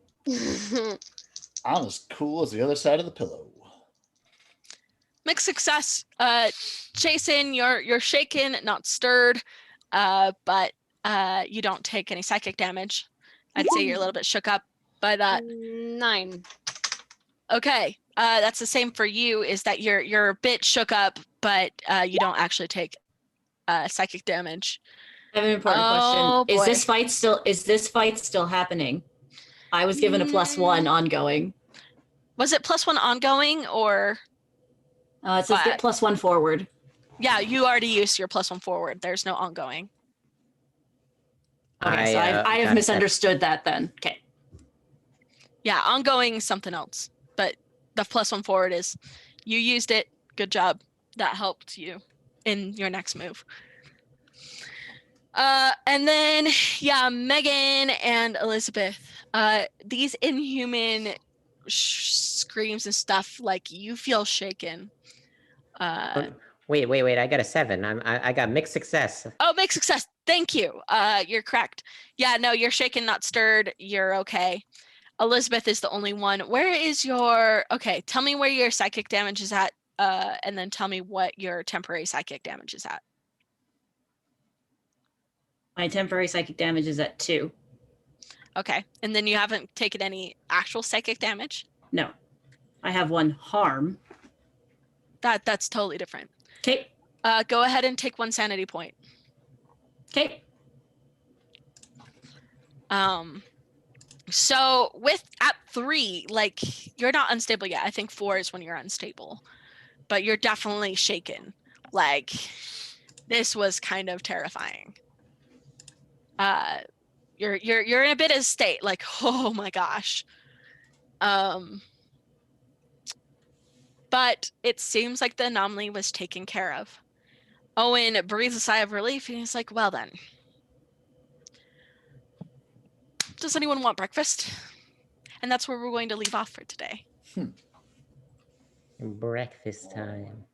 I'm as cool as the other side of the pillow. Mixed success. Jason, you're shaken, not stirred, but you don't take any psychic damage. I'd say you're a little bit shook up by that. 9. Okay, that's the same for you. Is that you're a bit shook up, but you don't actually take psychic damage. I have an important Oh, question. boy. Is this fight still happening? I was given a +1 ongoing. Was it +1 ongoing, or? It says get +1 forward. Yeah, you already used your +1 forward. There's no ongoing. Okay, so I have misunderstood that then. Okay. Yeah, ongoing something else, but the +1 forward is, you used it. Good job. That helped you in your next move. And then, yeah, Megan and Elizabeth, these inhuman screams and stuff, like, you feel shaken. Wait, I got a 7. I got mixed success. Oh, mixed success. Thank you. You're correct. Yeah, no, you're shaken, not stirred. You're okay. Elizabeth is the only one. Where is your, okay, tell me where your psychic damage is at, and then tell me what your temporary psychic damage is at. My temporary psychic damage is at 2. Okay, and then you haven't taken any actual psychic damage? No. I have 1 harm. That's totally different. Okay. Go ahead and take 1 sanity point. Okay. So at 3, like, you're not unstable yet. I think 4 is when you're unstable, but you're definitely shaken. Like, this was kind of terrifying. You're in a bit of state, like, oh my gosh. But it seems like the anomaly was taken care of. Owen breathes a sigh of relief, and he's like, well then. Does anyone want breakfast? And that's where we're going to leave off for today. Breakfast time.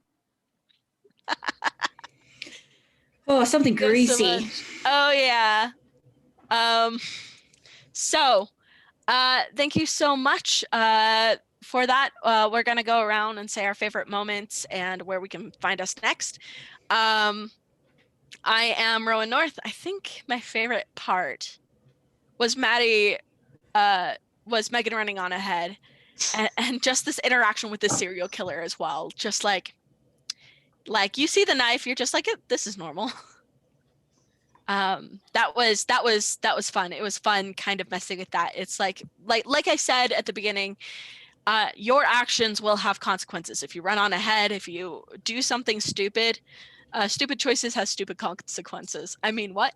Oh, something Thanks so greasy. much. Oh yeah. So thank you so much for that, we're going to go around and say our favorite moments and where we can find us next. I am Rowan North. I think my favorite part was was Megan running on ahead, and just this interaction with the serial killer as well. Just like you see the knife, you're just like, this is normal. That was fun. It was fun kind of messing with that. It's like I said at the beginning, your actions will have consequences. If you run on ahead, if you do something stupid, stupid choices has stupid consequences. I mean, what?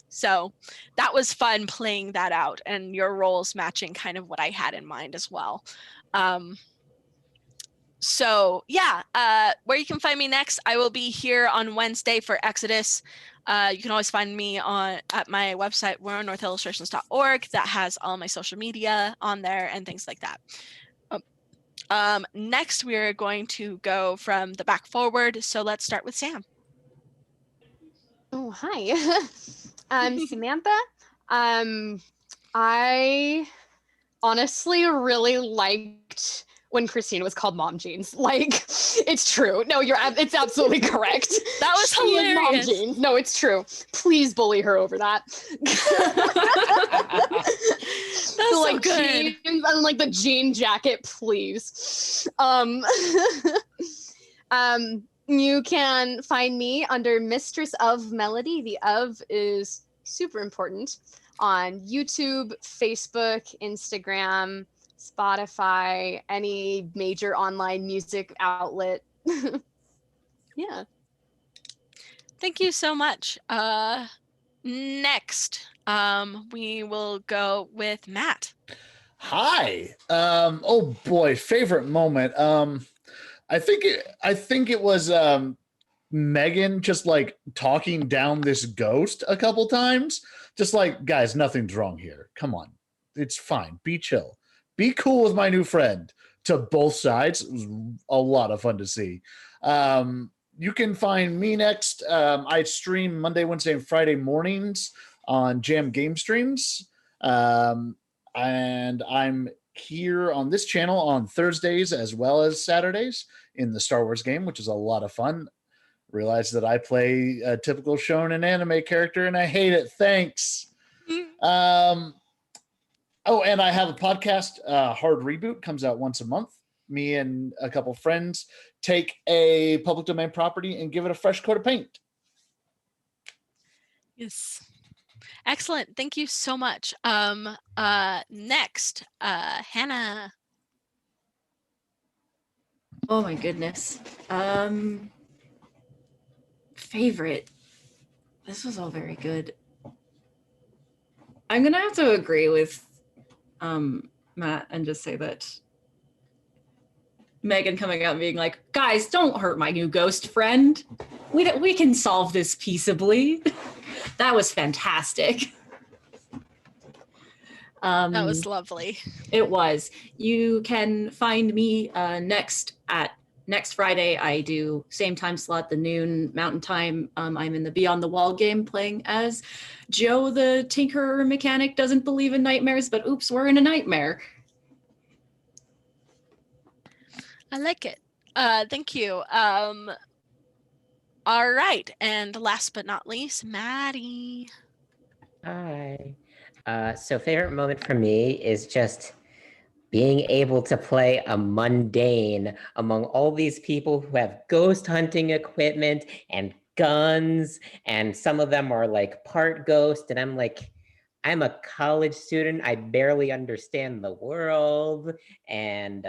So that was fun playing that out, and your roles matching kind of what I had in mind as well. So yeah, where you can find me next, I will be here on Wednesday for Exodus. You can always find me at my website, rowannorthillustrations.org. That has all my social media on there and things like that. Next, we're going to go from the back forward. So let's start with Sam. Oh, hi. I'm Samantha. I honestly really liked when Christina was called Mom Jeans. Like, it's true. No, it's absolutely correct. That was She is Mom hilarious. Jeans. No, it's true. Please bully her over that. That's So, so good. jeans and like the jean jacket, please. You can find me under Mistress of Melody. The of is super important on YouTube, Facebook, Instagram, Spotify, any major online music outlet. Yeah. Thank you so much. Next, we will go with Matt. Hi. Oh boy, favorite moment. I think it was Megan just like talking down this ghost a couple times. Just like, guys, nothing's wrong here. Come on. It's fine. Be chill. Be cool with my new friend. To both sides. It was a lot of fun to see. You can find me next. I stream Monday, Wednesday, and Friday mornings on Jam Game Streams. And I'm here on this channel on Thursdays as well as Saturdays in the Star Wars game, which is a lot of fun. Realize that I play a typical shonen anime character and I hate it. Thanks. Oh, and I have a podcast, Hard Reboot, comes out once a month. Me and a couple friends take a public domain property and give it a fresh coat of paint. Yes. Excellent. Thank you so much. Next, Hannah. Oh my goodness. Favorite. This was all very good. I'm gonna have to agree with Matt and just say that Megan coming out and being like, guys, don't hurt my new ghost friend. We can solve this peaceably. That was fantastic. That was lovely. It was. You can find me next Friday. I do same time slot, the noon Mountain Time. I'm in the Beyond the Wall game playing as Joe, the tinkerer mechanic, doesn't believe in nightmares, but oops, we're in a nightmare. I like it. Thank you. All right, and last but not least, Maddie. Hi. So favorite moment for me is just being able to play a mundane among all these people who have ghost hunting equipment and guns, and some of them are like part ghost, and I'm like, I'm a college student, I barely understand the world, and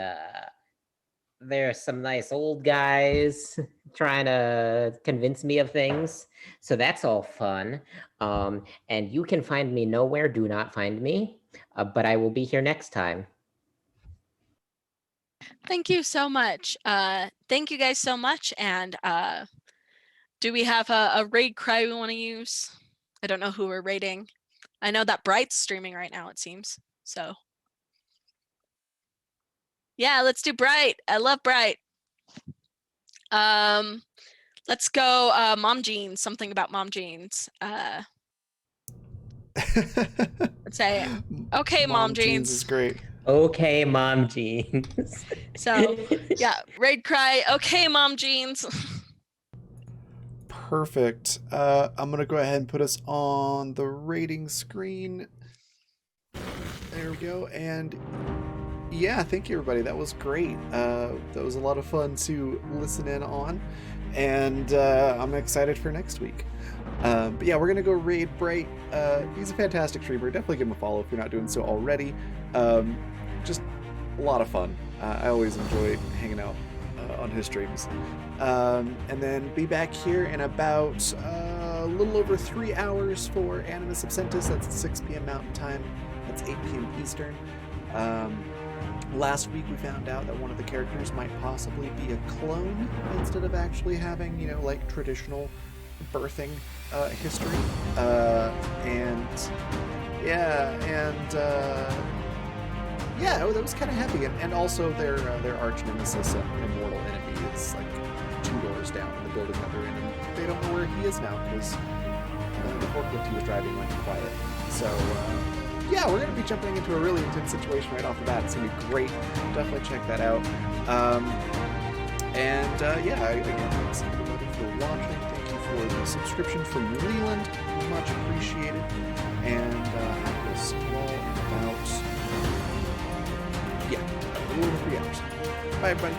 there's some nice old guys trying to convince me of things. So that's all fun. And you can find me nowhere. Do not find me. But I will be here next time. Thank you so much. Thank you guys so much. And do we have a raid cry we want to use? I don't know who we're raiding. I know that Bright's streaming right now, it seems. So yeah, let's do Bright. I love Bright. Let's go Mom Jeans, something about Mom Jeans. Let's say, okay, Mom Jeans. Is great. Okay, mom jeans. So yeah, raid cry. Okay, mom jeans. Perfect. I'm gonna go ahead and put us on the rating screen. There we go. And yeah, thank you everybody. That was great. That was a lot of fun to listen in on, and I'm excited for next week. But yeah, we're gonna go raid Bright. He's a fantastic streamer. Definitely give him a follow if you're not doing so already. Just a lot of fun. I always enjoy hanging out on his streams. And then be back here in about a little over 3 hours for Animus Absentus. That's 6 p.m. Mountain Time. That's 8 p.m. Eastern. Last week we found out that one of the characters might possibly be a clone instead of actually having, you know, like traditional birthing history. Yeah, that was kind of heavy. And also their arch nemesis and immortal enemy is like 2 doors down in the building that they're in, and they don't know where he is now because the forklift he was driving went quiet. So yeah, we're going to be jumping into a really intense situation right off the bat. It's going to be great. Definitely check that out. Yeah, again, thanks everybody for watching. Thank you for the subscription from Leland. Much appreciated. And I will see you all in about, a little over 3 hours. Bye, everybody.